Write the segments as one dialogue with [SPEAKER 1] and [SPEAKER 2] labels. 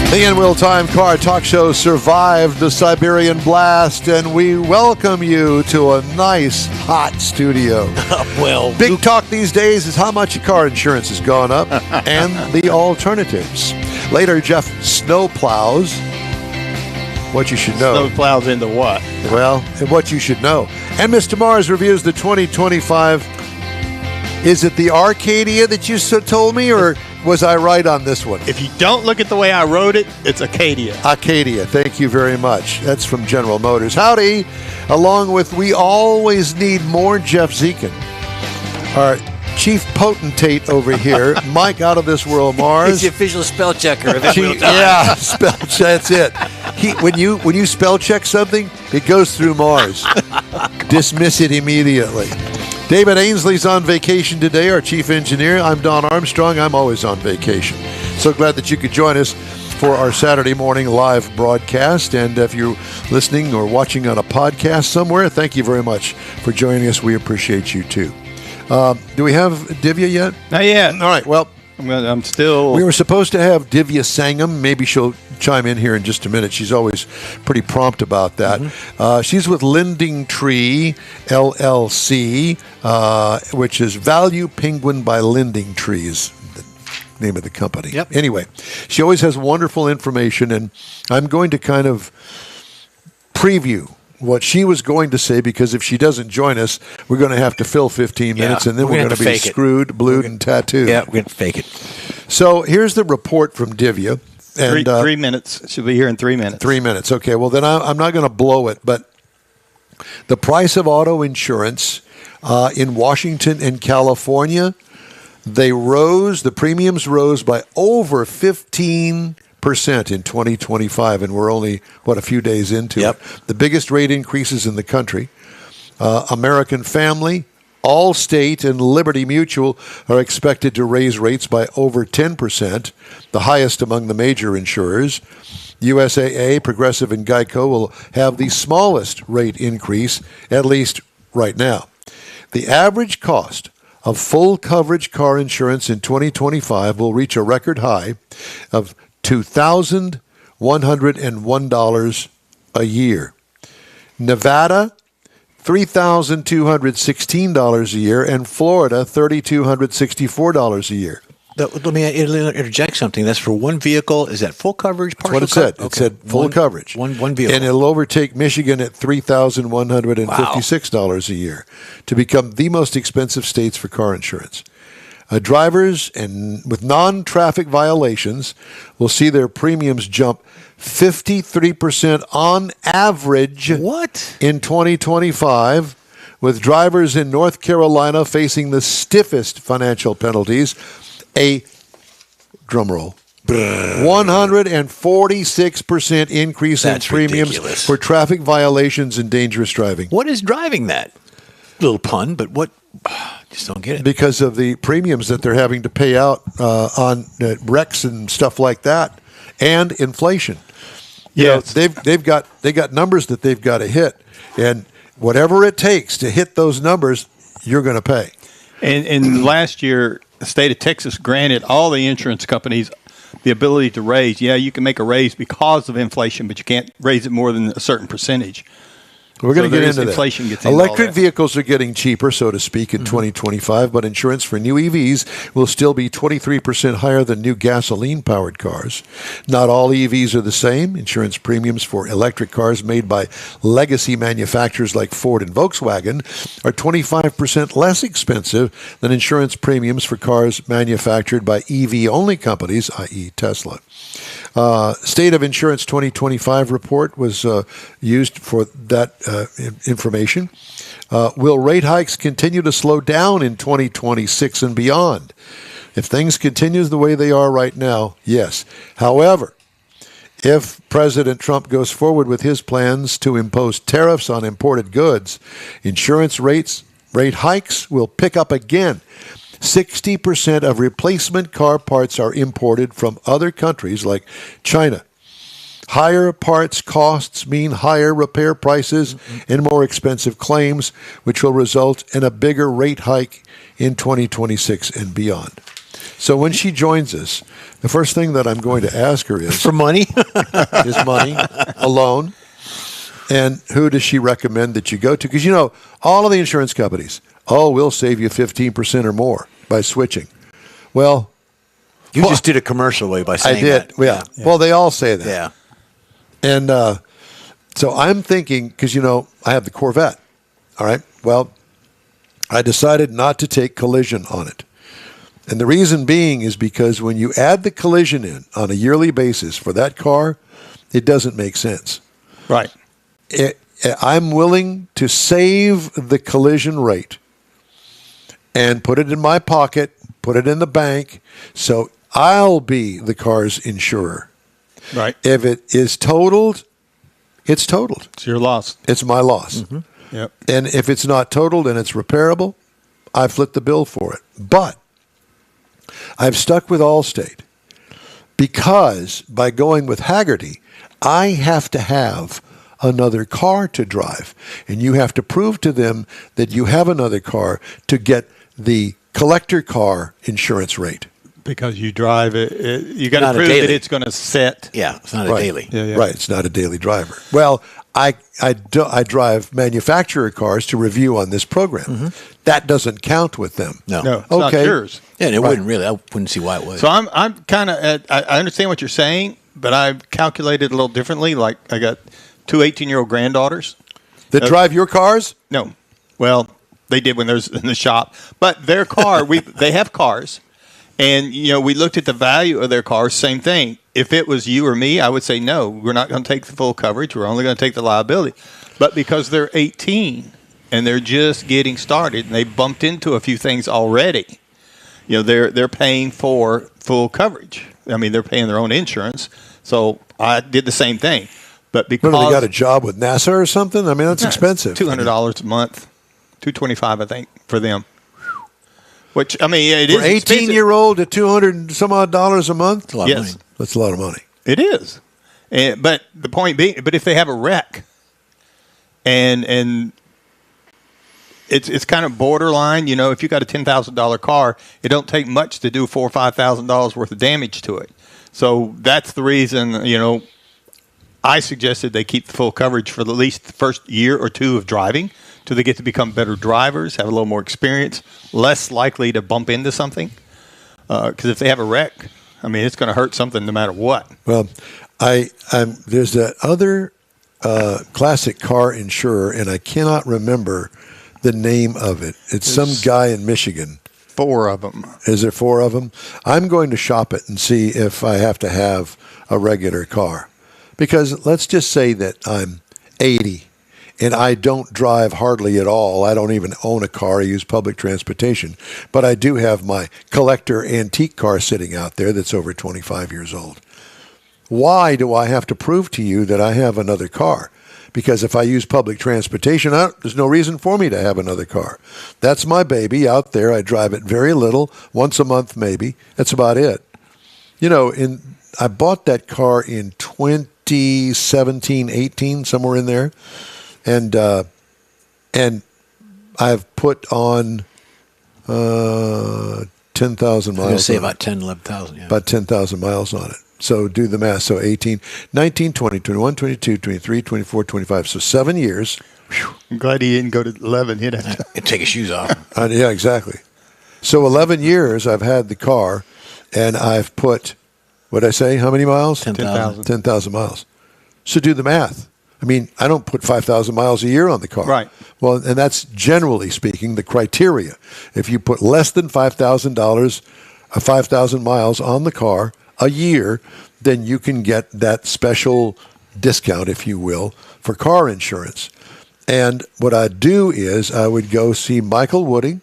[SPEAKER 1] The in real-time car talk show survived the Siberian blast, and we welcome you to a nice, hot studio. Big talk these days is how much your car insurance has gone up and the alternatives. Later, Jeff snowplows what you should know.
[SPEAKER 2] Snowplows into what?
[SPEAKER 1] Well, what you should know. And Mr. Mars reviews the 2025. Is it the Arcadia that you told me, or was I right on this one?
[SPEAKER 2] If you don't look at the way I wrote it, it's Acadia.
[SPEAKER 1] Acadia, thank you very much. That's from General Motors. Howdy, along with we always need more Jeff Zekin, our chief potentate over here, Mike Out of This World Mars.
[SPEAKER 3] He's the official spell checker of it.
[SPEAKER 1] Yeah, spell check, that's it. When you spell check something, it goes through Mars. Dismiss it immediately. David Ainsley's on vacation today, our chief engineer. I'm Don Armstrong. I'm always on vacation. So glad that you could join us for our Saturday morning live broadcast. And if you're listening or watching on a podcast somewhere, thank you very much for joining us. We appreciate you too. Do we have Divya yet?
[SPEAKER 2] Not yet.
[SPEAKER 1] All right. Well,
[SPEAKER 2] I'm still.
[SPEAKER 1] We were supposed to have Divya Sangam. Maybe she'll chime in here in just a minute. She's always pretty prompt about that. Mm-hmm. She's with Lending Tree LLC, which is Value Penguin by Lending Trees, the name of the company.
[SPEAKER 3] Yep.
[SPEAKER 1] Anyway, she always has wonderful information, and I'm going to kind of preview what she was going to say, because if she doesn't join us, we're going to have to fill 15 minutes, and then we're going to be screwed, blued, and tattooed.
[SPEAKER 3] Yeah, we're going to fake it.
[SPEAKER 1] So here's the report from Divya. And,
[SPEAKER 2] 3 minutes. She'll be here in 3 minutes.
[SPEAKER 1] 3 minutes. Okay, well, then I'm not going to blow it, but the price of auto insurance in Washington and California, the premiums rose by over 15% in 2025, and we're only, a few days into it. The biggest rate increases in the country. American Family, Allstate, and Liberty Mutual are expected to raise rates by over 10%, the highest among the major insurers. USAA, Progressive, and Geico will have the smallest rate increase, at least right now. The average cost of full coverage car insurance in 2025 will reach a record high of $2,101 a year. Nevada, $3,216 a year, and Florida, $3,264 a year.
[SPEAKER 3] Let me interject something. That's for one vehicle. Is that full coverage?
[SPEAKER 1] Partial That's what it said. It said full coverage.
[SPEAKER 3] One vehicle.
[SPEAKER 1] And it'll overtake Michigan at $3,156 a year to become the most expensive states for car insurance. Drivers and with non-traffic violations will see their premiums jump 53% on average in 2025, with drivers in North Carolina facing the stiffest financial penalties, a drumroll, 146% increase in premiums
[SPEAKER 3] ridiculous.
[SPEAKER 1] For traffic violations and dangerous driving.
[SPEAKER 3] What is driving that? Little pun, but what? Just don't get it.
[SPEAKER 1] Because of the premiums that they're having to pay out on wrecks and stuff like that, and inflation.
[SPEAKER 2] Yes.
[SPEAKER 1] They've got numbers that they've got to hit, and whatever it takes to hit those numbers, you're going to pay.
[SPEAKER 2] And last year, the state of Texas granted all the insurance companies the ability to raise. Yeah, you can make a raise because of inflation, but you can't raise it more than a certain percentage.
[SPEAKER 1] We're going to get into
[SPEAKER 2] inflation
[SPEAKER 1] that.
[SPEAKER 2] Gets into
[SPEAKER 1] Electric vehicles are getting cheaper, so to speak, in 2025, but insurance for new EVs will still be 23% higher than new gasoline-powered cars. Not all EVs are the same. Insurance premiums for electric cars made by legacy manufacturers like Ford and Volkswagen are 25% less expensive than insurance premiums for cars manufactured by EV-only companies, i.e. Tesla. State of Insurance 2025 report was used for that information. Will rate hikes continue to slow down in 2026 and beyond? If things continue the way they are right now, yes. However, if President Trump goes forward with his plans to impose tariffs on imported goods, insurance rate hikes will pick up again. 60% of replacement car parts are imported from other countries like China. Higher parts costs mean higher repair prices and more expensive claims, which will result in a bigger rate hike in 2026 and beyond. So when she joins us, the first thing that I'm going to ask her is
[SPEAKER 3] For money?
[SPEAKER 1] is money, alone, and who does she recommend that you go to? Because, all of the insurance companies, we'll save you 15% or more by switching. Well,
[SPEAKER 3] You just did a commercial way by
[SPEAKER 1] I
[SPEAKER 3] saying
[SPEAKER 1] did.
[SPEAKER 3] that.
[SPEAKER 1] Yeah. Well, they all say that.
[SPEAKER 3] Yeah.
[SPEAKER 1] And so I'm thinking, because, I have the Corvette. All right. Well, I decided not to take collision on it. And the reason being is because when you add the collision in on a yearly basis for that car, it doesn't make sense.
[SPEAKER 2] Right.
[SPEAKER 1] I'm willing to save the collision rate and put it in my pocket, put it in the bank, so I'll be the car's insurer.
[SPEAKER 2] Right.
[SPEAKER 1] If it is totaled, it's totaled.
[SPEAKER 2] It's your loss.
[SPEAKER 1] It's my loss.
[SPEAKER 2] Yep.
[SPEAKER 1] And if it's not totaled and it's repairable, I foot the bill for it. But I've stuck with Allstate because by going with Haggerty, I have to have another car to drive. And you have to prove to them that you have another car to get the collector car insurance rate.
[SPEAKER 2] Because you drive it, you got
[SPEAKER 3] Not
[SPEAKER 2] to
[SPEAKER 3] a
[SPEAKER 2] prove that
[SPEAKER 3] daily.
[SPEAKER 2] it's going to set.
[SPEAKER 3] Yeah, it's not a
[SPEAKER 1] Right.
[SPEAKER 3] daily.
[SPEAKER 2] Yeah, yeah.
[SPEAKER 1] Right, it's not a daily driver. Well, I drive manufacturer cars to review on this program. That doesn't count with them.
[SPEAKER 3] No.
[SPEAKER 2] No, it's not
[SPEAKER 1] Okay.
[SPEAKER 2] yours.
[SPEAKER 3] Yeah, and it
[SPEAKER 1] Right.
[SPEAKER 3] wouldn't really. I wouldn't see why it would.
[SPEAKER 2] So I'm kind of I understand what you're saying, but I've calculated a little differently. Like I got two 18-year-old granddaughters.
[SPEAKER 1] That drive your cars?
[SPEAKER 2] No, well they did when they was in the shop, but their car they have cars, and we looked at the value of their cars. Same thing. If it was you or me, I would say no. We're not going to take the full coverage. We're only going to take the liability. But because they're 18 and they're just getting started, and they bumped into a few things already. They're paying for full coverage. I mean, they're paying their own insurance. So I did the same thing. But because
[SPEAKER 1] What, they got a job with NASA or something? I mean, that's expensive.
[SPEAKER 2] $200 a month, $225 I think for them. Which I mean, it
[SPEAKER 1] For
[SPEAKER 2] is
[SPEAKER 1] 18-year-old at $200 and some odd dollars a month?
[SPEAKER 3] It's a lot
[SPEAKER 2] Yes.
[SPEAKER 3] of money.
[SPEAKER 1] That's a lot of money.
[SPEAKER 2] It is, but the point being, but if they have a wreck, and it's kind of borderline, if you got a $10,000 car, it don't take much to do $4,000 or $5,000 worth of damage to it. So that's the reason, I suggested they keep the full coverage for at least the first year or two of driving, till they get to become better drivers, have a little more experience, less likely to bump into something. Because if they have a wreck, I mean, it's going to hurt something no matter what.
[SPEAKER 1] Well, there's that other classic car insurer, and I cannot remember the name of it. It's some guy in Michigan.
[SPEAKER 2] 4 of them.
[SPEAKER 1] Is there 4 of them? I'm going to shop it and see if I have to have a regular car. Because let's just say that I'm 80 and I don't drive hardly at all. I don't even own a car. I use public transportation. But I do have my collector antique car sitting out there that's over 25 years old. Why do I have to prove to you that I have another car? Because if I use public transportation, there's no reason for me to have another car. That's my baby out there. I drive it very little, once a month maybe. That's about it. I bought that car in 2017, 18, somewhere in there. And I've put on 10,000 miles.
[SPEAKER 3] I was going to say
[SPEAKER 1] on
[SPEAKER 3] about
[SPEAKER 1] it.
[SPEAKER 3] 10, 11,000. Yeah.
[SPEAKER 1] About 10,000 miles on it. So do the math. So 18, 19, 20, 21, 22, 23, 24, 25. So 7 years.
[SPEAKER 2] I'm glad he didn't go to 11. He'd have to.
[SPEAKER 3] And take his shoes off.
[SPEAKER 1] Yeah, exactly. So 11 years I've had the car, and I've put, what'd I say, how many miles?
[SPEAKER 3] 10,000.
[SPEAKER 1] 10,000 miles. So do the math. I mean, I don't put 5,000 miles a year on the car.
[SPEAKER 2] Right.
[SPEAKER 1] Well, and that's generally speaking the criteria. If you put less than $5,000 miles on the car a year, then you can get that special discount, if you will, for car insurance. And what I'd do is I would go see Michael Wooding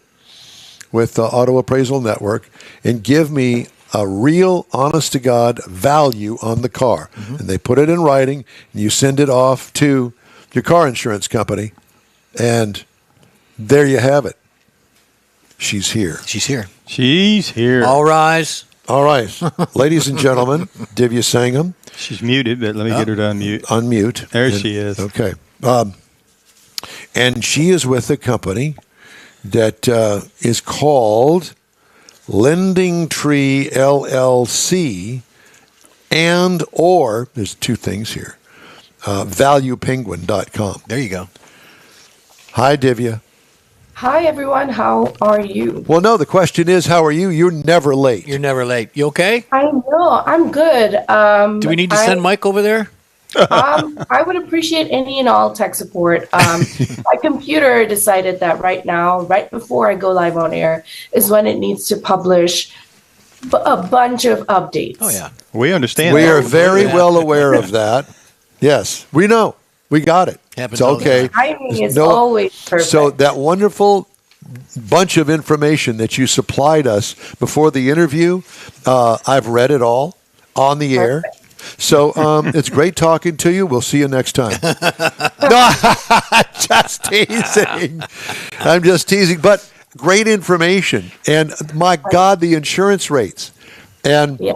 [SPEAKER 1] with the Auto Appraisal Network and give me a real, honest-to-God value on the car. Mm-hmm. And they put it in writing, and you send it off to your car insurance company, and there you have it. She's here.
[SPEAKER 3] She's here.
[SPEAKER 2] She's here.
[SPEAKER 3] All rise.
[SPEAKER 1] All right. Ladies and gentlemen, Divya Sangam,
[SPEAKER 2] She's muted, but let me get her to unmute.
[SPEAKER 1] unmute.
[SPEAKER 2] There she is.
[SPEAKER 1] Okay. And she is with a company that is called Lending Tree LLC, and or there's two things here. ValuePenguin.com.
[SPEAKER 3] There you go.
[SPEAKER 1] Hi, Divya.
[SPEAKER 4] Hi, everyone. How are you?
[SPEAKER 1] Well, no, the question is, how are you? You're never late.
[SPEAKER 3] You're never late. You okay?
[SPEAKER 4] I know. I'm good.
[SPEAKER 3] Do we need to send Mike over there?
[SPEAKER 4] I would appreciate any and all tech support. My computer decided that right now, right before I go live on air, is when it needs to publish a bunch of updates.
[SPEAKER 3] Oh, yeah.
[SPEAKER 2] We understand.
[SPEAKER 1] We
[SPEAKER 2] that.
[SPEAKER 1] are very well aware of that. Yes, we know. We got it.
[SPEAKER 3] Happens
[SPEAKER 1] It's
[SPEAKER 3] all the
[SPEAKER 1] okay.
[SPEAKER 4] Timing is
[SPEAKER 1] No-
[SPEAKER 4] always perfect.
[SPEAKER 1] So that wonderful bunch of information that you supplied us before the interview, I've read it all on the air. So it's great talking to you. We'll see you next time. No, just teasing. I'm just teasing. But great information. And my God, the insurance rates. And
[SPEAKER 4] Yeah.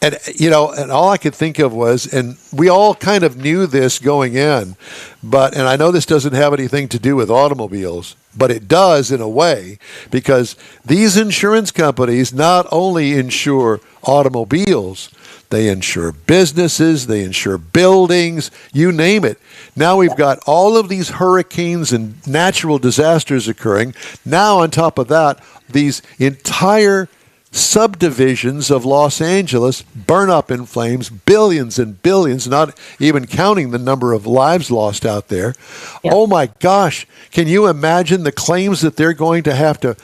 [SPEAKER 1] and, you know, and all I could think of was, and we all kind of knew this going in, and I know this doesn't have anything to do with automobiles, but it does in a way, because these insurance companies not only insure automobiles, they insure businesses, they insure buildings, you name it. Now we've got all of these hurricanes and natural disasters occurring. Now, on top of that, these entire subdivisions of Los Angeles burn up in flames, billions and billions, not even counting the number of lives lost out there.
[SPEAKER 4] Yeah.
[SPEAKER 1] Oh my gosh, can you imagine the claims that they're going to have to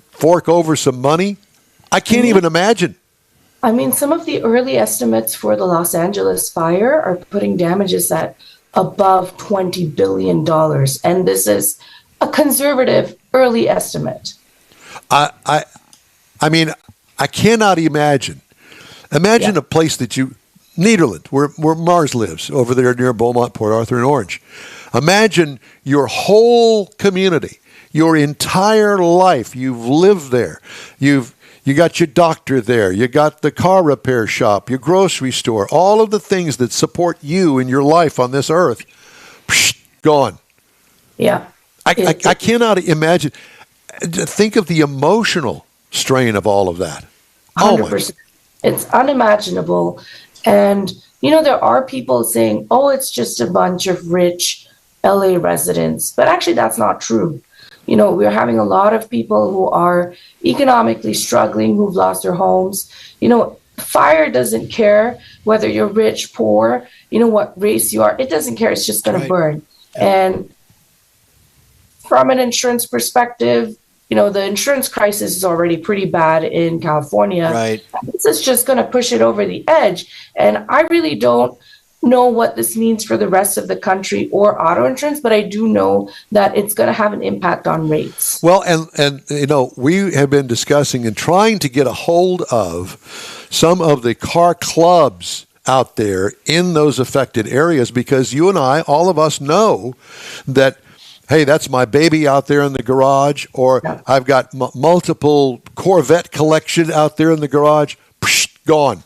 [SPEAKER 1] fork over some money? I can't even imagine.
[SPEAKER 4] I mean, some of the early estimates for the Los Angeles fire are putting damages at above $20 billion. And this is a conservative early estimate.
[SPEAKER 1] I mean, I cannot imagine. Imagine
[SPEAKER 4] Yeah.
[SPEAKER 1] a place that Nederland, where Mars lives, over there near Beaumont, Port Arthur, and Orange. Imagine your whole community, your entire life. You've lived there. You got your doctor there. You got the car repair shop, your grocery store, all of the things that support you in your life on this earth. Psh, gone.
[SPEAKER 4] Yeah.
[SPEAKER 1] I cannot imagine. Think of the emotional strain of all of that. Oh, my.
[SPEAKER 4] 100%. It's unimaginable. And, you know, there are people saying, oh, it's just a bunch of rich LA residents. But actually, that's not true. You know, we're having a lot of people who are economically struggling, who've lost their homes. You know, fire doesn't care whether you're rich, poor, you know, what race you are. It doesn't care. It's just going to burn. And from an insurance perspective, you know, the insurance crisis is already pretty bad in California.
[SPEAKER 3] Right.
[SPEAKER 4] This is just going to push it over the edge. And I really don't know what this means for the rest of the country or auto insurance, but I do know that it's going to have an impact on rates.
[SPEAKER 1] Well, and you know, we have been discussing and trying to get a hold of some of the car clubs out there in those affected areas, because you and I, all of us, know that, hey, that's my baby out there in the garage, or
[SPEAKER 4] Yeah.
[SPEAKER 1] I've got multiple Corvette collection out there in the garage. Psh, gone.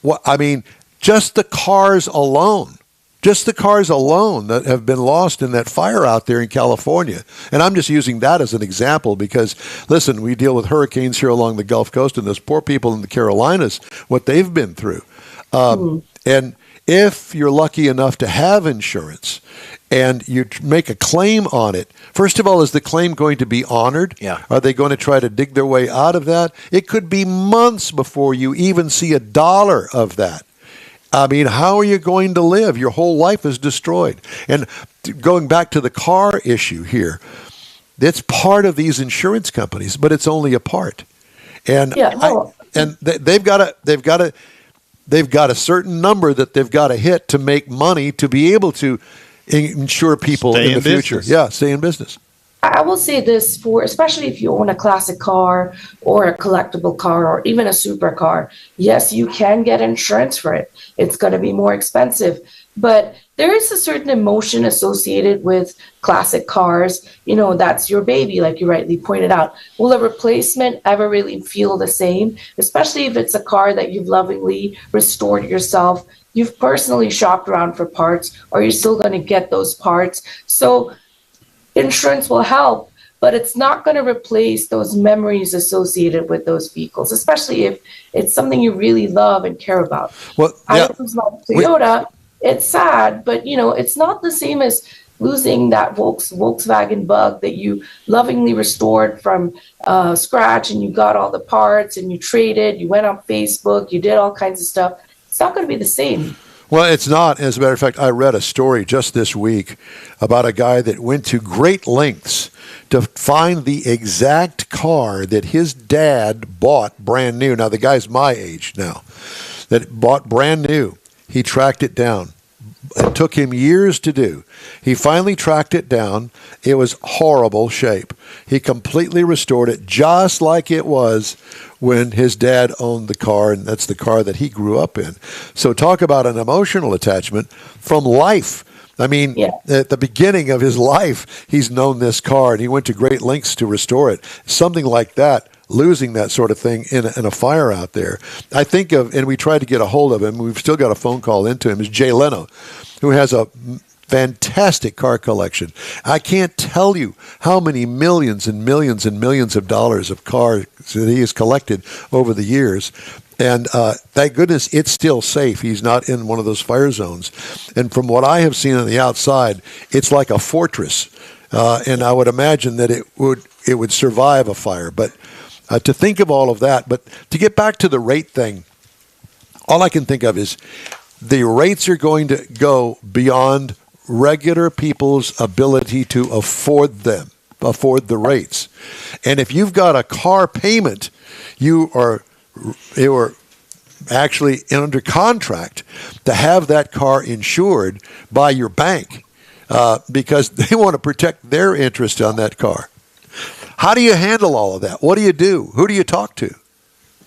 [SPEAKER 1] What I mean, just the cars alone that have been lost in that fire out there in California. And I'm just using that as an example because, listen, we deal with hurricanes here along the Gulf Coast, and those poor people in the Carolinas, what they've been through. And if you're lucky enough to have insurance and you make a claim on it, first of all, is the claim going to be honored?
[SPEAKER 3] Yeah.
[SPEAKER 1] Are they going to try to dig their way out of that? It could be months before you even see a dollar of that. I mean, how are you going to live? Your whole life is destroyed. And going back to the car issue here, it's part of these insurance companies, but it's only a part. And
[SPEAKER 4] Yeah, no.
[SPEAKER 1] they've got a certain number that they've got to hit to make money to be able to insure people
[SPEAKER 2] Stay
[SPEAKER 1] in the
[SPEAKER 2] in
[SPEAKER 1] future.
[SPEAKER 2] business.
[SPEAKER 1] Yeah, stay in business.
[SPEAKER 4] I will say this, for especially if you own a classic car or a collectible car or even a supercar, yes, you can get insurance for it. It's going to be more expensive, but there is a certain emotion associated with classic cars. You know, that's your baby, like you rightly pointed out. Will a replacement ever really feel the same, especially if it's a car that you've lovingly restored yourself? You've personally shopped around for parts. Are you still going to get those parts? So insurance will help, but it's not going to replace those memories associated with those vehicles, especially if it's something you really love and care about.
[SPEAKER 1] Well,
[SPEAKER 4] I
[SPEAKER 1] yeah,
[SPEAKER 4] lose my Toyota. It's sad, but it's not the same as losing that Volkswagen Bug that you lovingly restored from scratch, and you got all the parts and you traded, you went on Facebook, you did all kinds of stuff. It's not going to be the same.
[SPEAKER 1] Well, it's not. As a matter of fact, I read a story just this week about a guy that went to great lengths to find the exact car that his dad bought brand new. Now, the guy's my age now, that bought brand new. He tracked it down. It took him years to do. He finally tracked it down. It was horrible shape. He completely restored it just like it was when his dad owned the car, and that's the car that he grew up in. So talk about an emotional attachment from life. I mean, at the beginning of his life, he's known this car, and he went to great lengths to restore it. Something like that, losing that sort of thing in a fire out there. I think of, and we tried to get a hold of him, we've still got a phone call into him, is Jay Leno, who has a fantastic car collection. I can't tell you how many millions and millions and millions of dollars of cars that he has collected over the years. And thank goodness it's still safe. He's not in one of those fire zones. And from what I have seen on the outside, it's like a fortress. And I would imagine that it would survive a fire. But to think of all of that, but to get back to the rate thing, all I can think of is the rates are going to go beyond regular people's ability to afford the rates. And if you've got a car payment, you are actually under contract to have that car insured by your bank because they want to protect their interest on that car. How do you handle all of that? What do you do? Who do you talk to?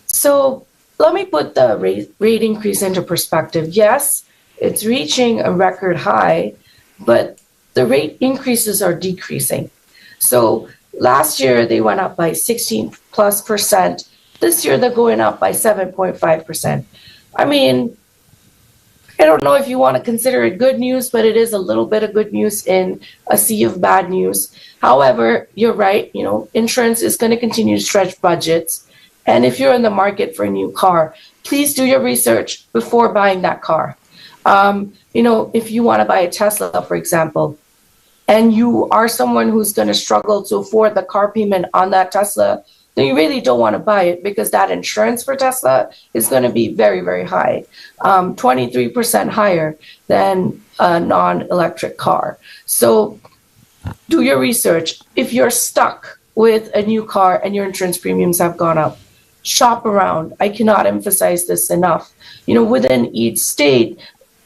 [SPEAKER 4] So let me put the rate increase into perspective. Yes, it's reaching a record high, but the rate increases are decreasing. So last year they went up by 16+%. This year they're going up by 7.5%. I mean, I don't know if you want to consider it good news, but it is a little bit of good news in a sea of bad news. However, you're right, insurance is going to continue to stretch budgets. And if you're in the market for a new car, please do your research before buying that car. If you want to buy a Tesla, for example, and you are someone who's going to struggle to afford the car payment on that Tesla, then you really don't want to buy it because that insurance for Tesla is going to be very, very high, 23% higher than a non-electric car. So do your research. If you're stuck with a new car and your insurance premiums have gone up, shop around. I cannot emphasize this enough. Within each state,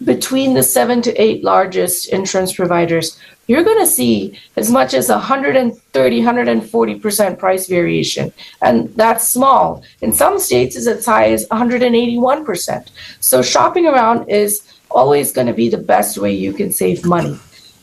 [SPEAKER 4] between the 7 to 8 largest insurance providers, you're going to see as much as 130, 140% price variation. And that's small. In some states, it's as high as 181%. So shopping around is always going to be the best way you can save money.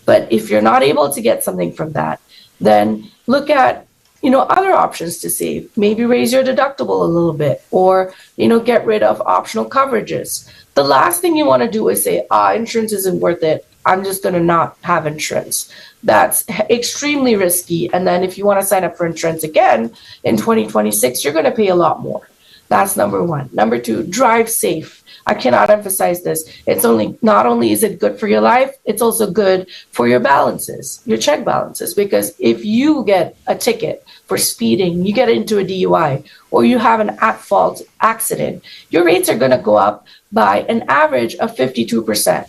[SPEAKER 4] But if you're not able to get something from that, then look at other options to save. Maybe raise your deductible a little bit, or get rid of optional coverages. The last thing you want to do is say, insurance isn't worth it. I'm just going to not have insurance. That's extremely risky. And then if you want to sign up for insurance again in 2026, you're going to pay a lot more. That's number one. Number two, drive safe. I cannot emphasize this. Not only is it good for your life, it's also good for your balances, your check balances, because if you get a ticket for speeding, you get into a DUI, or you have an at-fault accident, your rates are going to go up by an average of 52%.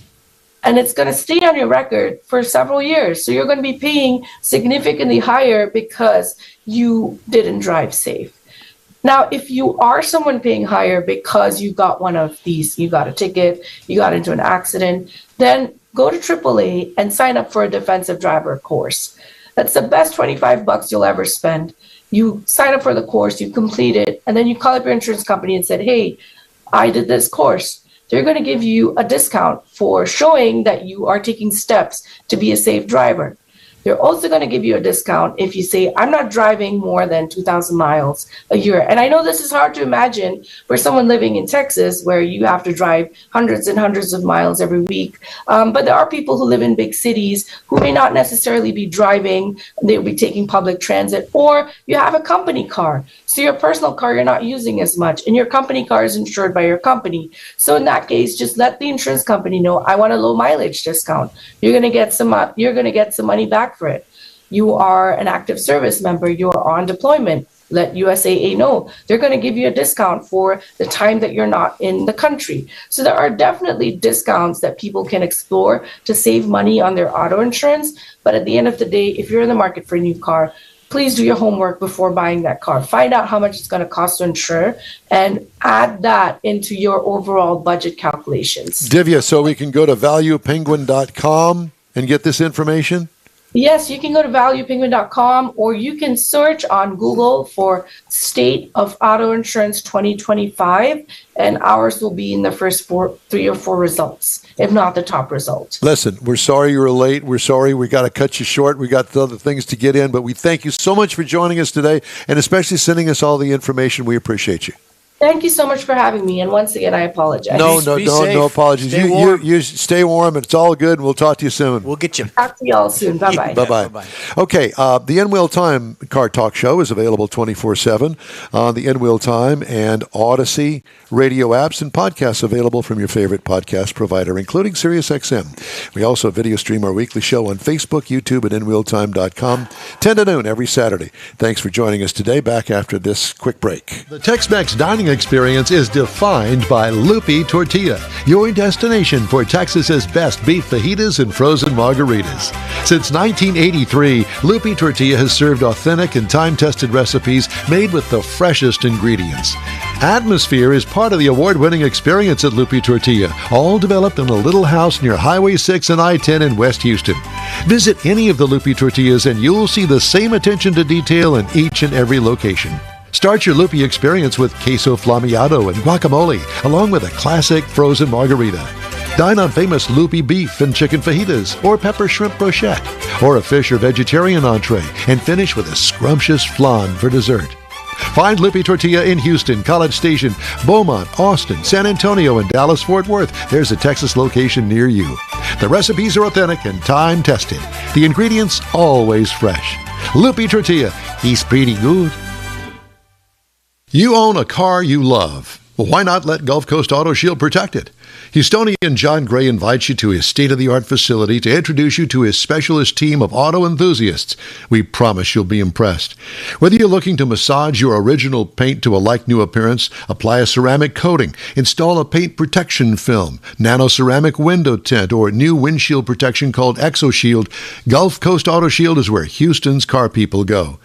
[SPEAKER 4] And it's going to stay on your record for several years. So you're going to be paying significantly higher because you didn't drive safe. Now, if you are someone paying higher because you got one of these, you got a ticket, you got into an accident, then go to AAA and sign up for a defensive driver course. That's the best $25 you'll ever spend. You sign up for the course, you complete it, and then you call up your insurance company and said, hey, I did this course. They're going to give you a discount for showing that you are taking steps to be a safe driver. They're also going to give you a discount if you say, I'm not driving more than 2,000 miles a year. And I know this is hard to imagine for someone living in Texas where you have to drive hundreds and hundreds of miles every week. But there are people who live in big cities who may not necessarily be driving. They'll be taking public transit, or you have a company car. So your personal car, you're not using as much, and your company car is insured by your company. So in that case, just let the insurance company know, I want a low mileage discount. You're going to get some money back for it. You are an active service member, you're on deployment. Let USAA know. They're going to give you a discount for the time that you're not in the country. So there are definitely discounts that people can explore to save money on their auto insurance. But at the end of the day, if you're in the market for a new car, please do your homework before buying that car. Find out how much it's going to cost to insure and add that into your overall budget calculations.
[SPEAKER 1] Divya, so we can go to valuepenguin.com and get this information?
[SPEAKER 4] Yes, you can go to valuepenguin.com, or you can search on Google for State of Auto Insurance 2025, and ours will be in the first 3 or 4 results, if not the top result.
[SPEAKER 1] Listen, we're sorry you were late. We're sorry we got to cut you short. We got other things to get in, but we thank you so much for joining us today and especially sending us all the information. We appreciate you.
[SPEAKER 4] Thank you so much for having me, and once again, I apologize.
[SPEAKER 1] No
[SPEAKER 3] safe.
[SPEAKER 1] apologies.
[SPEAKER 3] Stay warm.
[SPEAKER 1] You stay warm. It's all good, and we'll talk to you soon.
[SPEAKER 3] We'll get you.
[SPEAKER 4] Talk to you all soon. Bye-bye.
[SPEAKER 1] Bye-bye.
[SPEAKER 3] Bye-bye.
[SPEAKER 1] Okay, the N-Wheel Time Car Talk Show is available 24/7 on the N-Wheel Time and Odyssey radio apps, and podcasts available from your favorite podcast provider, including SiriusXM. We also video stream our weekly show on Facebook, YouTube, and nwheeltime.com, 10 to noon every Saturday. Thanks for joining us today. Back after this quick break. The Tex-Mex dining experience is defined by Lupi Tortilla, your destination for Texas's best beef fajitas and frozen margaritas. Since 1983, Lupi Tortilla has served authentic and time-tested recipes made with the freshest ingredients. Atmosphere is part of the award-winning experience at Lupi Tortilla, all developed in a little house near Highway 6 and I-10 in West Houston. Visit any of the Lupi Tortillas and you'll see the same attention to detail in each and every location. Start your Lupi experience with queso flammeado and guacamole, along with a classic frozen margarita. Dine on famous Lupi beef and chicken fajitas, or pepper shrimp brochette, or a fish or vegetarian entree, and finish with a scrumptious flan for dessert. Find Lupi Tortilla in Houston, College Station, Beaumont, Austin, San Antonio, and Dallas-Fort Worth. There's a Texas location near you. The recipes are authentic and time-tested. The ingredients always fresh. Lupi Tortilla, he's pretty good. You own a car you love. Well, why not let Gulf Coast Auto Shield protect it? Houstonian John Gray invites you to his state-of-the-art facility to introduce you to his specialist team of auto enthusiasts. We promise you'll be impressed. Whether you're looking to massage your original paint to a like-new appearance, apply a ceramic coating, install a paint protection film, nano-ceramic window tint, or new windshield protection called ExoShield, Gulf Coast Auto Shield is where Houston's car people go.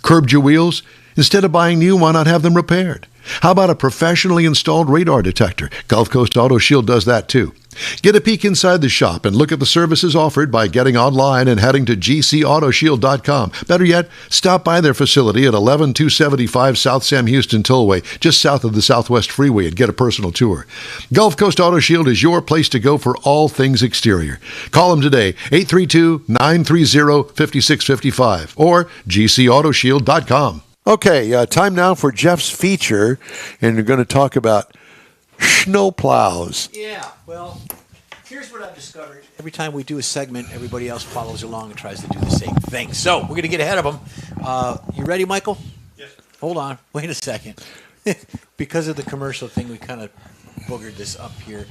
[SPEAKER 1] Curbed your wheels? Instead of buying new, why not have them repaired? How about a professionally installed radar detector? Gulf Coast Auto Shield does that too. Get a peek inside the shop and look at the services offered by getting online and heading to gcautoshield.com. Better yet, stop by their facility at 11275 South Sam Houston Tollway, just south of the Southwest Freeway, and get a personal tour. Gulf Coast Auto Shield is your place to go for all things exterior. Call them today, 832-930-5655 or gcautoshield.com. Okay, time now for Jeff's feature, and we're going to talk about snowplows.
[SPEAKER 3] Yeah, well, here's what I've discovered. Every time we do a segment, everybody else follows along and tries to do the same thing. So we're going to get ahead of them. You ready, Michael?
[SPEAKER 2] Yes.
[SPEAKER 3] Hold on. Wait a second. Because of the commercial thing, we kind of boogered this up here.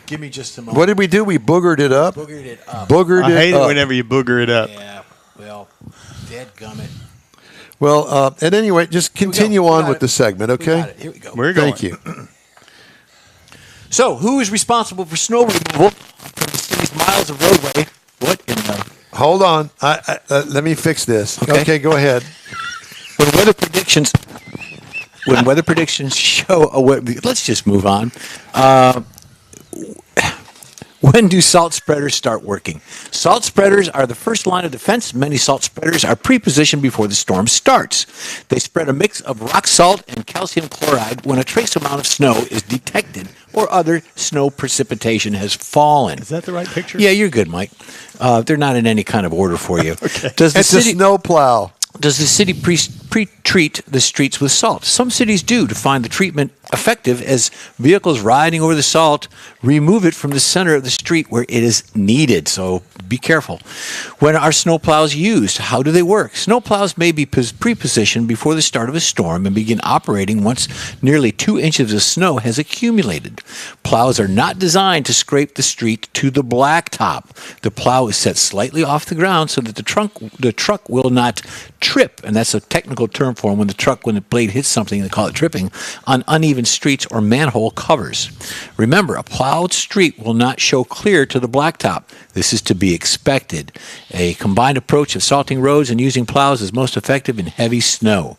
[SPEAKER 3] Give me just a moment.
[SPEAKER 1] What did we do? We boogered it up?
[SPEAKER 3] Boogered it up.
[SPEAKER 1] Boogered
[SPEAKER 2] I hate
[SPEAKER 1] it
[SPEAKER 2] it
[SPEAKER 1] up.
[SPEAKER 2] whenever you booger it up.
[SPEAKER 3] Yeah, well, dadgummit.
[SPEAKER 1] Well, at any rate, just continue on with
[SPEAKER 3] it.
[SPEAKER 1] the segment,
[SPEAKER 3] We
[SPEAKER 1] okay?
[SPEAKER 3] got it. Here we go.
[SPEAKER 2] We're going.
[SPEAKER 1] Thank you.
[SPEAKER 3] So, who is responsible for snow removal from the city's miles of roadway? What in the...
[SPEAKER 1] Hold on. Let me fix this.
[SPEAKER 3] Okay.
[SPEAKER 1] Okay, go ahead.
[SPEAKER 3] When weather predictions show a let's just move on. When do salt spreaders start working? Salt spreaders are the first line of defense. Many salt spreaders are pre-positioned before the storm starts. They spread a mix of rock salt and calcium chloride when a trace amount of snow is detected or other snow precipitation has fallen.
[SPEAKER 2] Is that the right picture?
[SPEAKER 3] Yeah, you're good, Mike. They're not in any kind of order for you.
[SPEAKER 2] Okay.
[SPEAKER 3] Does the
[SPEAKER 1] It's a
[SPEAKER 3] city
[SPEAKER 1] snow plow.
[SPEAKER 3] Does the city pre-treat the streets with salt? Some cities do to find the treatment effective, as vehicles riding over the salt remove it from the center of the street where it is needed. So be careful. When are snow plows used? How do they work? Snow plows may be pre-positioned before the start of a storm and begin operating once nearly 2 inches of snow has accumulated. Plows are not designed to scrape the street to the blacktop. The plow is set slightly off the ground so that the truck will not trip, and that's a technical term for when the blade hits something, they call it tripping, on uneven streets or manhole covers. Remember, a plowed street will not show clear to the blacktop. This is to be expected. A combined approach of salting roads and using plows is most effective in heavy snow.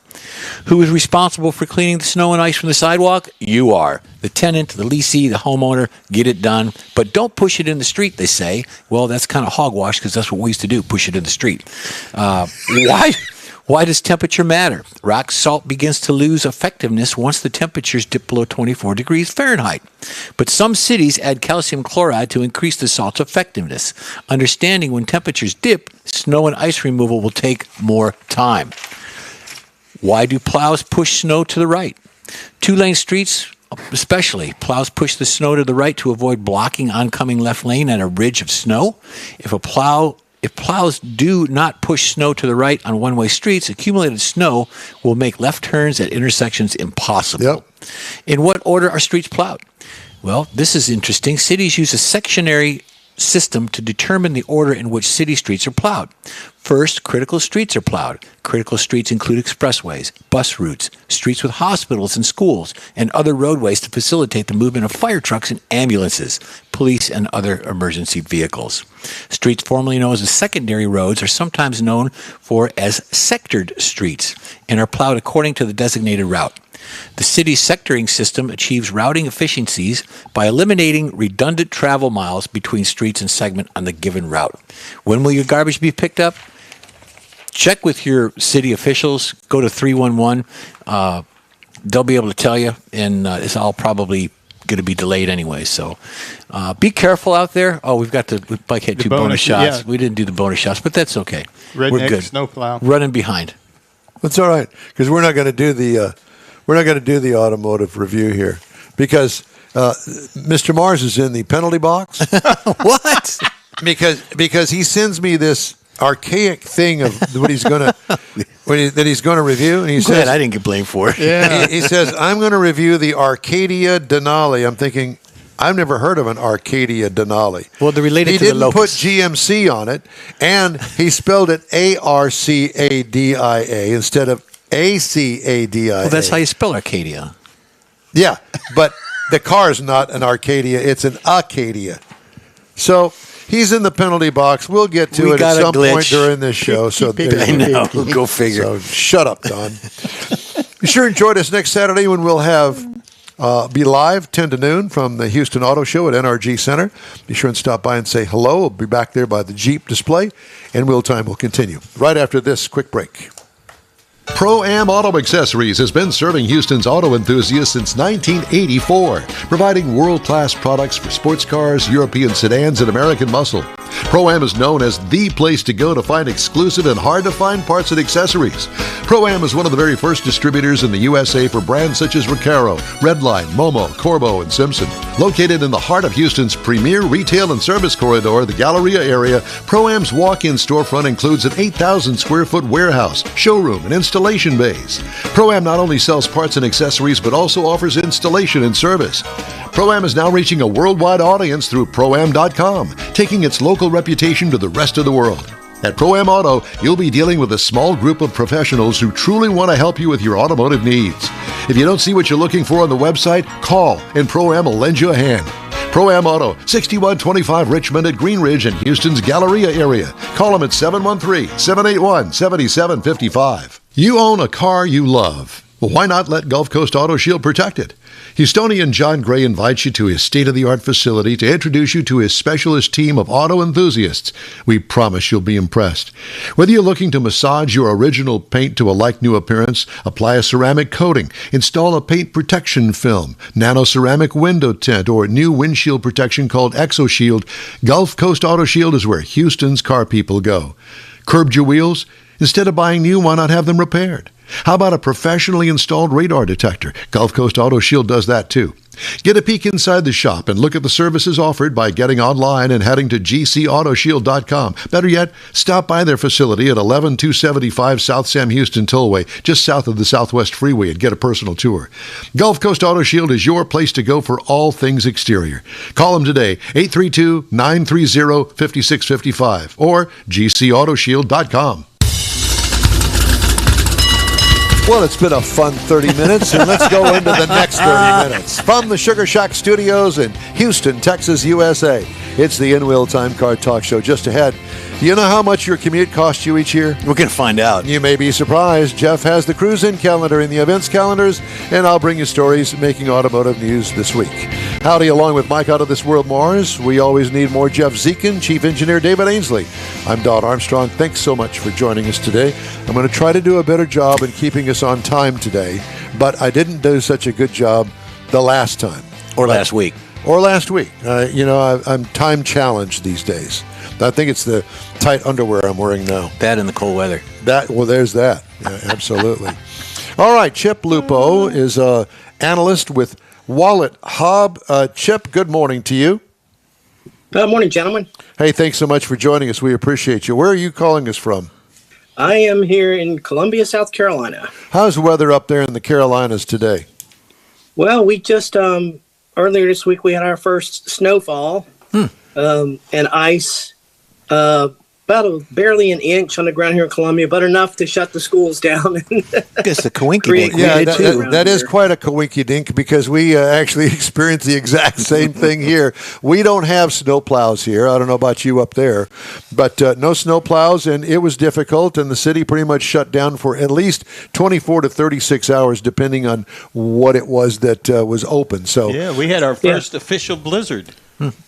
[SPEAKER 3] Who is responsible for cleaning the snow and ice from the sidewalk? You are. The tenant, the leasee, the homeowner, get it done. But don't push it in the street, they say. Well, that's kind of hogwash because that's what we used to do, push it in the street. Why does temperature matter? Rock salt begins to lose effectiveness once the temperatures dip below 24 degrees Fahrenheit. But some cities add calcium chloride to increase the salt's effectiveness. Understanding when temperatures dip, snow and ice removal will take more time. Why do plows push snow to the right? Two-lane streets, especially, plows push the snow to the right to avoid blocking oncoming left lane and a ridge of snow. If plows do not push snow to the right on one-way streets, accumulated snow will make left turns at intersections impossible.
[SPEAKER 1] Yep.
[SPEAKER 3] In what order are streets plowed? Well, this is interesting. Cities use a sectionary system to determine the order in which city streets are plowed. First, critical streets are plowed. Critical streets include expressways, bus routes, streets with hospitals and schools, and other roadways to facilitate the movement of fire trucks and ambulances, police, and other emergency vehicles. Streets formerly known as secondary roads are sometimes known for as sectored streets and are plowed according to the designated route. The city's sectoring system achieves routing efficiencies by eliminating redundant travel miles between streets and segment on the given route. When will your garbage be picked up? Check with your city officials. Go to 311. They'll be able to tell you, and it's all probably going to be delayed anyway. So be careful out there. Oh, we Mike had two bonus shots.
[SPEAKER 2] Yeah.
[SPEAKER 3] We didn't do the bonus shots, but that's okay. We're
[SPEAKER 2] Redneck
[SPEAKER 3] good.
[SPEAKER 2] snowplow.
[SPEAKER 3] Running behind.
[SPEAKER 1] That's all right, because we're not going to do the automotive review here, because Mr. Mars is in the penalty box.
[SPEAKER 3] What?
[SPEAKER 1] because he sends me this archaic thing of what he's going to that he's going to review, and he says
[SPEAKER 3] I didn't get blamed for it.
[SPEAKER 2] Yeah.
[SPEAKER 1] he says I'm going to review the Arcadia Denali. I'm thinking, I've never heard of an Arcadia Denali.
[SPEAKER 3] Well, they're related
[SPEAKER 1] he
[SPEAKER 3] to the
[SPEAKER 1] didn't put
[SPEAKER 3] locust.
[SPEAKER 1] GMC on it, and he spelled it Arcadia instead of Acadia.
[SPEAKER 3] Well, that's how you spell Arcadia.
[SPEAKER 1] Yeah, but the car's not an Arcadia; it's an Acadia. So he's in the penalty box. We'll get to
[SPEAKER 3] We
[SPEAKER 1] it
[SPEAKER 3] got
[SPEAKER 1] at
[SPEAKER 3] a
[SPEAKER 1] some
[SPEAKER 3] glitch.
[SPEAKER 1] point during this show. So there
[SPEAKER 3] I
[SPEAKER 1] you go.
[SPEAKER 3] know. Go figure.
[SPEAKER 1] So shut up, Don. Be sure and join us next Saturday when we'll have be live 10 to noon from the Houston Auto Show at NRG Center. Be sure and stop by and say hello. We'll be back there by the Jeep display, and Wheel Time will continue right after this quick break.
[SPEAKER 5] Pro-Am Auto Accessories has been serving Houston's auto enthusiasts since 1984, providing world-class products for sports cars, European sedans, and American muscle. Pro-Am is known as the place to go to find exclusive and hard-to-find parts and accessories. Pro-Am is one of the very first distributors in the USA for brands such as Recaro, Redline, Momo, Corbo, and Simpson. Located in the heart of Houston's premier retail and service corridor, the Galleria area, Pro-Am's walk-in storefront includes an 8,000-square-foot warehouse, showroom, and installation bays. Pro-Am not only sells parts and accessories, but also offers installation and service. Pro-Am is now reaching a worldwide audience through Pro-Am.com, taking its local reputation to the rest of the world. At Pro-Am Auto, you'll be dealing with a small group of professionals who truly want to help you with your automotive needs. If you don't see what you're looking for on the website, call and Pro-Am will lend you a hand. Pro-Am Auto, 6125 Richmond at Green Ridge in Houston's Galleria area. Call them at 713-781-7755. You own a car you love. Well, why not let Gulf Coast Auto Shield protect it? Houstonian John Gray invites you to his state-of-the-art facility to introduce you to his specialist team of auto enthusiasts. We promise you'll be impressed. Whether you're looking to massage your original paint to a like-new appearance, apply a ceramic coating, install a paint protection film, nano-ceramic window tint, or new windshield protection called ExoShield, Gulf Coast Auto Shield is where Houston's car people go. Curbed your wheels? Instead of buying new, why not have them repaired? How about a professionally installed radar detector? Gulf Coast Auto Shield does that too. Get a peek inside the shop and look at the services offered by getting online and heading to gcautoshield.com. Better yet, stop by their facility at 11275 South Sam Houston Tollway, just south of the Southwest Freeway, and get a personal tour. Gulf Coast Auto Shield is your place to go for all things exterior. Call them today, 832-930-5655 or gcautoshield.com.
[SPEAKER 1] Well, it's been a fun 30 minutes, and let's go into the next 30 minutes. From the Sugar Shack Studios in Houston, Texas, USA, it's the In-Wheel Time Car Talk Show. Just ahead, do you know how much your commute costs you each year?
[SPEAKER 3] We're going to find out.
[SPEAKER 1] You may be surprised. Jeff has the cruise-in calendar in the events calendars, and I'll bring you stories making automotive news this week. Howdy, along with Mike Out of This World Mars. We always need more Jeff Zekin, Chief Engineer David Ainsley. I'm Don Armstrong. Thanks so much for joining us today. I'm going to try to do a better job in keeping us on time today, but I didn't do such a good job the last time.
[SPEAKER 3] Or last week.
[SPEAKER 1] Or last week. I'm time challenged these days. I think it's the tight underwear I'm wearing now.
[SPEAKER 3] That in the cold weather.
[SPEAKER 1] There's that. Yeah, absolutely. All right, Chip Lupo is an analyst with Wallet Hub. Chip, good morning to you.
[SPEAKER 6] Good morning, gentlemen.
[SPEAKER 1] Hey, thanks so much for joining us. We appreciate you. Where are you calling us from?
[SPEAKER 6] I am here in Columbia, South Carolina.
[SPEAKER 1] How's the weather up there in the Carolinas today?
[SPEAKER 6] Well, we just earlier this week we had our first snowfall and ice, about barely an inch on the ground here in Columbia, but enough to shut the schools down.
[SPEAKER 3] It's the coinky-dink.
[SPEAKER 1] Yeah,
[SPEAKER 3] We did too.
[SPEAKER 1] that is quite a coinky-dink because we actually experienced the exact same thing here. We don't have snow plows here. I don't know about you up there, but no snow plows, and it was difficult, and the city pretty much shut down for at least 24 to 36 hours, depending on what it was that was open. So
[SPEAKER 2] Yeah, we had our first official blizzard.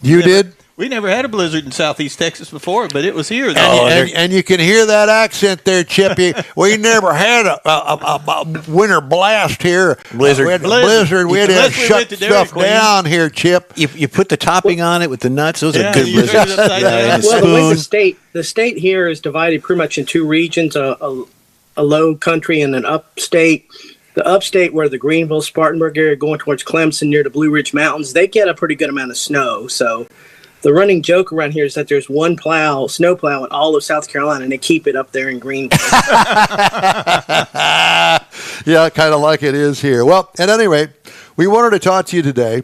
[SPEAKER 1] you did?
[SPEAKER 2] We never had a blizzard in Southeast Texas before, but it was here.
[SPEAKER 1] And you can hear that accent there, Chippy. We never had a winter blast here.
[SPEAKER 3] Blizzard.
[SPEAKER 1] We had a blizzard. We had to
[SPEAKER 2] Unless we
[SPEAKER 1] shut
[SPEAKER 2] went to Dairy
[SPEAKER 1] stuff
[SPEAKER 2] Queen.
[SPEAKER 1] down here, Chip.
[SPEAKER 3] You put the topping on it with the nuts. Those
[SPEAKER 2] Yeah,
[SPEAKER 3] are good
[SPEAKER 2] you turn it
[SPEAKER 3] blizzards.
[SPEAKER 2] upside down.
[SPEAKER 3] And a
[SPEAKER 6] Well, the way
[SPEAKER 3] spoon.
[SPEAKER 6] the state here is divided pretty much in two regions, a low country and an upstate. The upstate, where the Greenville, Spartanburg area going towards Clemson near the Blue Ridge Mountains, they get a pretty good amount of snow. So the running joke around here is that there's one snow plow in all of South Carolina, and they keep it up there in Greenville.
[SPEAKER 1] Yeah, kind of like it is here. Well, at any rate, we wanted to talk to you today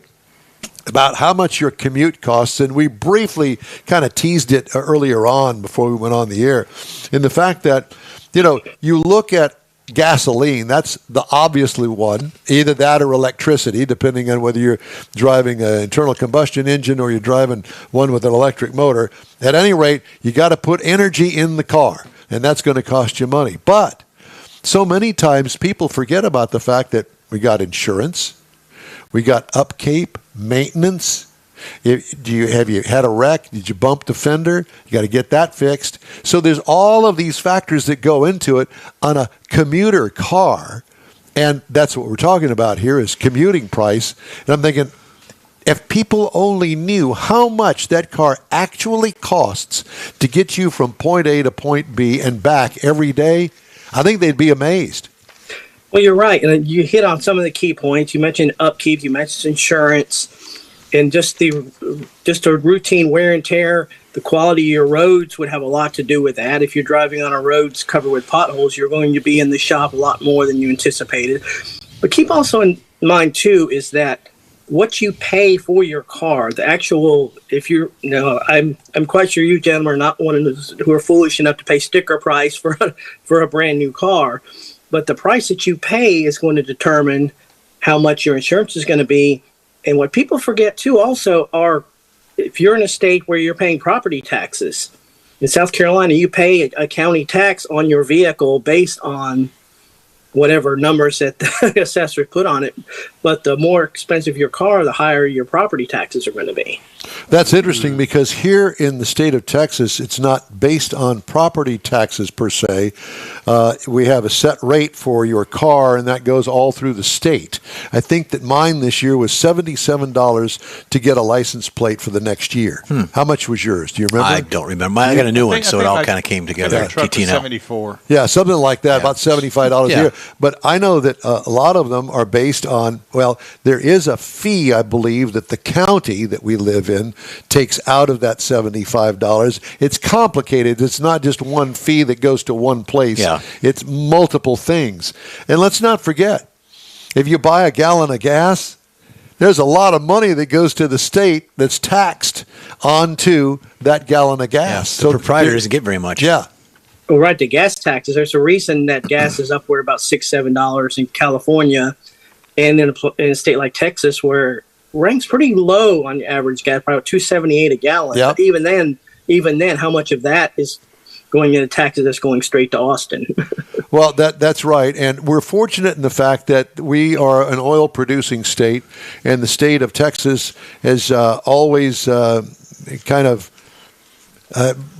[SPEAKER 1] about how much your commute costs, and we briefly kind of teased it earlier on before we went on the air, in the fact that, you look at gasoline, that's the obviously one, either that or electricity, depending on whether you're driving an internal combustion engine or you're driving one with an electric motor. At any rate, you got to put energy in the car, and that's going to cost you money. But so many times people forget about the fact that we got insurance, we got upkeep, maintenance. Have you had a wreck? Did you bump the fender? You got to get that fixed. So there's all of these factors that go into it on a commuter car, and that's what we're talking about here is commuting price. And I'm thinking, if people only knew how much that car actually costs to get you from point A to point B and back every day, I think they'd be amazed.
[SPEAKER 6] Well, you're right. And you hit on some of the key points. You mentioned upkeep, you mentioned insurance, and just a routine wear and tear. The quality of your roads would have a lot to do with that. If you're driving on a roads covered with potholes, you're going to be in the shop a lot more than you anticipated. But keep also in mind, too, is that what you pay for your car, the actual, I'm quite sure you gentlemen are not one of those who are foolish enough to pay sticker price for a brand new car. But the price that you pay is going to determine how much your insurance is going to be. And what people forget, too, also are if you're in a state where you're paying property taxes. In South Carolina, you pay a county tax on your vehicle based on whatever numbers that the assessor put on it. But the more expensive your car, the higher your property taxes are going to be.
[SPEAKER 1] That's interesting because here in the state of Texas, it's not based on property taxes per se. We have a set rate for your car, and that goes all through the state. I think that mine this year was $77 to get a license plate for the next year. How much was yours? Do you remember?
[SPEAKER 3] I don't remember. I got a new one, so it all kind of came together.
[SPEAKER 2] Truck was
[SPEAKER 3] TT&L.
[SPEAKER 2] 74.
[SPEAKER 1] Yeah, something like that,
[SPEAKER 3] Yeah.
[SPEAKER 1] about $75 a
[SPEAKER 3] Yeah.
[SPEAKER 1] year. But I know that a lot of them are based on, well, there is a fee, I believe, that the county that we live in takes out of that $75. It's complicated. It's not just one fee that goes to one place.
[SPEAKER 3] Yeah.
[SPEAKER 1] It's multiple things. And let's not forget, if you buy a gallon of gas, there's a lot of money that goes to the state that's taxed onto that gallon of
[SPEAKER 3] Yeah,
[SPEAKER 1] gas.
[SPEAKER 3] the proprietor
[SPEAKER 1] there-
[SPEAKER 3] doesn't get very much.
[SPEAKER 1] Yeah.
[SPEAKER 6] Well, right, the gas taxes. There's a reason that gas is upward about $6-7 in California, and in a state like Texas, where ranks pretty low on average gas, probably $2.78 a gallon.
[SPEAKER 1] Yep.
[SPEAKER 6] But even then, how much of that is going into taxes that's going straight to Austin?
[SPEAKER 1] Well, that's right. And we're fortunate in the fact that we are an oil producing state, and the state of Texas has always kind of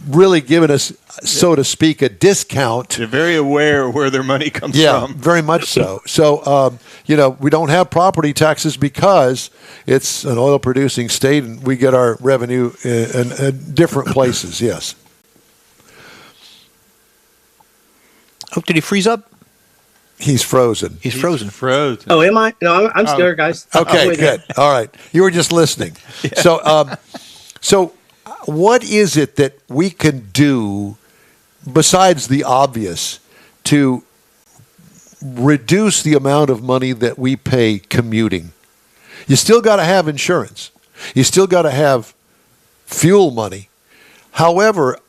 [SPEAKER 1] really given us, so to speak, a discount.
[SPEAKER 2] They're very aware of where their money comes
[SPEAKER 1] Yeah,
[SPEAKER 2] from.
[SPEAKER 1] very much so. So, we don't have property taxes because it's an oil producing state and we get our revenue in different places, yes.
[SPEAKER 3] Oh, did he freeze up?
[SPEAKER 1] He's frozen.
[SPEAKER 3] He's frozen.
[SPEAKER 2] Frozen.
[SPEAKER 6] Oh, am I? No, I'm still here, guys. I'm
[SPEAKER 1] Okay,
[SPEAKER 6] with you.
[SPEAKER 1] good. All right. You were just listening. So what is it that we can do besides the obvious to reduce the amount of money that we pay commuting? You still got to have insurance. You still got to have fuel money. However,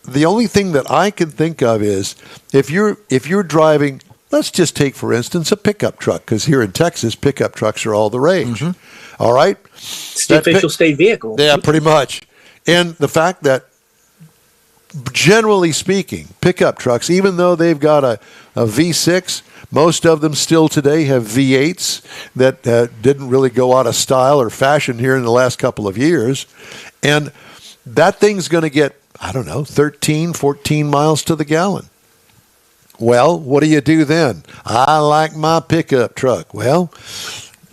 [SPEAKER 1] the only thing that I can think of is if you're driving, let's just take, for instance, a pickup truck, because here in Texas, pickup trucks are all the rage. All right?
[SPEAKER 6] It's the official state vehicle.
[SPEAKER 1] Yeah, pretty much. And the fact that, generally speaking, pickup trucks, even though they've got a V6, most of them still today have V8s that didn't really go out of style or fashion here in the last couple of years. And that thing's going to get, 13, 14 miles to the gallon. Well, what do you do then? I like my pickup truck. Well,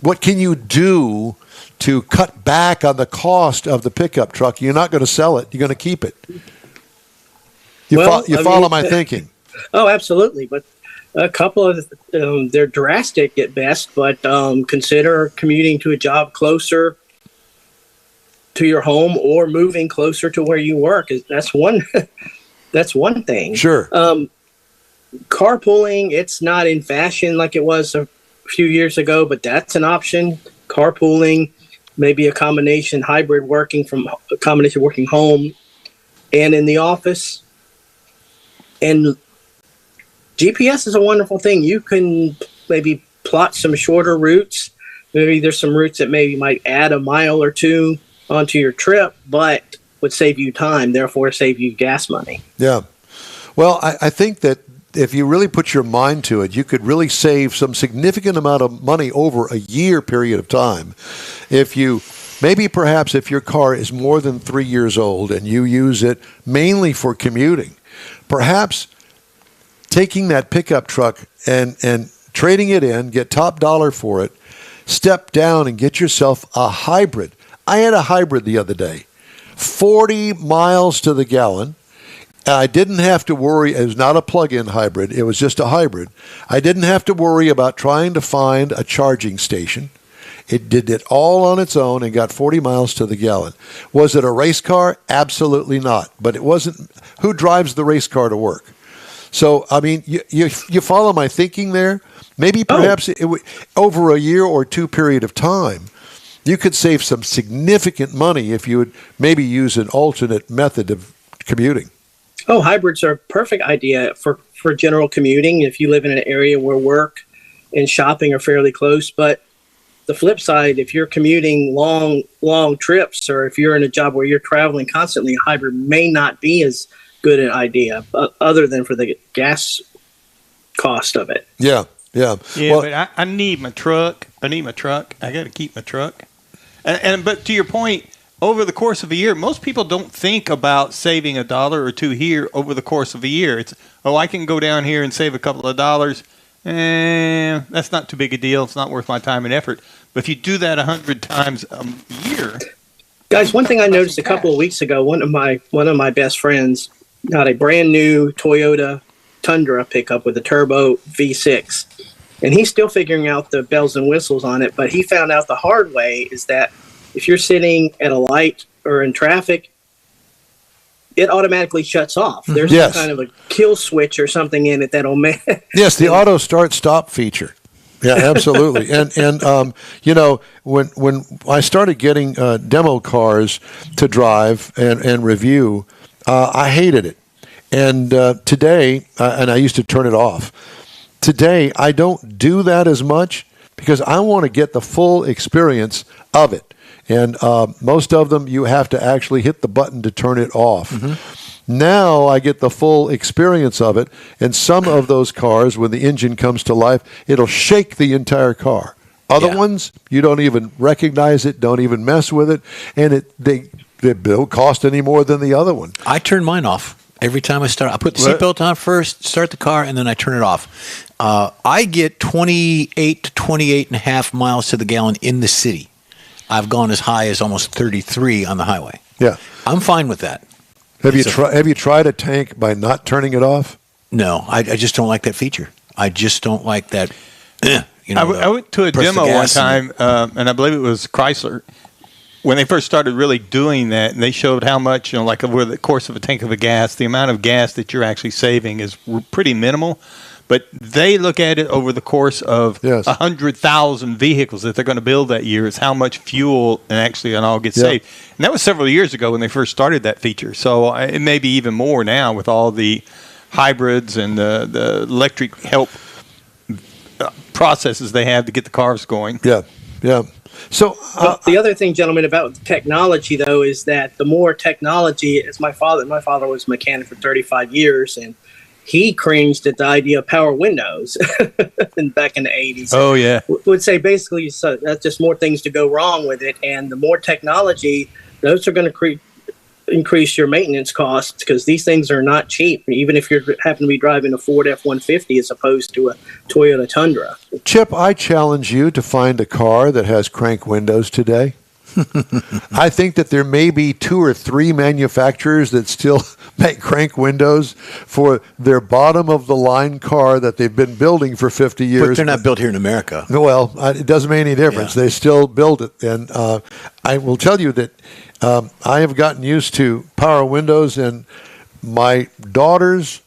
[SPEAKER 1] what can you do to cut back on the cost of the pickup truck? You're not going to sell it. You're going to keep it. You follow my thinking?
[SPEAKER 6] Oh, absolutely. But a couple of they're drastic at best, but consider commuting to a job closer to your home or moving closer to where you work. That's one. That's one thing.
[SPEAKER 1] Sure.
[SPEAKER 6] Carpooling, it's not in fashion like it was a few years ago, but that's an option. Carpooling, maybe a combination hybrid working home and in the office. And GPS is a wonderful thing. You can maybe plot some shorter routes. Maybe there's some routes that maybe might add a mile or two onto your trip, but would save you time, therefore save you gas money.
[SPEAKER 1] Yeah. Well, I think that if you really put your mind to it, you could really save some significant amount of money over a year period of time. If your car is more than 3 years old and you use it mainly for commuting, perhaps taking that pickup truck and trading it in, get top dollar for it, step down and get yourself a hybrid. I had a hybrid the other day, 40 miles to the gallon. I didn't have to worry. It was not a plug-in hybrid. It was just a hybrid. I didn't have to worry about trying to find a charging station. It did it all on its own and got 40 miles to the gallon. Was it a race car? Absolutely not. But it wasn't. Who drives the race car to work? So, I mean, you follow my thinking there? Maybe perhaps over a year or two period of time, you could save some significant money if you would maybe use an alternate method of commuting.
[SPEAKER 6] Oh, hybrids are a perfect idea for general commuting if you live in an area where work and shopping are fairly close. But the flip side, if you're commuting long trips, or if you're in a job where you're traveling constantly, a hybrid may not be as good an idea, other than for the gas cost of it.
[SPEAKER 1] Yeah. Yeah.
[SPEAKER 2] Yeah,
[SPEAKER 1] Well,
[SPEAKER 2] but I need my truck. I got to keep my truck. But to your point, over the course of a year, most people don't think about saving $1 or $2 here over the course of a year. It's, I can go down here and save a couple of dollars. That's not too big a deal. It's not worth my time and effort. But if you do that 100 times a year,
[SPEAKER 6] Guys, one thing I noticed a couple of weeks ago, one of my best friends got a brand new Toyota Tundra pickup with a turbo V6. And he's still figuring out the bells and whistles on it, but he found out the hard way is that if you're sitting at a light or in traffic, it automatically shuts off. There's
[SPEAKER 1] Yes.
[SPEAKER 6] some kind of a kill switch or something in it that'll make.
[SPEAKER 1] yes, the auto start stop feature. Yeah, absolutely. and you know, when I started getting demo cars to drive and review, I hated it. And today, and I used to turn it off. Today, I don't do that as much because I want to get the full experience of it. And most of them, you have to actually hit the button to turn it off. Now I get the full experience of it. And some of those cars, when the engine comes to life, it'll shake the entire car. Other ones, you don't even recognize it, don't even mess with it, and they don't cost any more than the other one.
[SPEAKER 3] I turn mine off every time I start. I put the
[SPEAKER 1] Right.
[SPEAKER 3] seatbelt on first, start the car, and then I turn it off. I get 28 to 28 and a half miles to the gallon in the city. I've gone as high as almost 33 on the highway.
[SPEAKER 1] Yeah.
[SPEAKER 3] I'm fine with that.
[SPEAKER 1] Have you tried a tank by not turning it off?
[SPEAKER 3] No, I just don't like that feature. I just don't like that.
[SPEAKER 2] I went to a
[SPEAKER 3] press the
[SPEAKER 2] demo one
[SPEAKER 3] gas and-
[SPEAKER 2] time, and I believe it was Chrysler. When they first started really doing that, and they showed how much, like over the course of a tank of gas, the amount of gas that you're actually saving is pretty minimal. But they look at it over the course of
[SPEAKER 1] Yes.
[SPEAKER 2] 100,000 vehicles that they're going to build that year is how much fuel and all gets saved. And that was several years ago when they first started that feature. So it may be even more now with all the hybrids and the electric help processes they have to get the cars going.
[SPEAKER 1] Yeah, yeah. So
[SPEAKER 6] The other thing, gentlemen, about technology, though, is that the more technology, as my father was a mechanic for 35 years, and he cringed at the idea of power windows and back in the 80s.
[SPEAKER 2] Oh, yeah.
[SPEAKER 6] Would say basically so that's just more things to go wrong with it. And the more technology, those are going to increase your maintenance costs because these things are not cheap, even if you happen to be driving a Ford F-150 as opposed to a Toyota Tundra.
[SPEAKER 1] Chip, I challenge you to find a car that has crank windows today. I think that there may be 2 or 3 manufacturers that still make crank windows for their bottom of the line car that they've been building for 50 years.
[SPEAKER 3] But they're not built here in America.
[SPEAKER 1] Well, it doesn't make any difference.
[SPEAKER 3] Yeah.
[SPEAKER 1] They still build it. And I will tell you that I have gotten used to power windows, and my daughter's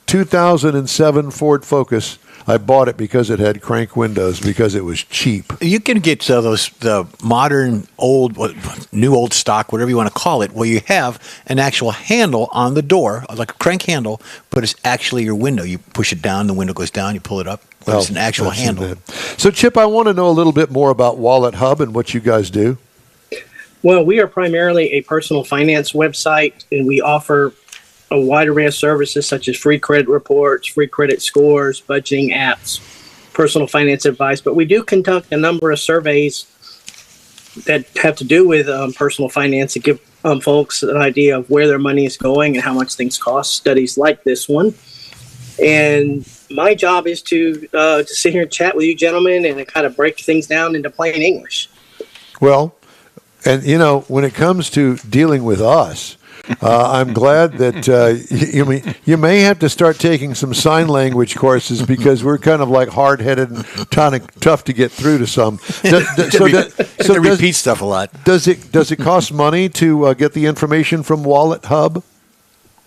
[SPEAKER 1] 2007 Ford Focus, I bought it because it had crank windows because it was cheap.
[SPEAKER 3] You can get the modern new old stock, whatever you want to call it, where you have an actual handle on the door, like a crank handle, but it's actually your window. You push it down, the window goes down, you pull it up. But it's an actual
[SPEAKER 1] I've seen
[SPEAKER 3] handle.
[SPEAKER 1] that. So, Chip, I want to know a little bit more about Wallet Hub and what you guys do.
[SPEAKER 6] Well, we are primarily a personal finance website, and we offer a wide array of services such as free credit reports, free credit scores, budgeting apps, personal finance advice. But we do conduct a number of surveys that have to do with personal finance to give folks an idea of where their money is going and how much things cost, studies like this one. And my job is to sit here and chat with you gentlemen and to kind of break things down into plain English.
[SPEAKER 1] Well, and, when it comes to dealing with us, I'm glad that you may have to start taking some sign language courses because we're kind of like hard-headed and tough to get through to some.
[SPEAKER 3] So repeat stuff a lot.
[SPEAKER 1] Does it cost money to get the information from Wallet Hub?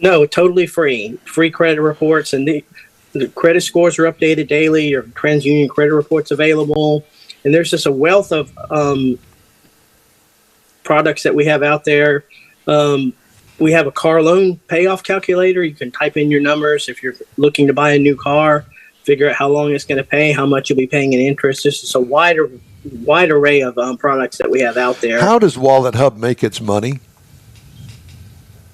[SPEAKER 6] No, totally free. Free credit reports, and the credit scores are updated daily. Your TransUnion credit reports available, and there's just a wealth of products that we have out there. We have a car loan payoff calculator. You can type in your numbers if you're looking to buy a new car, figure out how long it's going to pay, how much you'll be paying in interest. This is a wide array of products that we have out there.
[SPEAKER 1] How does Wallet Hub make its money?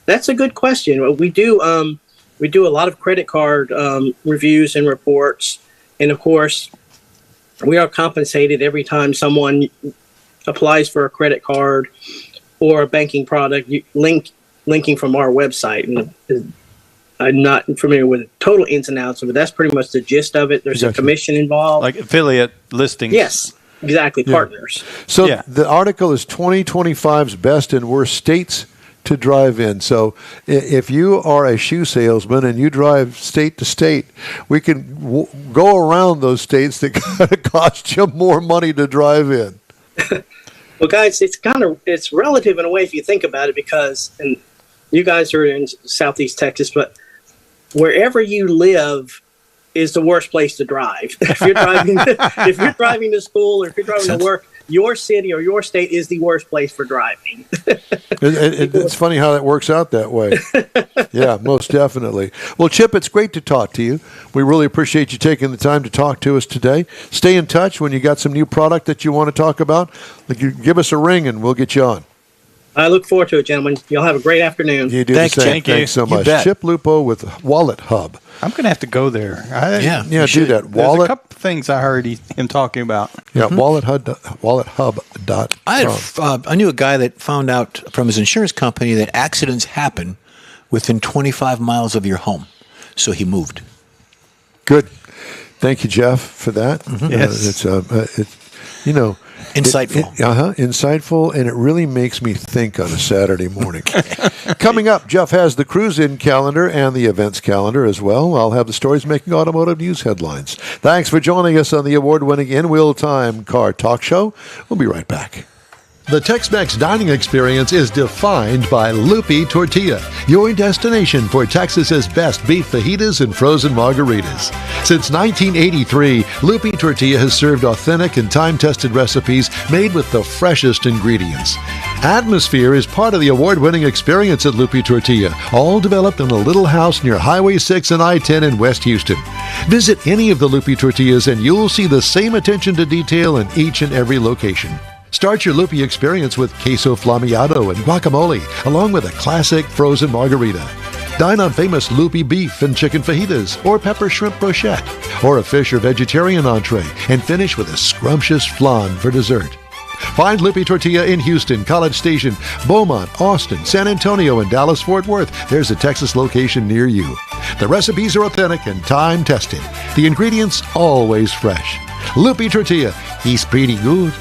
[SPEAKER 6] That's a good question. We do a lot of credit card reviews and reports, And of course, we are compensated every time someone applies for a credit card or a banking product linking from our website. And I'm not familiar with the total ins and outs, but that's pretty much the gist of it. There's a commission involved.
[SPEAKER 2] Like affiliate listings.
[SPEAKER 6] Yes, exactly. Partners.
[SPEAKER 1] So
[SPEAKER 2] Yeah.
[SPEAKER 1] the article is 2025's best and worst states to drive in. So if you are a shoe salesman and you drive state to state, we can go around those states that cost you more money to drive in.
[SPEAKER 6] Well, guys, it's relative in a way if you think about it, because and you guys are in Southeast Texas, but wherever you live is the worst place to drive. If you're driving to school or if you're driving to work, your city or your state is the worst place for driving.
[SPEAKER 1] It's funny how that works out that way. Yeah, most definitely. Well, Chip, it's great to talk to you. We really appreciate you taking the time to talk to us today. Stay in touch when you got some new product that you want to talk about. Give us a ring and we'll get you on.
[SPEAKER 6] I look forward to it, gentlemen. Y'all have a great afternoon.
[SPEAKER 1] You do
[SPEAKER 3] Thank
[SPEAKER 1] the same.
[SPEAKER 2] you.
[SPEAKER 1] Thanks so
[SPEAKER 3] You
[SPEAKER 1] much.
[SPEAKER 3] bet.
[SPEAKER 1] Chip Lupo with Wallet Hub.
[SPEAKER 2] I'm going to have to go there.
[SPEAKER 3] Yeah,
[SPEAKER 1] Yeah,
[SPEAKER 3] you
[SPEAKER 1] do
[SPEAKER 3] should.
[SPEAKER 1] that.
[SPEAKER 2] There's a
[SPEAKER 1] Wallet.
[SPEAKER 2] couple things I heard him talking about.
[SPEAKER 1] Yeah, wallethub.com.
[SPEAKER 3] I knew a guy that found out from his insurance company that accidents happen within 25 miles of your home. So he moved.
[SPEAKER 1] Good. Thank you, Jeff, for that.
[SPEAKER 2] Yes.
[SPEAKER 1] Insightful. Insightful, and it really makes me think on a Saturday morning. Coming up, Jeff has the cruise-in calendar and the events calendar as well. I'll have the stories making automotive news headlines. Thanks for joining us on the award-winning In-Wheel Time Car Talk Show. We'll be right back.
[SPEAKER 5] The Tex-Mex dining experience is defined by Lupi Tortilla, your destination for Texas's best beef fajitas and frozen margaritas. Since 1983, Lupi Tortilla has served authentic and time-tested recipes made with the freshest ingredients. Atmosphere is part of the award-winning experience at Lupi Tortilla, all developed in a little house near Highway 6 and I-10 in West Houston. Visit any of the Lupi Tortillas and you'll see the same attention to detail in each and every location. Start your Lupi experience with queso flammeado and guacamole, along with a classic frozen margarita. Dine on famous Lupi beef and chicken fajitas, or pepper shrimp brochette, or a fish or vegetarian entree, and finish with a scrumptious flan for dessert. Find Lupi Tortilla in Houston, College Station, Beaumont, Austin, San Antonio, and Dallas-Fort Worth. There's a Texas location near you. The recipes are authentic and time-tested. The ingredients always fresh. Lupi Tortilla, he's pretty good.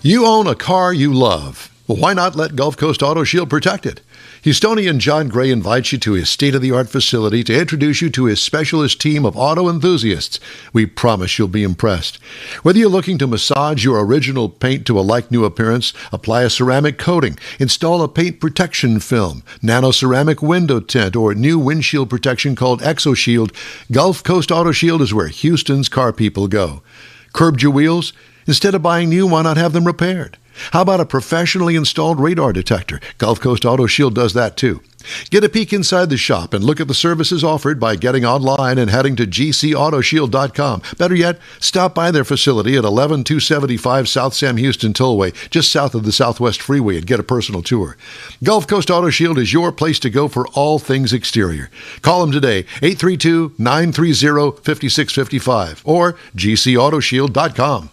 [SPEAKER 5] You own a car you love. Well, why not let Gulf Coast Auto Shield protect it? Houstonian John Gray invites you to his state-of-the-art facility to introduce you to his specialist team of auto enthusiasts. We promise you'll be impressed. Whether you're looking to massage your original paint to a like-new appearance, apply a ceramic coating, install a paint protection film, nano-ceramic window tint, or new windshield protection called ExoShield, Gulf Coast Auto Shield is where Houston's car people go. Curbed your wheels? Instead of buying new, why not have them repaired? How about a professionally installed radar detector? Gulf Coast Auto Shield does that too. Get a peek inside the shop and look at the services offered by getting online and heading to gcautoshield.com. Better yet, stop by their facility at 11275 South Sam Houston Tollway, just south of the Southwest Freeway, and get a personal tour. Gulf Coast Auto Shield is your place to go for all things exterior. Call them today, 832-930-5655 or gcautoshield.com.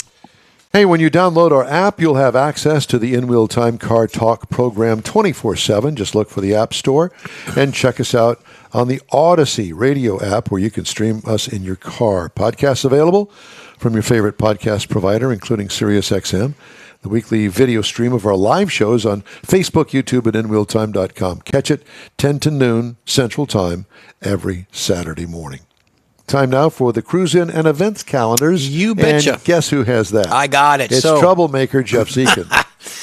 [SPEAKER 1] Hey, when you download our app, you'll have access to the In-Wheel Time Car Talk program 24/7. Just look for the App Store and check us out on the Odyssey radio app where you can stream us in your car. Podcasts available from your favorite podcast provider, including SiriusXM. The weekly video stream of our live shows on Facebook, YouTube, and InWheelTime.com. Catch it 10 to noon Central Time every Saturday morning. Time now for the cruise-in and events calendars.
[SPEAKER 3] You betcha.
[SPEAKER 1] And guess who has that?
[SPEAKER 3] I got it.
[SPEAKER 1] It's
[SPEAKER 3] So-
[SPEAKER 1] troublemaker Jeff Zekin.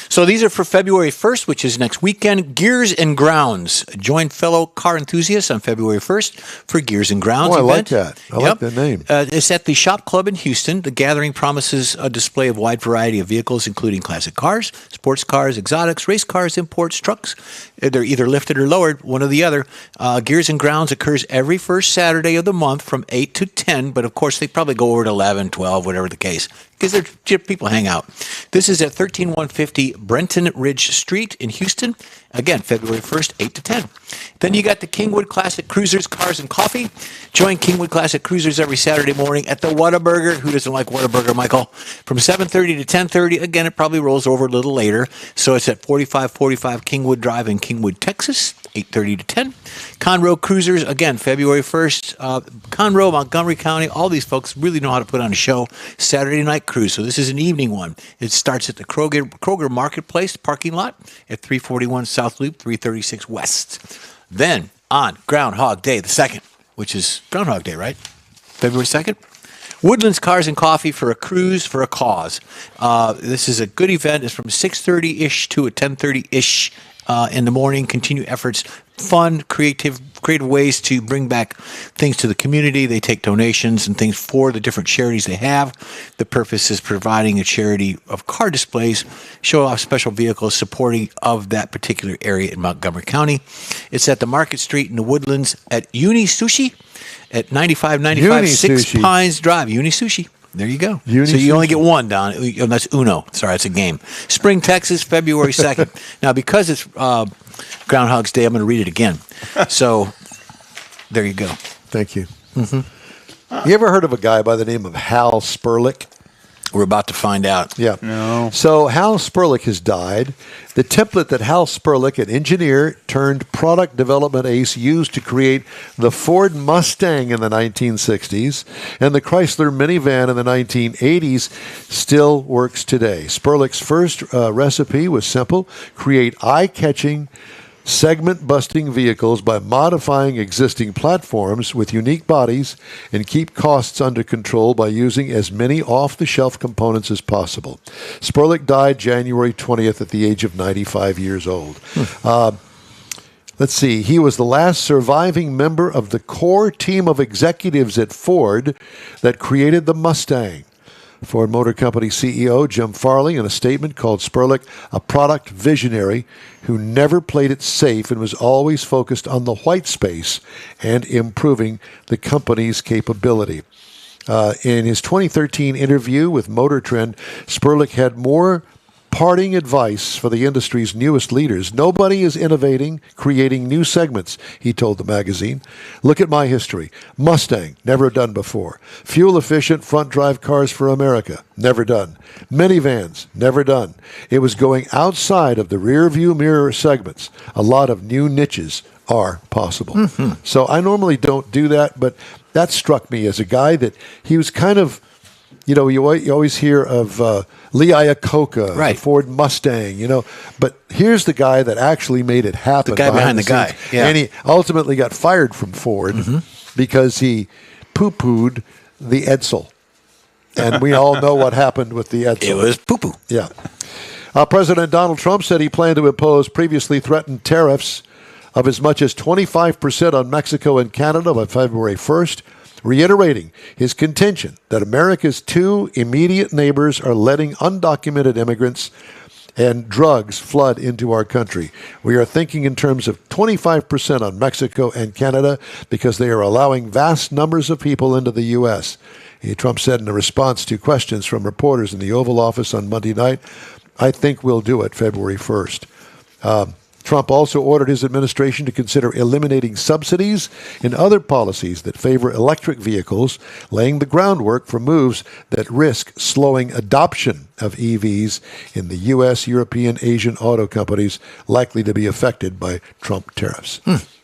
[SPEAKER 3] So these are for February 1st, which is next weekend. Gears and Grounds. Join fellow car enthusiasts on February 1st for Gears and Grounds
[SPEAKER 1] Oh, I
[SPEAKER 3] event.
[SPEAKER 1] like that. I like that name.
[SPEAKER 3] It's at the Shop Club in Houston. The gathering promises a display of wide variety of vehicles, including classic cars, sports cars, exotics, race cars, imports, trucks. They're either lifted or lowered, one or the other. Gears and Grounds occurs every first Saturday of the month from 8 to 10, but of course they probably go over to 11, 12, whatever the case, because people hang out. This is at 13150 Brenton Ridge Street in Houston, Again, February 1st, 8 to 10. Then you got the Kingwood Classic Cruisers, Cars and Coffee. Join Kingwood Classic Cruisers every Saturday morning at the Whataburger. Who doesn't like Whataburger, Michael? From 7:30 to 10:30. Again, it probably rolls over a little later. So it's at 4545 Kingwood Drive in Kingwood, Texas, 8:30 to 10. Conroe Cruisers, again, February 1st. Conroe, Montgomery County, all these folks really know how to put on a show. Saturday night cruise. So this is an evening one. It starts at the Kroger Marketplace parking lot at 341 South Loop, 336 West. Then on Groundhog Day, the 2nd, which is Groundhog Day, right? February 2nd? Woodlands Cars and Coffee for a cruise for a cause. This is a good event. It's from 6:30-ish to 10:30-ish in the morning. Continue efforts, fun, creative ways to bring back things to the community. They take donations and things for the different charities they have. The purpose is providing a charity of car displays, show off special vehicles supporting of that particular area in Montgomery County. It's at the Market Street in the Woodlands at Uni Sushi at 9595
[SPEAKER 1] Uni
[SPEAKER 3] 6
[SPEAKER 1] Sushi.
[SPEAKER 3] Pines Drive. Uni Sushi. There you go.
[SPEAKER 1] Uni
[SPEAKER 3] So you only
[SPEAKER 1] Sushi.
[SPEAKER 3] get one, Don. Oh, that's Uno. Sorry, it's a game. Spring, Texas, February 2nd. Now, because it's Groundhog's Day, I'm going to read it again. So there you go.
[SPEAKER 1] Thank you. You ever heard of a guy by the name of Hal Sperlich?
[SPEAKER 3] We're about to find out.
[SPEAKER 1] Yeah.
[SPEAKER 2] No.
[SPEAKER 1] So Hal Sperlich has died. The template that Hal Sperlich, an engineer turned product development ace, used to create the Ford Mustang in the 1960s and the Chrysler minivan in the 1980s still works today. Sperlich's first recipe was simple: create eye-catching, segment-busting vehicles by modifying existing platforms with unique bodies and keep costs under control by using as many off-the-shelf components as possible. Sperlich died January 20th at the age of 95 years old. Let's see. He was the last surviving member of the core team of executives at Ford that created the Mustang. Ford Motor Company CEO Jim Farley, in a statement, called Sperlich a product visionary who never played it safe and was always focused on the white space and improving the company's capability. In his 2013 interview with Motor Trend, Sperlich had more parting advice for the industry's newest leaders. Nobody is innovating, creating new segments, he told the magazine. Look at my history. Mustang, never done before. Fuel-efficient front-drive cars for America, never done. Minivans, never done. It was going outside of the rear-view mirror segments. A lot of new niches are possible. So I normally don't do that, but that struck me as a guy that he was kind of, you know, you always hear of Lee Iacocca,
[SPEAKER 3] Right.
[SPEAKER 1] the Ford Mustang, you know, but here's the guy that actually made it happen.
[SPEAKER 3] The guy behind the guy,
[SPEAKER 1] scenes.
[SPEAKER 3] yeah.
[SPEAKER 1] And he ultimately got fired from Ford because he poo-pooed the Edsel. And we all know what happened with the Edsel.
[SPEAKER 3] It was poo-poo.
[SPEAKER 1] Yeah. President Donald Trump said he planned to impose previously threatened tariffs of as much as 25% on Mexico and Canada by February 1st, reiterating his contention that America's two immediate neighbors are letting undocumented immigrants and drugs flood into our country. We are thinking in terms of 25% on Mexico and Canada because they are allowing vast numbers of people into the U.S. Trump said in a response to questions from reporters in the Oval Office on Monday night, I think we'll do it February 1st. Trump also ordered his administration to consider eliminating subsidies and other policies that favor electric vehicles, laying the groundwork for moves that risk slowing adoption of EVs in the U.S., European, Asian auto companies likely to be affected by Trump tariffs.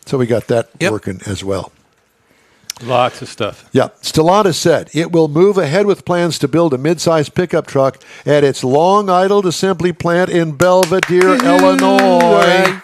[SPEAKER 1] So we got that working as well.
[SPEAKER 7] Lots of stuff.
[SPEAKER 1] Yeah. Stellantis said it will move ahead with plans to build a mid-size pickup truck at its Long Island assembly plant in Belvidere, Illinois.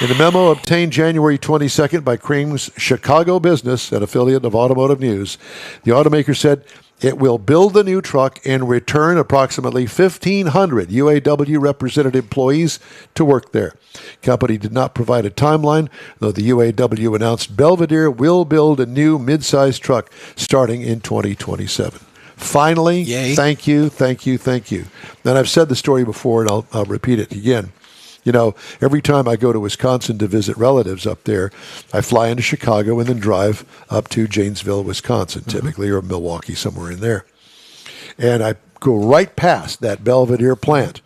[SPEAKER 1] In a memo obtained January 22nd by Cream's Chicago Business, an affiliate of Automotive News, the automaker said it will build the new truck and return approximately 1,500 UAW represented employees to work there. Company did not provide a timeline, though the UAW announced Belvidere will build a new mid-size truck starting in 2027. Finally,
[SPEAKER 3] Yay.
[SPEAKER 1] thank you. And I've said the story before, and I'll repeat it again. You know, every time I go to Wisconsin to visit relatives up there, I fly into Chicago and then drive up to Janesville, Wisconsin, typically, or Milwaukee, somewhere in there. And I go right past that Belvedere plant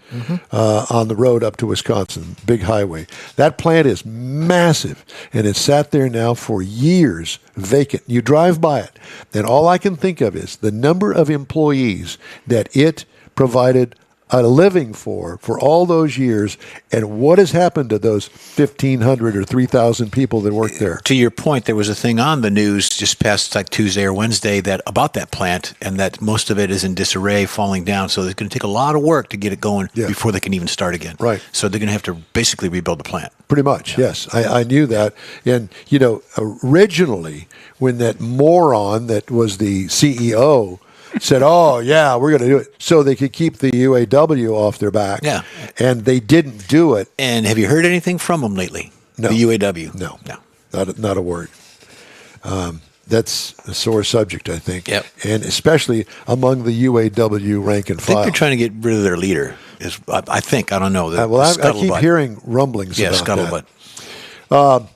[SPEAKER 1] on the road up to Wisconsin, big highway. That plant is massive, and it's sat there now for years, vacant. You drive by it, and all I can think of is the number of employees that it provided a living for all those years, and what has happened to those 1,500 or 3,000 people that work there.
[SPEAKER 3] To your point, there was a thing on the news just past like Tuesday or Wednesday that about that plant, and that most of it is in disarray, falling down. So it's going to take a lot of work to get it going before they can even start again.
[SPEAKER 1] Right.
[SPEAKER 3] So they're going to have to basically rebuild the plant.
[SPEAKER 1] Pretty much, yes. I knew that. And, originally, when that moron that was the CEO said, oh, yeah, we're going to do it, so they could keep the UAW off their back.
[SPEAKER 3] Yeah.
[SPEAKER 1] And they didn't do it.
[SPEAKER 3] And have you heard anything from them lately?
[SPEAKER 1] No.
[SPEAKER 3] The UAW?
[SPEAKER 1] No. Not a word. That's a sore subject, I think.
[SPEAKER 3] Yep.
[SPEAKER 1] And especially among the UAW rank and
[SPEAKER 3] I think
[SPEAKER 1] file.
[SPEAKER 3] they're trying to get rid of their leader. I think. I don't know.
[SPEAKER 1] I keep hearing rumblings about
[SPEAKER 3] scuttlebutt.
[SPEAKER 1] that.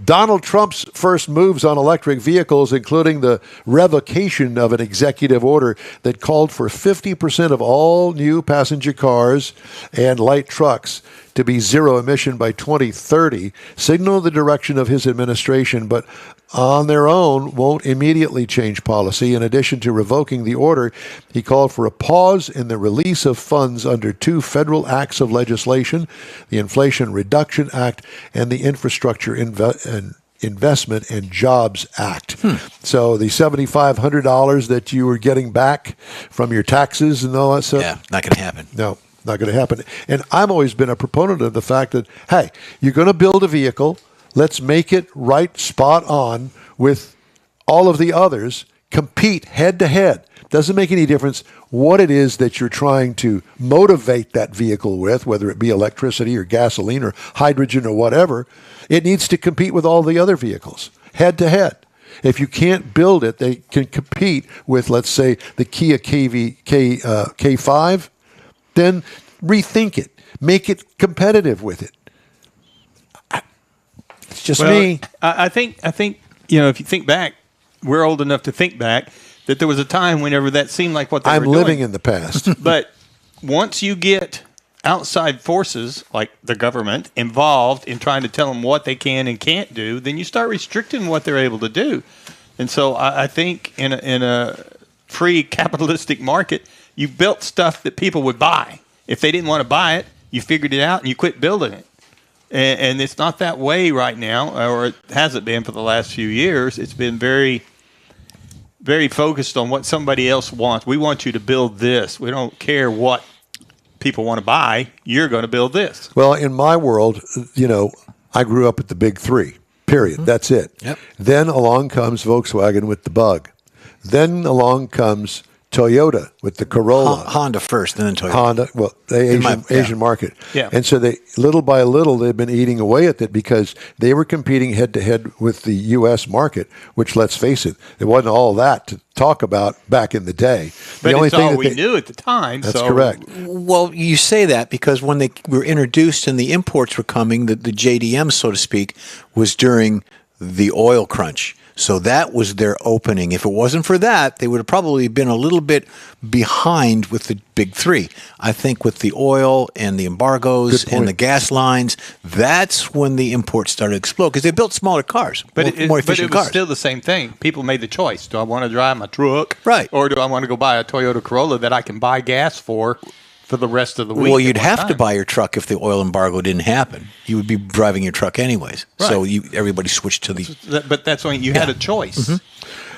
[SPEAKER 1] Donald Trump's first moves on electric vehicles, including the revocation of an executive order that called for 50% of all new passenger cars and light trucks to be zero emission by 2030, signal the direction of his administration, but on their own won't immediately change policy. In addition to revoking the order, he called for a pause in the release of funds under two federal acts of legislation, the Inflation Reduction Act and the Infrastructure Investment and Jobs Act. So the $7,500 that you were getting back from your taxes and all that stuff?
[SPEAKER 3] Yeah, not going to happen.
[SPEAKER 1] No, not going to happen. And I've always been a proponent of the fact that, hey, you're going to build a vehicle, let's make it right, spot on with all of the others, compete head to head. Doesn't make any difference what it is that you're trying to motivate that vehicle with, whether it be electricity or gasoline or hydrogen or whatever. It needs to compete with all the other vehicles, head to head. If you can't build it, they can compete with, let's say, the Kia K5, then rethink it. Make it competitive with it. It's just me.
[SPEAKER 2] I think if you think back, we're old enough to think back that there was a time whenever that seemed like what they were doing.
[SPEAKER 1] I'm living in the past.
[SPEAKER 2] But once you get outside forces like the government involved in trying to tell them what they can and can't do, then you start restricting what they're able to do. And so I think in a free capitalistic market, you built stuff that people would buy. If they didn't want to buy it, you figured it out and you quit building it. And it's not that way right now, or it hasn't been for the last few years. It's been very, very focused on what somebody else wants. We want you to build this. We don't care what people want to buy. You're going to build this.
[SPEAKER 1] Well, in my world, I grew up at the big three, period. That's it.
[SPEAKER 3] Yep.
[SPEAKER 1] Then along comes Volkswagen with the Bug. Then along comes Toyota with the Corolla.
[SPEAKER 3] Honda first, and then Toyota.
[SPEAKER 1] Honda, well, the Asian market.
[SPEAKER 2] Yeah.
[SPEAKER 1] And so they, little by little, they've been eating away at it because they were competing head to head with the U.S. market, which, let's face it, there wasn't all that to talk about back in the day.
[SPEAKER 2] But
[SPEAKER 1] the only
[SPEAKER 2] it's
[SPEAKER 1] thing
[SPEAKER 2] all
[SPEAKER 1] that
[SPEAKER 2] we knew at the time.
[SPEAKER 1] That's
[SPEAKER 2] so
[SPEAKER 1] correct.
[SPEAKER 3] Well, you say that because when they were introduced and the imports were coming, the JDM, so to speak, was during the oil crunch. So that was their opening. If it wasn't for that, they would have probably been a little bit behind with the big three. I think with the oil and the embargoes and the gas lines, that's when the imports started to explode because they built smaller cars, more efficient
[SPEAKER 2] but it was
[SPEAKER 3] cars.
[SPEAKER 2] still the same thing. People made the choice. Do I want to drive my truck?
[SPEAKER 3] Right.
[SPEAKER 2] Or do I want to go buy a Toyota Corolla that I can buy gas for the rest of the week?
[SPEAKER 3] Well, you'd
[SPEAKER 2] at one
[SPEAKER 3] have to
[SPEAKER 2] time?
[SPEAKER 3] buy your truck if the oil embargo didn't happen. You would be driving your truck anyways.
[SPEAKER 2] Right.
[SPEAKER 3] So everybody switched to the...
[SPEAKER 2] But that's when you had a choice.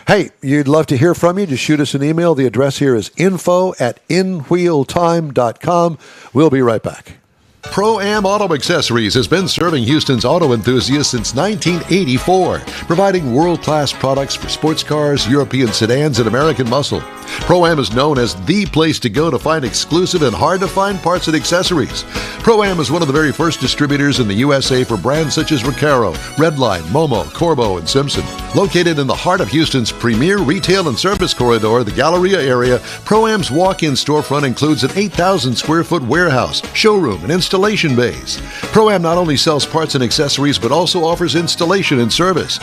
[SPEAKER 1] Hey, you'd love to hear from you. Just shoot us an email. The address here is info@inwheeltime.com. We'll be right back.
[SPEAKER 5] Pro-Am Auto Accessories has been serving Houston's auto enthusiasts since 1984, providing world-class products for sports cars, European sedans, and American muscle. Pro-Am is known as the place to go to find exclusive and hard-to-find parts and accessories. Pro-Am is one of the very first distributors in the USA for brands such as Recaro, Redline, Momo, Corbo, and Simpson. Located in the heart of Houston's premier retail and service corridor, the Galleria area, Pro-Am's walk-in storefront includes an 8,000 square foot warehouse, showroom, and installation bays. Pro-Am not only sells parts and accessories, but also offers installation and service.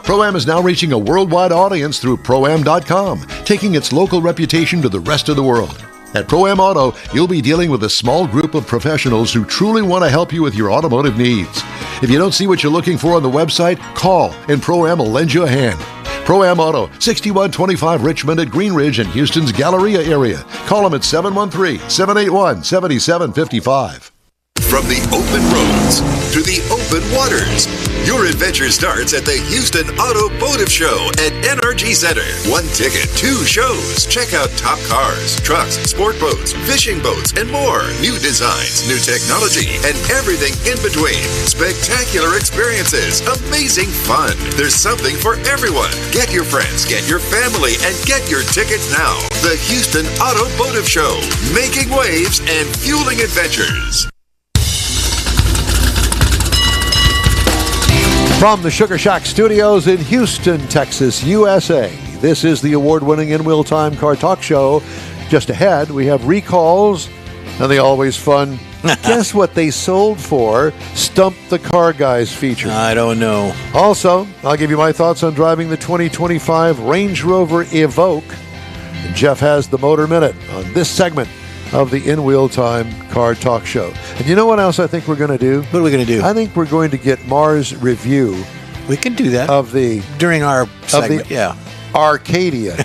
[SPEAKER 5] Pro-Am is now reaching a worldwide audience through Pro-Am.com, taking its local reputation to the rest of the world. At Pro-Am Auto, you'll be dealing with a small group of professionals who truly want to help you with your automotive needs. If you don't see what you're looking for on the website, call and Pro-Am will lend you a hand. Pro-Am Auto, 6125 Richmond at Green Ridge in Houston's Galleria area. Call them at 713-781-7755.
[SPEAKER 8] From the open roads to the open waters, your adventure starts at the Houston Automotive Show at NRG Center. One ticket, two shows. Check out top cars, trucks, sport boats, fishing boats, and more. New designs, new technology, and everything in between. Spectacular experiences, amazing fun. There's something for everyone. Get your friends, get your family, and get your tickets now. The Houston Automotive Show, making waves and fueling adventures.
[SPEAKER 1] From the Sugar Shack Studios in Houston, Texas, USA, this is the award-winning In Wheel Time Car Talk Show. Just ahead, we have recalls and the always fun Guess What They Sold For? Stump the Car Guys feature.
[SPEAKER 3] I don't know.
[SPEAKER 1] Also, I'll give you my thoughts on driving the 2025 Range Rover Evoque. And Jeff has the Motor Minute on this segment of the In Wheel Time Car Talk Show. And you know what else I think we're going to do?
[SPEAKER 3] What are we going to do?
[SPEAKER 1] I think we're going to get Mars' review
[SPEAKER 3] We can do that
[SPEAKER 1] of the
[SPEAKER 3] during our segment. Yeah.
[SPEAKER 1] Arcadia.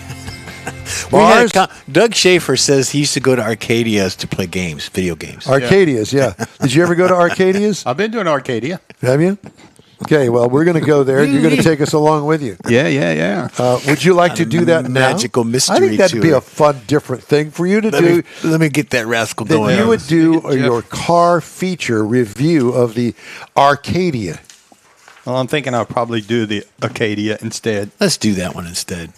[SPEAKER 3] We had
[SPEAKER 1] Mars?
[SPEAKER 3] Doug Schaefer says he used to go to Arcadia's to play games, video games.
[SPEAKER 1] Arcadia's, yeah. Did you ever go to Arcadia's?
[SPEAKER 7] I've been to an Arcadia.
[SPEAKER 1] Have you? Okay, well, we're going to go there. You're going to take us along with you.
[SPEAKER 7] Yeah.
[SPEAKER 1] Would you like to do that now?
[SPEAKER 3] Magical mystery
[SPEAKER 1] I think that'd be
[SPEAKER 3] tour.
[SPEAKER 1] a fun, different thing for you to do.
[SPEAKER 3] Let me get that rascal
[SPEAKER 1] That
[SPEAKER 3] going.
[SPEAKER 1] you would do your car feature review of the Arcadia.
[SPEAKER 2] Well, I'm thinking I'll probably do the Acadia instead.
[SPEAKER 3] Let's do that one instead.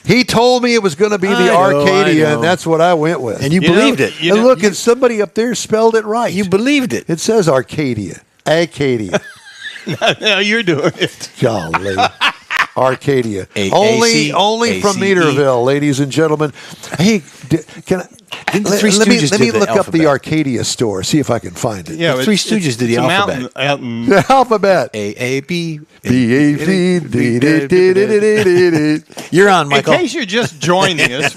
[SPEAKER 1] He told me it was going to be the
[SPEAKER 3] I know,
[SPEAKER 1] Arcadia,
[SPEAKER 3] I know.
[SPEAKER 1] and that's what I went with.
[SPEAKER 3] And you believed it.
[SPEAKER 1] And look, and somebody up there spelled it right.
[SPEAKER 3] You believed it.
[SPEAKER 1] It says Arcadia. Acadia.
[SPEAKER 2] No, you're doing it.
[SPEAKER 1] Golly. Arcadia.
[SPEAKER 3] A-
[SPEAKER 1] Only
[SPEAKER 3] AC,
[SPEAKER 1] from Meterville, ladies and gentlemen. Hey, can I...
[SPEAKER 3] Didn't the
[SPEAKER 1] Let,
[SPEAKER 3] Three
[SPEAKER 1] let me,
[SPEAKER 3] Stooges
[SPEAKER 1] let me
[SPEAKER 3] did the
[SPEAKER 1] look up
[SPEAKER 3] alphabet?
[SPEAKER 1] the Arcadia store, see if I can find it.
[SPEAKER 2] Yeah,
[SPEAKER 3] The Three Stooges did the
[SPEAKER 2] it's a
[SPEAKER 3] alphabet.
[SPEAKER 2] mountain out in
[SPEAKER 1] The alphabet.
[SPEAKER 3] A-A-B.
[SPEAKER 1] B-A-C-D-D-D-D-D-D-D.
[SPEAKER 3] You're on,
[SPEAKER 2] In
[SPEAKER 3] Michael.
[SPEAKER 2] case you're just joining us,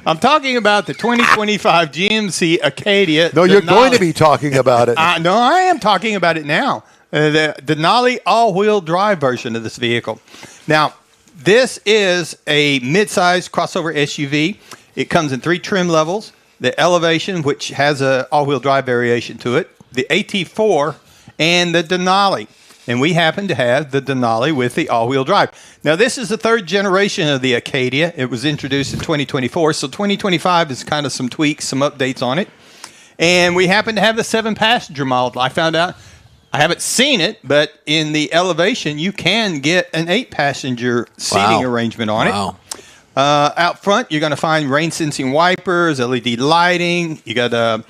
[SPEAKER 2] I'm talking about the 2025 GMC Acadia.
[SPEAKER 1] No, you're going to be talking about it.
[SPEAKER 2] No, I am talking about it now. The Denali all-wheel drive version of this vehicle. Now, this is a mid-size crossover SUV. It comes in 3 trim levels. The Elevation, which has a all-wheel drive variation to it, the AT4, and the Denali. And we happen to have the Denali with the all-wheel drive. Now, this is the 3rd generation of the Acadia. It was introduced in 2024, so 2025 is kind of some tweaks, some updates on it. And we happen to have the 7-passenger model. I found out, I haven't seen it, but in the Elevation, you can get an 8-passenger seating arrangement on it. Out front, you're going to find rain-sensing wipers, LED lighting. You got a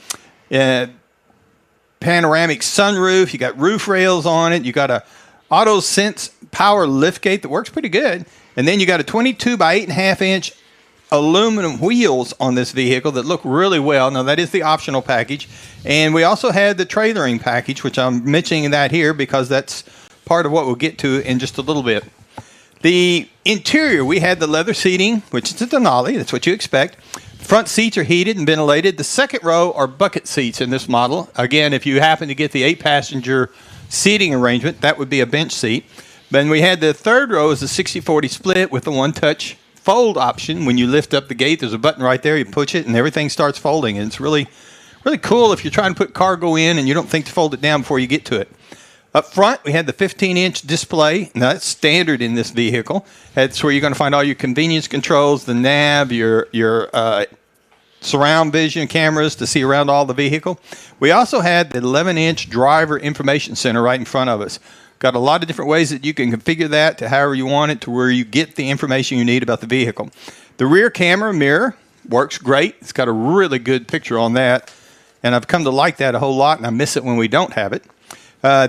[SPEAKER 2] panoramic sunroof. You got roof rails on it. You got a auto-sense power liftgate that works pretty good. And then you got a 22 by 8.5 inch aluminum wheels on this vehicle that look really well. Now, that is the optional package. And we also had the trailering package, which I'm mentioning that here because that's part of what we'll get to in just a little bit. The interior, we had the leather seating, which is a Denali. That's what you expect. Front seats are heated and ventilated. The second row are bucket seats in this model. Again, if you happen to get the 8-passenger seating arrangement, that would be a bench seat. Then we had the third row is a 60-40 split with the one-touch fold option. When you lift up the gate, there's a button right there. You push it, and everything starts folding. And it's really, really cool if you're trying to put cargo in and you don't think to fold it down before you get to it. Up front, we had the 15-inch display. Now, that's standard in this vehicle. That's where you're going to find all your convenience controls, the nav, your surround vision cameras to see around all the vehicle. We also had the 11-inch driver information center right in front of us. Got a lot of different ways that you can configure that to however you want it to where you get the information you need about the vehicle. The rear camera mirror works great. It's got a really good picture on that. And I've come to like that a whole lot, and I miss it when we don't have it.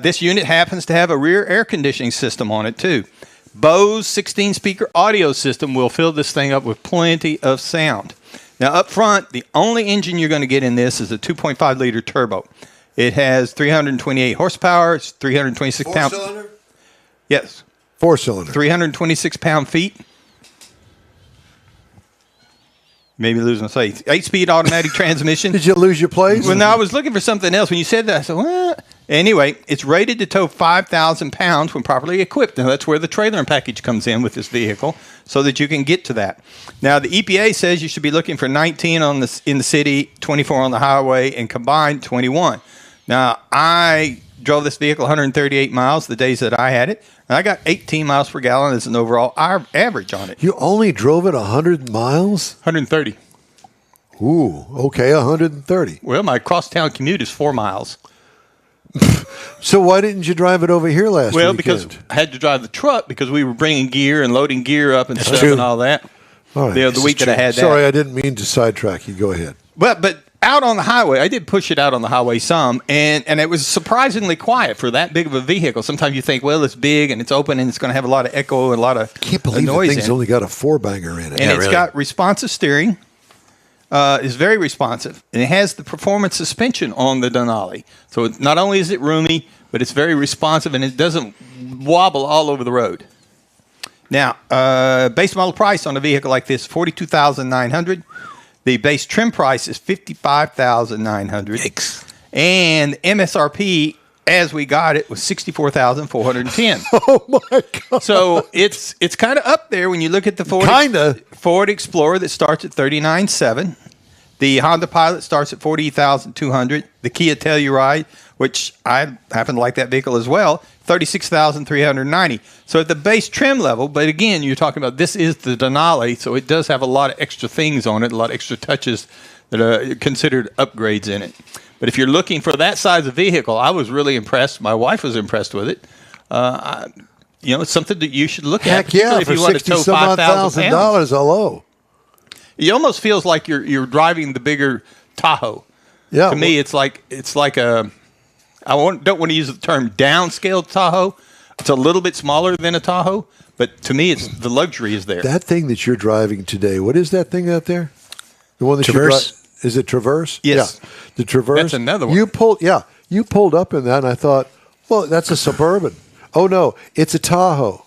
[SPEAKER 2] This unit happens to have a rear air conditioning system on it, too. Bose 16-speaker audio system will fill this thing up with plenty of sound. Now, up front, the only engine you're going to get in this is a 2.5-liter turbo. It has 328 horsepower. It's 326 pounds.
[SPEAKER 8] 4-cylinder?
[SPEAKER 2] Maybe lose my place. 8-speed automatic transmission.
[SPEAKER 1] Did you lose your place?
[SPEAKER 2] Well, no, I was looking for something else. When you said that, I said, what? Anyway, it's rated to tow 5,000 pounds when properly equipped. Now, that's where the trailer and package comes in with this vehicle so that you can get to that. Now, the EPA says you should be looking for 19 in the city, 24 on the highway, and combined 21. Now, I drove this vehicle 138 miles the days that I had it, and I got 18 miles per gallon as an overall average on it.
[SPEAKER 1] You only drove it 100 miles?
[SPEAKER 2] 130.
[SPEAKER 1] Ooh, okay, 130.
[SPEAKER 2] Well, my cross-town commute is 4 miles.
[SPEAKER 1] So why didn't you drive it over here last
[SPEAKER 2] Well,
[SPEAKER 1] weekend?
[SPEAKER 2] because I had to drive the truck because we were bringing gear and loading gear up and stuff
[SPEAKER 1] true.
[SPEAKER 2] and all that.
[SPEAKER 1] All right.
[SPEAKER 2] The week that I had that.
[SPEAKER 1] Sorry, I didn't mean to sidetrack you. Go ahead.
[SPEAKER 2] But out on the highway, I did push it out on the highway some, and it was surprisingly quiet for that big of a vehicle. Sometimes you think, well, it's big and it's open and it's going to have a lot of echo and a lot of
[SPEAKER 1] Can't believe the
[SPEAKER 2] noise
[SPEAKER 1] thing's
[SPEAKER 2] in it.
[SPEAKER 1] only got a 4-banger in it.
[SPEAKER 2] And it's got responsive steering. It's very responsive, and it has the performance suspension on the Denali. So not only is it roomy, but it's very responsive, and it doesn't wobble all over the road. Now, base model price on a vehicle like this, $42,900. The base trim price is $55,900.
[SPEAKER 3] Yikes.
[SPEAKER 2] And MSRP, as we got it, was $64,410.
[SPEAKER 1] Oh my God!
[SPEAKER 2] So it's kind of up there when you look at the Ford Explorer that starts at $39,700. The Honda Pilot starts at $48,200. The Kia Telluride, which I happen to like that vehicle as well, $36,390. So at the base trim level, but again, you're talking about this is the Denali, so it does have a lot of extra things on it, a lot of extra touches that are considered upgrades in it. But if you're looking for that size of vehicle, I was really impressed. My wife was impressed with it. It's something that you should look at.
[SPEAKER 1] Heck yeah,
[SPEAKER 2] particularly
[SPEAKER 1] for
[SPEAKER 2] if you want to tow 5,000 pounds.
[SPEAKER 1] hello.
[SPEAKER 2] It almost feels like you're driving the bigger Tahoe.
[SPEAKER 1] Yeah.
[SPEAKER 2] To me, it's like a. Don't want to use the term downscale Tahoe. It's a little bit smaller than a Tahoe, but to me, it's the luxury is there.
[SPEAKER 1] That thing that you're driving today, what is that thing out there? The one that
[SPEAKER 3] Traverse?
[SPEAKER 1] Is it Traverse?
[SPEAKER 2] Yes.
[SPEAKER 1] Yeah. The Traverse.
[SPEAKER 2] That's another one.
[SPEAKER 1] You pulled up in that, and I thought, well, that's a Suburban. Oh no, it's a Tahoe.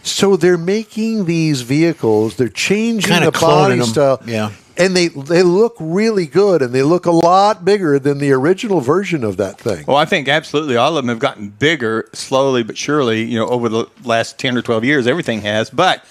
[SPEAKER 1] So they're making these vehicles. They're changing
[SPEAKER 3] Kinda
[SPEAKER 1] the body
[SPEAKER 3] cloning them.
[SPEAKER 1] style.
[SPEAKER 3] Yeah.
[SPEAKER 1] And they look really good, and they look a lot bigger than the original version of that thing.
[SPEAKER 2] Well, I think absolutely all of them have gotten bigger slowly but surely, over the last 10 or 12 years. Everything has. But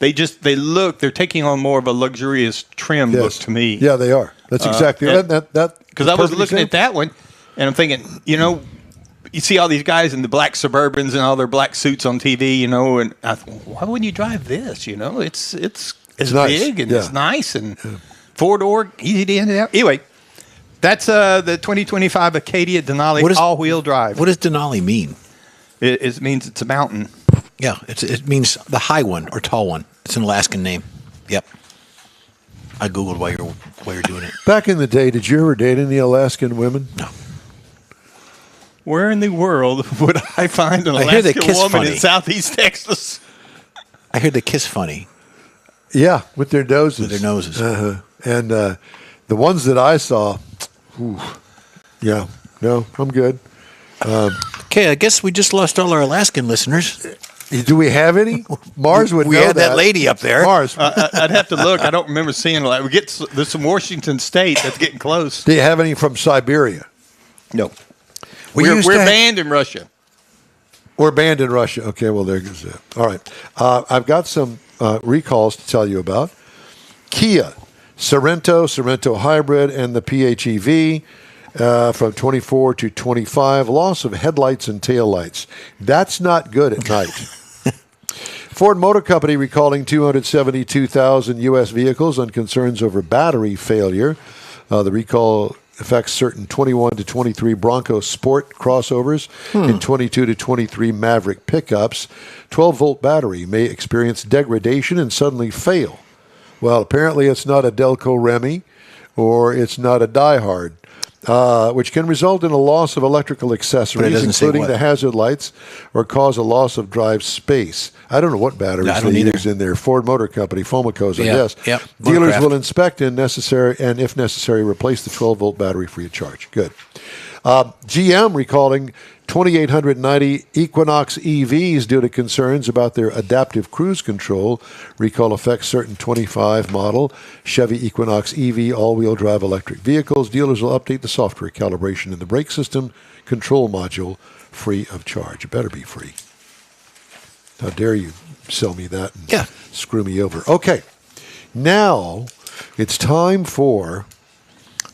[SPEAKER 2] they're taking on more of a luxurious trim look to me.
[SPEAKER 1] Yeah, they are. That's exactly that.
[SPEAKER 2] Because I was looking at that one, and I'm thinking, you see all these guys in the black Suburbans and all their black suits on TV, and I thought, why wouldn't you drive this? It's
[SPEAKER 1] nice.
[SPEAKER 2] big and
[SPEAKER 1] Yeah.
[SPEAKER 2] it's nice and 4-door, easy to in and out. Anyway, that's the 2025 Acadia Denali all-wheel drive.
[SPEAKER 3] What does Denali mean?
[SPEAKER 2] It means it's a mountain.
[SPEAKER 3] Yeah, it means the high one or tall one. It's an Alaskan name. Yep. I googled while you're doing it.
[SPEAKER 1] Back in the day, did you ever date any Alaskan women?
[SPEAKER 3] No.
[SPEAKER 2] Where in the world would I find an
[SPEAKER 3] I hear they
[SPEAKER 2] Alaskan
[SPEAKER 3] kiss
[SPEAKER 2] woman
[SPEAKER 3] funny.
[SPEAKER 2] in Southeast Texas?
[SPEAKER 3] I hear they kiss funny
[SPEAKER 1] Yeah, with their noses.
[SPEAKER 3] with their noses.
[SPEAKER 1] And the ones that I saw, yeah, no, I'm good.
[SPEAKER 3] Okay, I guess we just lost all our Alaskan listeners.
[SPEAKER 1] Do we have any? Mars would
[SPEAKER 3] We
[SPEAKER 1] know
[SPEAKER 3] had that lady up there.
[SPEAKER 1] Mars.
[SPEAKER 2] I'd have to look. I don't remember seeing a lot. There's some Washington State that's getting close.
[SPEAKER 1] Do you have any from Siberia?
[SPEAKER 2] No.
[SPEAKER 1] We
[SPEAKER 2] We're
[SPEAKER 1] used to have-
[SPEAKER 2] banned in Russia.
[SPEAKER 1] We're banned in Russia. Okay, well, there goes that. All right. I've got some recalls to tell you about. Kia, Sorento Hybrid, and the PHEV from 24 to 25. Loss of headlights and taillights. That's not good at night. Ford Motor Company recalling 272,000 U.S. vehicles on concerns over battery failure. The recall affects certain 21 to 23 Bronco Sport crossovers and 22 to 23 Maverick pickups. 12-volt battery may experience degradation and suddenly fail. Well, apparently it's not a Delco Remy or it's not a Diehard, which can result in a loss of electrical accessories,
[SPEAKER 3] doesn't say
[SPEAKER 1] including
[SPEAKER 3] what.
[SPEAKER 1] the hazard lights, or cause a loss of drive space. I don't know what batteries
[SPEAKER 3] No, I don't
[SPEAKER 1] they
[SPEAKER 3] either.
[SPEAKER 1] use in there. Ford Motor Company, Fomicos, I
[SPEAKER 3] Yeah,
[SPEAKER 1] guess.
[SPEAKER 3] yep.
[SPEAKER 1] Dealers
[SPEAKER 3] Motorcraft.
[SPEAKER 1] will inspect and if necessary, replace the 12-volt battery free of charge. Good. GM recalling 2,890 Equinox EVs due to concerns about their adaptive cruise control. Recall affects certain 25 model Chevy Equinox EV all-wheel drive electric vehicles. Dealers will update the software calibration in the brake system control module free of charge. It better be free. How dare you sell me that and screw me over. Okay, now it's time for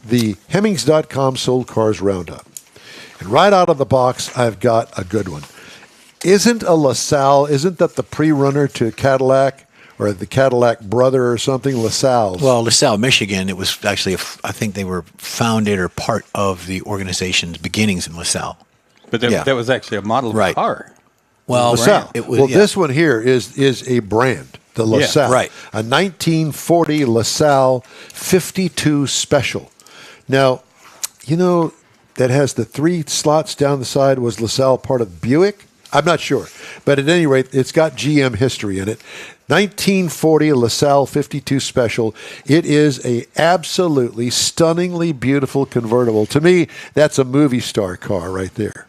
[SPEAKER 1] the Hemmings.com Sold Cars Roundup. And right out of the box, I've got a good one. Isn't a LaSalle, isn't that the pre-runner to Cadillac or the Cadillac brother or something, LaSalle's?
[SPEAKER 3] Well, LaSalle, Michigan, it was actually, I think they were founded or part of the organization's beginnings in LaSalle.
[SPEAKER 7] But that was actually a model of a car.
[SPEAKER 3] Well,
[SPEAKER 1] LaSalle.
[SPEAKER 3] it was,
[SPEAKER 1] This one here is a brand, the LaSalle.
[SPEAKER 3] right.
[SPEAKER 1] A 1940 LaSalle 52 Special. Now, you know, that has the 3 slots down the side. Was LaSalle part of Buick? I'm not sure. But at any rate, it's got GM history in it. 1940 LaSalle 52 Special. It is a absolutely stunningly beautiful convertible. To me, that's a movie star car right there.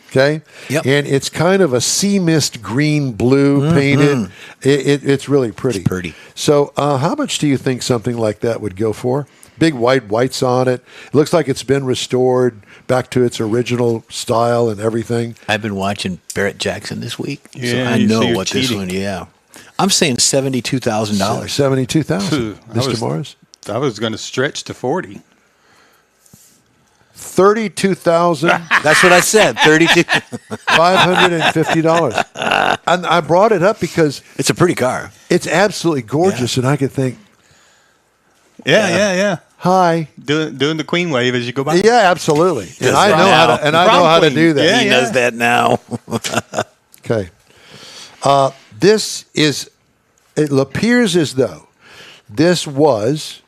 [SPEAKER 1] Okay?
[SPEAKER 3] Yep.
[SPEAKER 1] And it's kind of a sea mist green blue painted. It's really pretty.
[SPEAKER 3] It's pretty.
[SPEAKER 1] So how much do you think something like that would go for? Big whites on it. It looks like it's been restored back to its original style and everything.
[SPEAKER 3] I've been watching Barrett Jackson this week, so
[SPEAKER 7] Yeah,
[SPEAKER 3] I
[SPEAKER 7] you
[SPEAKER 3] know
[SPEAKER 7] see you're
[SPEAKER 3] what this
[SPEAKER 7] cheating.
[SPEAKER 3] one. Yeah, I'm saying $72,000.
[SPEAKER 1] $72,000. Mr. Morris?
[SPEAKER 7] I was going to stretch to 40.
[SPEAKER 1] $32,550.
[SPEAKER 3] That's what I said. 32.
[SPEAKER 1] And I brought it up because
[SPEAKER 3] It's a pretty car.
[SPEAKER 1] it's absolutely gorgeous, and I could think,
[SPEAKER 2] Yeah.
[SPEAKER 1] hi.
[SPEAKER 2] Doing the queen wave as you go by.
[SPEAKER 1] Yeah, absolutely. And
[SPEAKER 3] Does
[SPEAKER 1] I
[SPEAKER 3] that
[SPEAKER 1] know how
[SPEAKER 3] now.
[SPEAKER 1] to, and I know how to do that.
[SPEAKER 2] Yeah,
[SPEAKER 3] He
[SPEAKER 2] yeah.
[SPEAKER 3] does that now.
[SPEAKER 1] Okay. This is, it appears as though this was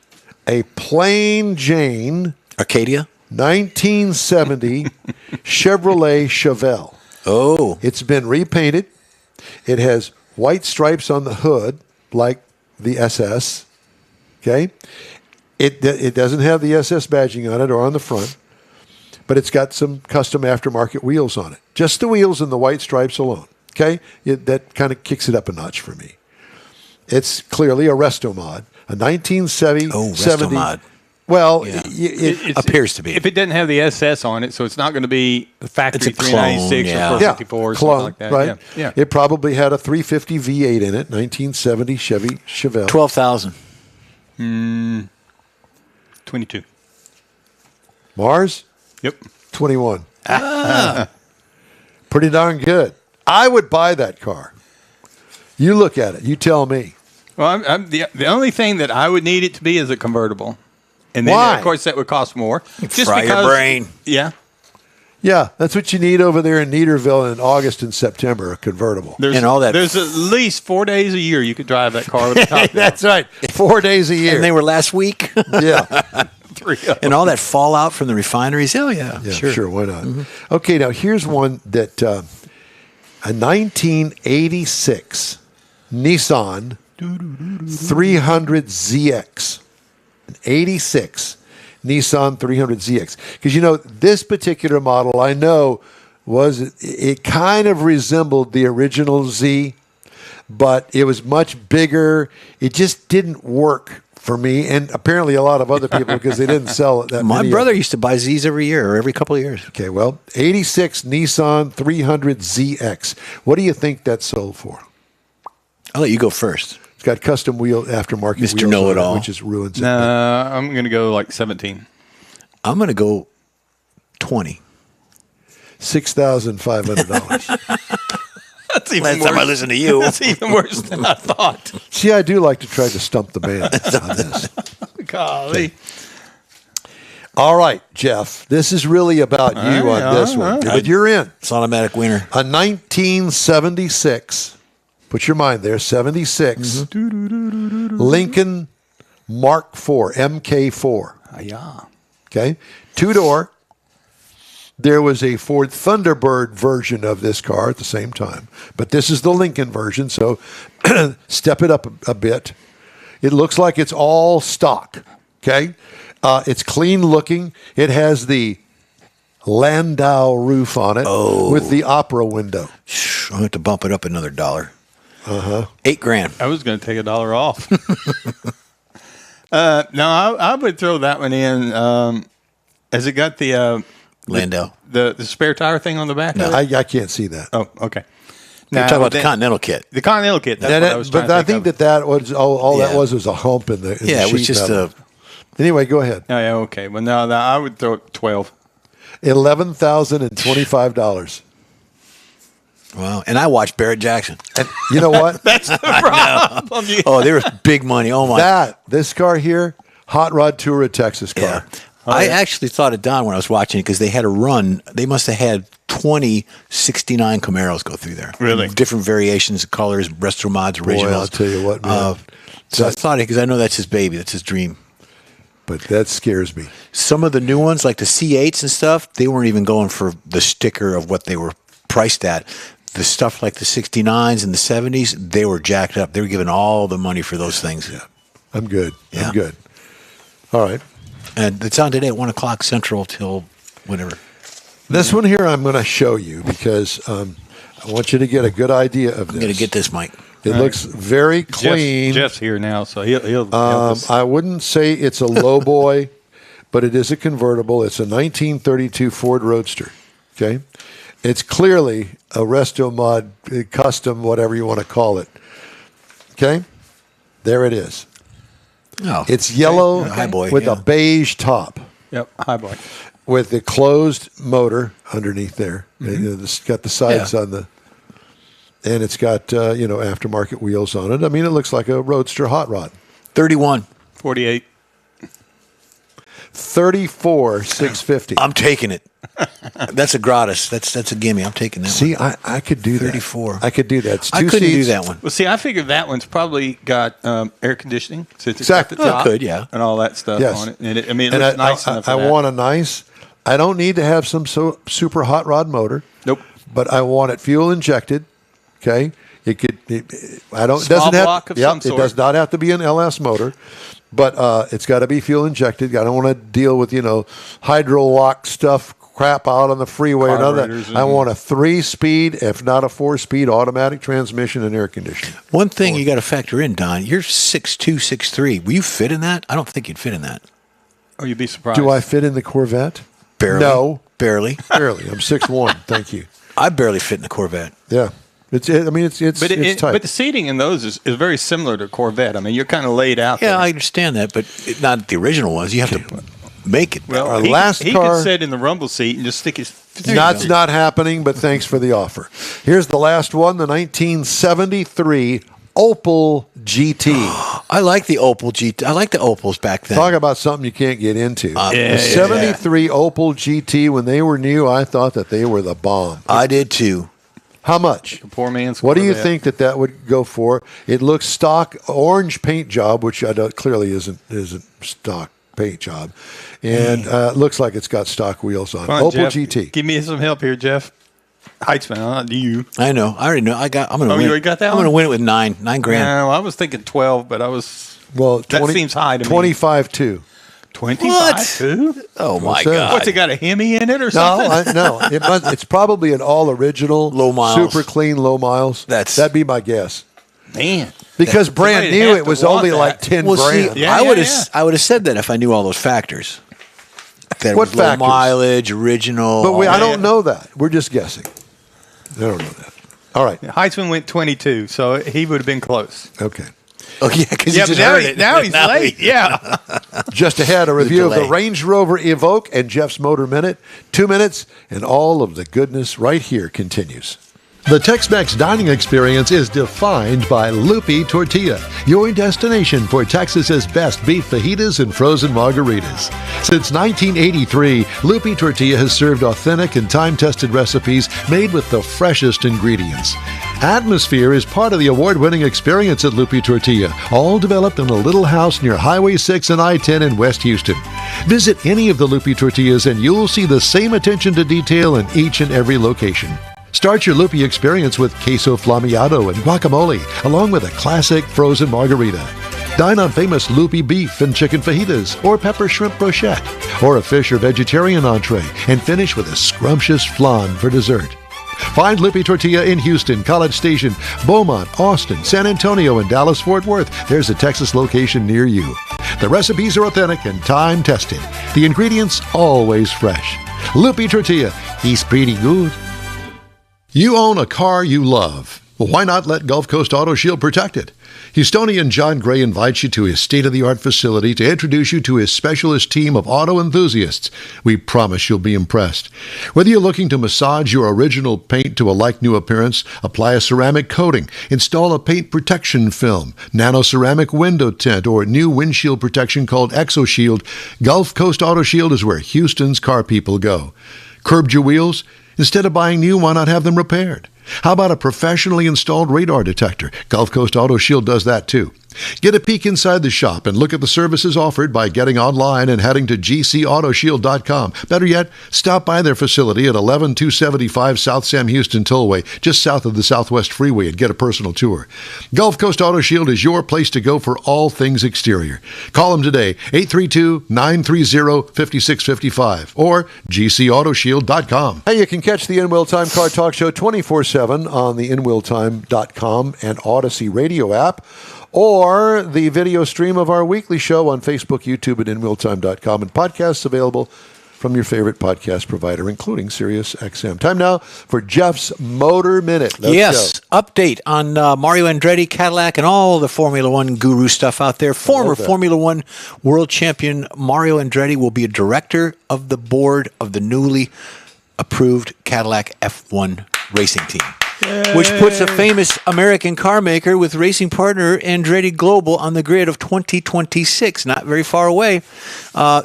[SPEAKER 1] a plain Jane
[SPEAKER 3] Arcadia.
[SPEAKER 1] 1970 Chevrolet Chevelle.
[SPEAKER 3] Oh,
[SPEAKER 1] It's been repainted. It has white stripes on the hood, like the SS. Okay? It doesn't have the SS badging on it or on the front, but it's got some custom aftermarket wheels on it. Just the wheels and the white stripes alone. Okay? That kind of kicks it up a notch for me. It's clearly a resto mod, a 1970.
[SPEAKER 3] Oh, resto mod.
[SPEAKER 1] Well,
[SPEAKER 3] Yeah.
[SPEAKER 1] it
[SPEAKER 3] appears to be.
[SPEAKER 7] If it doesn't have the SS on it, so it's not going to be the factory
[SPEAKER 3] It's a clone,
[SPEAKER 7] 396
[SPEAKER 3] yeah.
[SPEAKER 7] or 454 or
[SPEAKER 1] clone,
[SPEAKER 7] something like that.
[SPEAKER 1] right?
[SPEAKER 7] Yeah.
[SPEAKER 1] It probably had a 350 V8 in it, 1970 Chevy Chevelle.
[SPEAKER 3] 12,000.
[SPEAKER 7] 22.
[SPEAKER 1] Mars,
[SPEAKER 2] Yep.
[SPEAKER 1] 21. Pretty darn good. I would buy that car. You look at it. You tell me.
[SPEAKER 2] Well, the only thing that I would need it to be is a convertible. And then,
[SPEAKER 1] Why?
[SPEAKER 2] of course, that would cost more.
[SPEAKER 3] Fry your brain.
[SPEAKER 2] Yeah.
[SPEAKER 1] Yeah, that's what you need over there in Neaterville in August and September, a convertible.
[SPEAKER 2] There's,
[SPEAKER 3] And all that-
[SPEAKER 2] There's at least 4 days a year you could drive that car with the top down.
[SPEAKER 1] That's right. 4 days a year.
[SPEAKER 3] And they were last week.
[SPEAKER 1] yeah.
[SPEAKER 2] 3 of them.
[SPEAKER 3] And all that fallout from the refineries. Oh, yeah.
[SPEAKER 1] Yeah, sure. Why not? Okay, now here's one that a 1986 Nissan 300ZX. An 86 Nissan 300ZX. Because, you know, this particular model, I know, it kind of resembled the original Z, but it was much bigger. It just didn't work for me, and apparently a lot of other people, because they didn't sell it that
[SPEAKER 3] My
[SPEAKER 1] many.
[SPEAKER 3] brother used to buy Z's every year or every couple of years.
[SPEAKER 1] Okay, well, 86 Nissan 300ZX. What do you think that sold for?
[SPEAKER 3] I'll let you go first.
[SPEAKER 1] It's got custom wheel aftermarket
[SPEAKER 3] Mr.
[SPEAKER 1] wheels on it,
[SPEAKER 3] Know-It-All.
[SPEAKER 1] which is ruins it.
[SPEAKER 2] I'm going to go like 17.
[SPEAKER 3] I'm going to go 20.
[SPEAKER 1] $6,500.
[SPEAKER 2] That's even
[SPEAKER 3] Last
[SPEAKER 2] worse.
[SPEAKER 3] time I listened to you.
[SPEAKER 2] That's even worse than I thought.
[SPEAKER 1] See, I do like to try to stump the band on this.
[SPEAKER 2] Golly.
[SPEAKER 1] All right, Jeff, this is really about you on this one. But you're in.
[SPEAKER 3] It's automatic winner.
[SPEAKER 1] A 1976, put your mind there, 76 Lincoln Mark IV, MK4.
[SPEAKER 2] Yeah.
[SPEAKER 1] Okay, 2-door. There was a Ford Thunderbird version of this car at the same time, but this is the Lincoln version, so step it up a bit. It looks like it's all stock, okay? It's clean looking. It has the Landau roof on it with the opera window.
[SPEAKER 3] I'm going to bump it up another $1. $8,000.
[SPEAKER 7] I was going to take $1 off. No, I would throw that one in. Has it got the
[SPEAKER 3] Landau.
[SPEAKER 7] the spare tire thing on the back?
[SPEAKER 3] No.
[SPEAKER 7] of it?
[SPEAKER 1] I can't see that.
[SPEAKER 7] Oh, okay.
[SPEAKER 3] You're talking about the Continental kit.
[SPEAKER 7] The Continental kit. That's
[SPEAKER 1] And
[SPEAKER 7] what I was trying
[SPEAKER 1] but
[SPEAKER 7] to
[SPEAKER 1] I
[SPEAKER 7] think
[SPEAKER 1] think
[SPEAKER 7] of.
[SPEAKER 1] that was all that
[SPEAKER 3] Yeah.
[SPEAKER 1] was a hump in the
[SPEAKER 3] Yeah, it was
[SPEAKER 1] sheet
[SPEAKER 3] just
[SPEAKER 1] metal. Anyway, go ahead.
[SPEAKER 7] Oh, yeah, okay. Well, no, I would throw 12.
[SPEAKER 1] $11,025.
[SPEAKER 3] Wow. And I watched Barrett Jackson.
[SPEAKER 1] And you know what?
[SPEAKER 7] That's the problem.
[SPEAKER 3] Oh, there was big money. Oh, my.
[SPEAKER 1] This car here, Hot Rod Tour of Texas car.
[SPEAKER 3] Yeah. I actually thought of Don when I was watching it because they had a run. They must have had 20 69 Camaros go through there.
[SPEAKER 7] Really?
[SPEAKER 3] Different variations of colors, retro mods, originals.
[SPEAKER 1] I'll tell you what, man.
[SPEAKER 3] So I thought it because I know that's his baby. That's his dream.
[SPEAKER 1] But that scares me.
[SPEAKER 3] Some of the new ones, like the C8s and stuff, they weren't even going for the sticker of what they were priced at. The stuff like the 69s and the 70s, they were jacked up. They were giving all the money for those things.
[SPEAKER 1] Yeah. I'm good.
[SPEAKER 3] Yeah.
[SPEAKER 1] I'm good. All right.
[SPEAKER 3] And it's on today at 1 o'clock Central till whatever.
[SPEAKER 1] This one here I'm going to show you because I want you to get a good idea of this.
[SPEAKER 3] I'm going to get this, Mike.
[SPEAKER 1] It looks very clean.
[SPEAKER 7] Jeff's here now, so he'll help us.
[SPEAKER 1] I wouldn't say it's a low boy, but it is a convertible. It's a 1932 Ford Roadster. Okay, it's clearly a Resto Mod custom, whatever you want to call it. Okay, there it is.
[SPEAKER 3] Oh,
[SPEAKER 1] It's yellow
[SPEAKER 3] Hi, boy,
[SPEAKER 1] with
[SPEAKER 3] yeah.
[SPEAKER 1] a beige top,
[SPEAKER 7] Yep. Hi, boy.
[SPEAKER 1] with the closed motor underneath there. It's got the sides on the, and it's got aftermarket wheels on it. I mean, it looks like a Roadster hot rod.
[SPEAKER 3] 31.
[SPEAKER 7] 48.
[SPEAKER 1] 34,650.
[SPEAKER 3] I'm taking it. That's a gratis. That's a gimme. I'm taking that
[SPEAKER 1] See,
[SPEAKER 3] one.
[SPEAKER 1] I could do that.
[SPEAKER 3] 34.
[SPEAKER 1] I could do that. It's
[SPEAKER 3] I
[SPEAKER 1] two
[SPEAKER 3] couldn't do
[SPEAKER 1] seats.
[SPEAKER 3] that one.
[SPEAKER 7] Well, see, I figured that one's probably got air conditioning since it's
[SPEAKER 1] Exactly.
[SPEAKER 7] got the
[SPEAKER 3] Oh, it
[SPEAKER 7] top
[SPEAKER 3] could, yeah.
[SPEAKER 7] and all that stuff
[SPEAKER 1] Yes.
[SPEAKER 7] on it. And it
[SPEAKER 1] And
[SPEAKER 7] looks nice enough for
[SPEAKER 1] I
[SPEAKER 7] that.
[SPEAKER 1] want a nice. I don't need to have some super hot rod motor.
[SPEAKER 7] Nope.
[SPEAKER 1] But I want it fuel injected. Okay. It could. I don't.
[SPEAKER 7] Small
[SPEAKER 1] doesn't have.
[SPEAKER 7] block of
[SPEAKER 1] Yep,
[SPEAKER 7] some
[SPEAKER 1] it
[SPEAKER 7] sort.
[SPEAKER 1] does not have to be an LS motor, but it's got to be fuel injected. I don't want to deal with hydro lock stuff crap out on the freeway and all that.
[SPEAKER 7] Carburetors
[SPEAKER 1] I
[SPEAKER 7] and-
[SPEAKER 1] want a 3-speed, if not a 4-speed, automatic transmission and air conditioning.
[SPEAKER 3] One thing you got to factor in, Don, you're 6'2", 6'3". Will you fit in that? I don't think you'd fit in that.
[SPEAKER 7] Oh, you'd be surprised.
[SPEAKER 1] Do I fit in the Corvette?
[SPEAKER 3] Barely.
[SPEAKER 1] No.
[SPEAKER 3] Barely.
[SPEAKER 1] Barely. I'm 6'1". Thank you.
[SPEAKER 3] I barely fit in the Corvette.
[SPEAKER 1] Yeah. It's
[SPEAKER 7] But
[SPEAKER 1] it's tight.
[SPEAKER 7] but the seating in those is very similar to Corvette. I mean, you're kind of laid out
[SPEAKER 3] Yeah,
[SPEAKER 7] there.
[SPEAKER 3] I understand that, but not the original ones. You have to make it.
[SPEAKER 7] Well,
[SPEAKER 1] Our
[SPEAKER 7] he,
[SPEAKER 1] last
[SPEAKER 7] he
[SPEAKER 1] car-
[SPEAKER 7] could sit in the rumble seat and just stick his.
[SPEAKER 1] That's not happening, but thanks for the offer. Here's the last one, the 1973 Opel GT.
[SPEAKER 3] I like the Opel GT. I like the Opels back then.
[SPEAKER 1] Talk about something you can't get into.
[SPEAKER 3] Yeah,
[SPEAKER 1] The 73 Opel GT, when they were new, I thought that they were the bomb.
[SPEAKER 3] I did too.
[SPEAKER 1] How much?
[SPEAKER 7] Poor man's.
[SPEAKER 1] What do you
[SPEAKER 7] Corvette.
[SPEAKER 1] think that would go for? It looks stock orange paint job, which I don't, clearly isn't stock paint job, and it looks like it's got stock wheels on.
[SPEAKER 7] Come on,
[SPEAKER 1] Opel
[SPEAKER 7] Jeff,
[SPEAKER 1] GT.
[SPEAKER 7] Give me some help here, Jeff. Heitzman, not you.
[SPEAKER 3] I know. I already know. I'm going to
[SPEAKER 7] Oh,
[SPEAKER 3] win.
[SPEAKER 7] you already got that
[SPEAKER 3] I'm going to
[SPEAKER 7] one?
[SPEAKER 3] win it with $9 grand.
[SPEAKER 7] No, I was thinking 12, but I was.
[SPEAKER 1] Well,
[SPEAKER 7] That seems high to me.
[SPEAKER 1] 25 too.
[SPEAKER 7] 25
[SPEAKER 3] What?
[SPEAKER 7] too?
[SPEAKER 3] Oh my
[SPEAKER 1] What's that?
[SPEAKER 3] God!
[SPEAKER 7] What's it got, a Hemi in it or
[SPEAKER 1] No,
[SPEAKER 7] something?
[SPEAKER 1] no. It's probably an all original,
[SPEAKER 3] Low miles.
[SPEAKER 1] super clean, low miles. That'd be my guess.
[SPEAKER 7] Man.
[SPEAKER 1] Because brand
[SPEAKER 7] somebody'd
[SPEAKER 1] new,
[SPEAKER 7] have
[SPEAKER 1] it
[SPEAKER 7] to
[SPEAKER 1] was
[SPEAKER 7] want
[SPEAKER 1] only
[SPEAKER 7] that.
[SPEAKER 1] like 10
[SPEAKER 3] Well, see,
[SPEAKER 1] grand.
[SPEAKER 7] Yeah,
[SPEAKER 3] I
[SPEAKER 7] yeah,
[SPEAKER 3] would
[SPEAKER 7] yeah.
[SPEAKER 3] have. I would have said that if I knew all those factors. That it
[SPEAKER 1] What
[SPEAKER 3] was low
[SPEAKER 1] factors?
[SPEAKER 3] mileage, original.
[SPEAKER 1] But I
[SPEAKER 3] all
[SPEAKER 1] don't know that. We're just guessing. I don't know that. All right.
[SPEAKER 7] Heitzman went 22, so he would have been close.
[SPEAKER 1] Okay.
[SPEAKER 3] that. Oh yeah, because
[SPEAKER 7] Yeah,
[SPEAKER 3] you
[SPEAKER 7] but
[SPEAKER 3] just
[SPEAKER 7] now,
[SPEAKER 3] heard
[SPEAKER 7] he-
[SPEAKER 3] it.
[SPEAKER 7] now he's late. Yeah.
[SPEAKER 1] Just ahead, a review of the
[SPEAKER 3] delay.
[SPEAKER 1] Range Rover Evoque and Jeff's Motor Minute. 2 minutes, and all of the goodness right here continues.
[SPEAKER 5] The Tex-Mex dining experience is defined by Lupi Tortilla, your destination for Texas's best beef fajitas and frozen margaritas. Since 1983, Lupi Tortilla has served authentic and time-tested recipes made with the freshest ingredients. Atmosphere is part of the award-winning experience at Lupi Tortilla, all developed in a little house near Highway 6 and I-10 in West Houston. Visit any of the Lupi Tortillas and you'll see the same attention to detail in each and every location. Start your Lupi experience with queso flammeado and guacamole, along with a classic frozen margarita. Dine on famous loopy beef and chicken fajitas or pepper shrimp brochette, or a fish or vegetarian entree, and finish with a scrumptious flan for dessert. Find Loopy Tortilla in Houston, College Station, Beaumont, Austin, San Antonio, and Dallas-Fort Worth. There's a Texas location near you. The recipes are authentic and time-tested. The ingredients always fresh. Loopy Tortilla, he's pretty good. You own a car you love. Well, why not let Gulf Coast Auto Shield protect it? Houstonian John Gray invites you to his state-of-the-art facility to introduce you to his specialist team of auto enthusiasts. We promise you'll be impressed. Whether you're looking to massage your original paint to a like-new appearance, apply a ceramic coating, install a paint protection film, nano-ceramic window tint, or new windshield protection called ExoShield, Gulf Coast Auto Shield is where Houston's car people go. Curbed your wheels? Instead of buying new, why not have them repaired? How about a professionally installed radar detector? Gulf Coast Auto Shield does that too. Get a peek inside the shop and look at the services offered by getting online and heading to gcautoshield.com. Better yet, stop by their facility at 11275 South Sam Houston Tollway, just south of the Southwest Freeway, and get a personal tour. Gulf Coast Auto Shield is your place to go for all things exterior. Call them today, 832-930-5655 or gcautoshield.com.
[SPEAKER 1] Hey, you can catch the In Will Time Car Talk Show 24/7 on the InWillTime.com and Odyssey radio app, or the video stream of our weekly show on Facebook, YouTube, and InWillTime.com, and podcasts available from your favorite podcast provider, including SiriusXM. Time now for Jeff's Motor Minute. Let's go.
[SPEAKER 3] Update on Mario Andretti, Cadillac, and all the Formula One guru stuff out there. Former Formula One world champion Mario Andretti will be a director of the board of the newly approved Cadillac F1 racing team. Yay. Which puts a famous American car maker with racing partner Andretti Global on the grid of 2026, not very far away.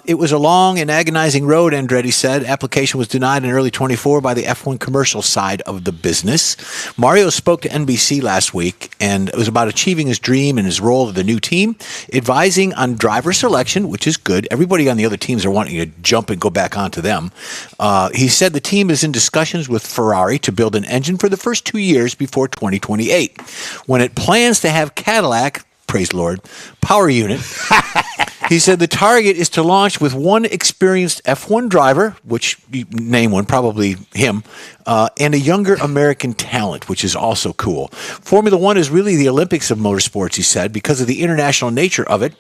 [SPEAKER 3] It was a long and agonizing road, Andretti said. Application was denied in early 24 by the F1 commercial side of the business. Mario spoke to NBC last week, and it was about achieving his dream and his role of the new team, advising on driver selection, which is good. Everybody on the other teams are wanting to jump and go back onto them. He said the team is in discussions with Ferrari to build an engine for the first 2 years before 2028, when it plans to have Cadillac, praise the Lord, power unit. He said the target is to launch with one experienced F1 driver, which you name one, probably him, and a younger American talent, which is also cool. Formula One is really the Olympics of motorsports, he said, because of the international nature of it.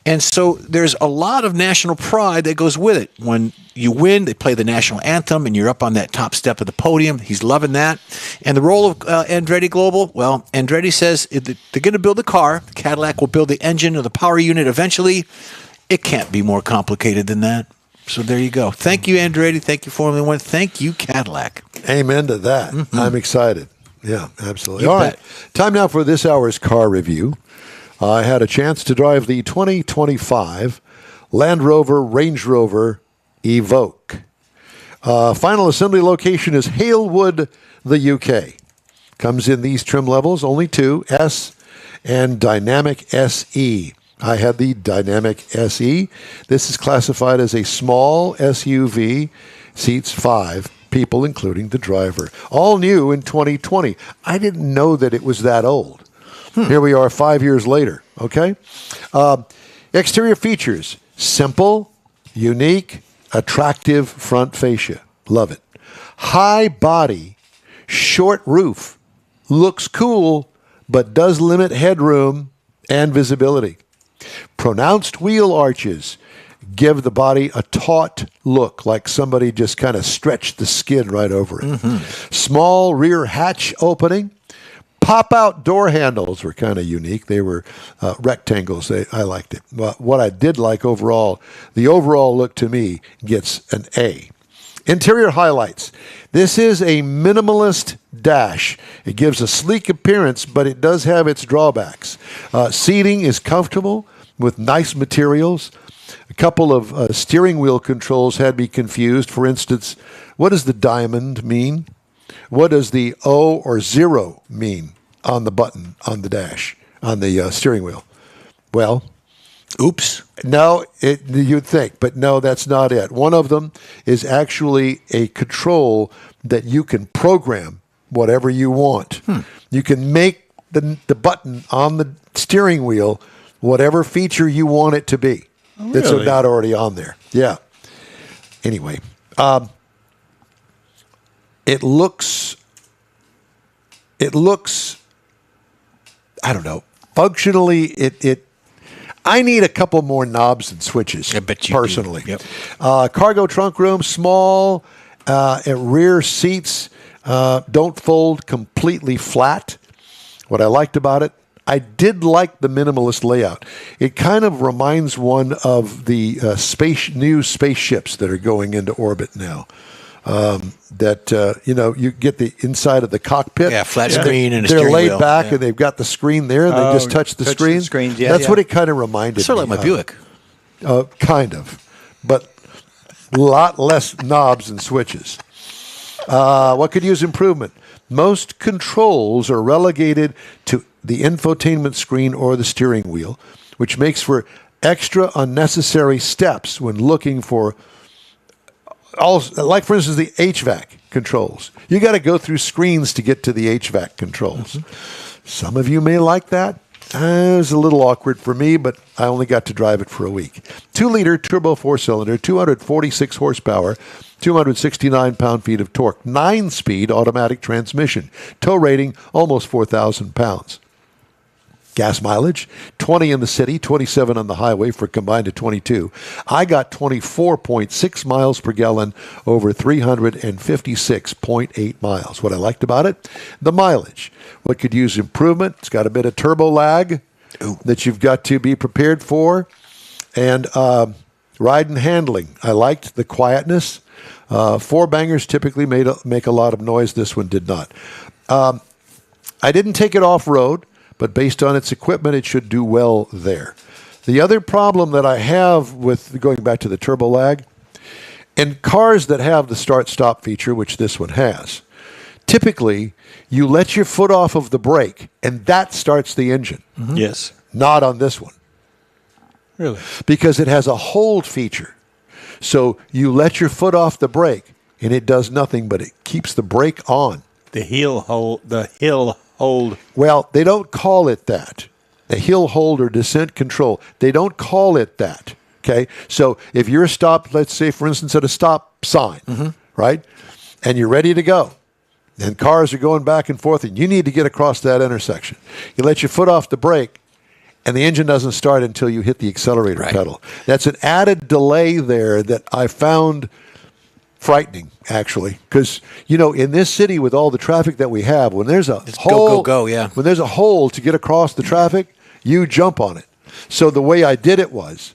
[SPEAKER 3] And so there's a lot of national pride that goes with it. When you win, they play the national anthem, and you're up on that top step of the podium. He's loving that. And the role of Andretti Global, well, Andretti says they're going to build a car. Cadillac will build the engine or the power unit eventually. It can't be more complicated than that. So there you go. Thank you, Andretti. Thank you, Formula One. Thank you, Cadillac.
[SPEAKER 1] Amen to that. Mm-hmm. I'm excited. Yeah, absolutely.
[SPEAKER 3] You
[SPEAKER 1] All
[SPEAKER 3] bet.
[SPEAKER 1] right. Time now for this hour's car review. I had a chance to drive the 2025 Land Rover Range Rover Evoque. Final assembly location is Halewood, the UK. Comes in these trim levels, only two, S and Dynamic SE. I had the Dynamic SE. This is classified as a small SUV, seats 5 people, including the driver. All new in 2020. I didn't know that it was that old. Here we are 5 years later, okay? Exterior features, simple, unique, attractive front fascia. Love it. High body, short roof. Looks cool, but does limit headroom and visibility. Pronounced wheel arches give the body a taut look, like somebody just kind of stretched the skin right over it. Mm-hmm. Small rear hatch opening. Pop-out door handles were kind of unique. They were rectangles. I liked it. But what I did like overall, the overall look to me gets an A. Interior highlights. This is a minimalist dash. It gives a sleek appearance, but it does have its drawbacks. Seating is comfortable with nice materials. A couple of steering wheel controls had me confused. For instance, what does the diamond mean? What does the O or 0 mean on the button, on the dash, on the steering wheel? Well,
[SPEAKER 3] oops.
[SPEAKER 1] No, you'd think, but no, that's not it. One of them is actually a control that you can program whatever you want. You can make the button on the steering wheel whatever feature you want it to be. That's
[SPEAKER 2] really?
[SPEAKER 1] not already on there. Yeah. Anyway, it looks. I don't know. Functionally, it. I need a couple more knobs and switches.
[SPEAKER 3] I bet you do.
[SPEAKER 1] personally.
[SPEAKER 3] Yep.
[SPEAKER 1] Cargo trunk room, small. Rear seats don't fold completely flat. What I liked about it, I did like the minimalist layout. It kind of reminds one of the new spaceships that are going into orbit now. You get the inside of the cockpit.
[SPEAKER 3] Yeah, flat screen and a
[SPEAKER 1] they're
[SPEAKER 3] steering
[SPEAKER 1] laid
[SPEAKER 3] wheel.
[SPEAKER 1] back
[SPEAKER 3] Yeah.
[SPEAKER 1] and they've got the screen there. And they just touch the
[SPEAKER 2] touch the
[SPEAKER 1] screen.
[SPEAKER 2] screens, yeah,
[SPEAKER 1] That's
[SPEAKER 2] yeah.
[SPEAKER 1] what it kind of reminded
[SPEAKER 3] Sort of
[SPEAKER 1] me
[SPEAKER 3] like my Buick.
[SPEAKER 1] kind of, but a lot less knobs and switches. What could use improvement? Most controls are relegated to the infotainment screen or the steering wheel, which makes for extra unnecessary steps when looking for, like for instance, the HVAC controls. You got to go through screens to get to the HVAC controls. Some of you may like that. It was a little awkward for me, but I only got to drive it for a week. 2-liter turbo 4-cylinder, 246 horsepower, 269 pound-feet of torque, 9-speed automatic transmission, tow rating almost 4,000 pounds. Gas mileage, 20 in the city, 27 on the highway for a combined of 22. I got 24.6 miles per gallon over 356.8 miles. What I liked about it, the mileage. What could use improvement? It's got a bit of turbo lag that you've got to be prepared for. And ride and handling. I liked the quietness. 4-bangers typically make a lot of noise. This one did not. I didn't take it off-road, but based on its equipment, it should do well there. The other problem that I have with going back to the turbo lag, in cars that have the start-stop feature, which this one has, typically you let your foot off of the brake, and that starts the engine.
[SPEAKER 2] Yes.
[SPEAKER 1] Not on this one.
[SPEAKER 2] Really?
[SPEAKER 1] Because it has a hold feature. So you let your foot off the brake, and it does nothing, but it keeps the brake on.
[SPEAKER 2] The hill hold.
[SPEAKER 1] Well, they don't call it that. The hill hold or descent control. They don't call it that. Okay? So if you're stopped, let's say, for instance, at a stop sign, right? And you're ready to go, and cars are going back and forth, and you need to get across that intersection. You let your foot off the brake, and the engine doesn't start until you hit the accelerator pedal. That's an added delay there that I found frightening, actually, because in this city with all the traffic that we have, when there's a hole,
[SPEAKER 3] go, yeah.
[SPEAKER 1] When there's a hole to get across the traffic, you jump on it. So the way I did it was,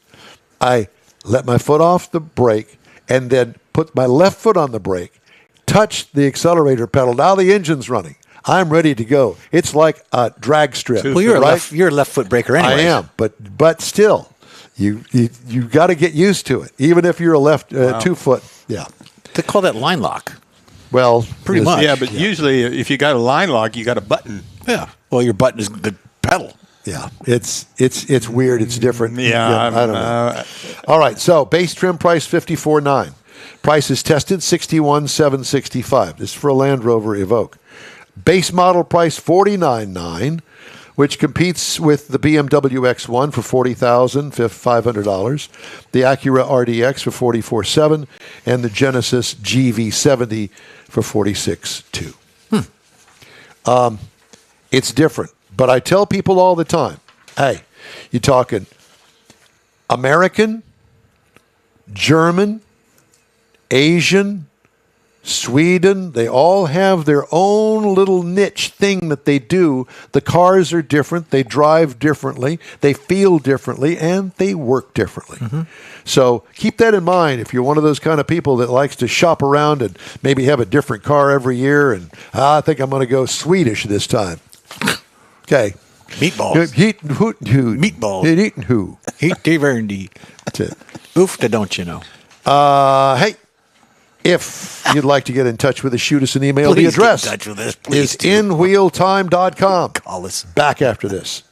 [SPEAKER 1] I let my foot off the brake and then put my left foot on the brake, touched the accelerator pedal. Now the engine's running. I'm ready to go. It's like a drag strip.
[SPEAKER 3] Well, you're
[SPEAKER 1] right?
[SPEAKER 3] you're a left foot breaker anyway.
[SPEAKER 1] I am, but still, you got to get used to it, even if you're a left 2 foot. Yeah.
[SPEAKER 3] They call that line lock.
[SPEAKER 1] Well,
[SPEAKER 3] Pretty much.
[SPEAKER 2] Yeah, but usually if you got a line lock, you got a button.
[SPEAKER 3] Yeah. Well, your button is the pedal.
[SPEAKER 1] Yeah, it's weird. It's different.
[SPEAKER 2] Yeah,
[SPEAKER 1] I don't know. All right, so base trim price $54,900. Price is tested $61,765. This is for a Land Rover Evoque. Base model price $49,900, which competes with the BMW X1 for $40,500, the Acura RDX for $44,700, and the Genesis GV70 for $46,200. It's different. But I tell people all the time, hey, you're talking American, German, Asian, Sweden, they all have their own little niche thing that they do. The cars are different, they drive differently, they feel differently, and they work differently. So keep that in mind if you're one of those kind of people that likes to shop around and maybe have a different car every year, and I think I'm going to go Swedish this time. Okay.
[SPEAKER 3] Meatballs.
[SPEAKER 1] Meatballs. Eating who? That's it.
[SPEAKER 3] Oof, don't you know?
[SPEAKER 1] Hey, if you'd like to get in touch with us, shoot us an email.
[SPEAKER 3] Please
[SPEAKER 1] The address
[SPEAKER 3] get in touch with us. Please
[SPEAKER 1] is inwheeltime.com.
[SPEAKER 3] Call us.
[SPEAKER 1] Back after this.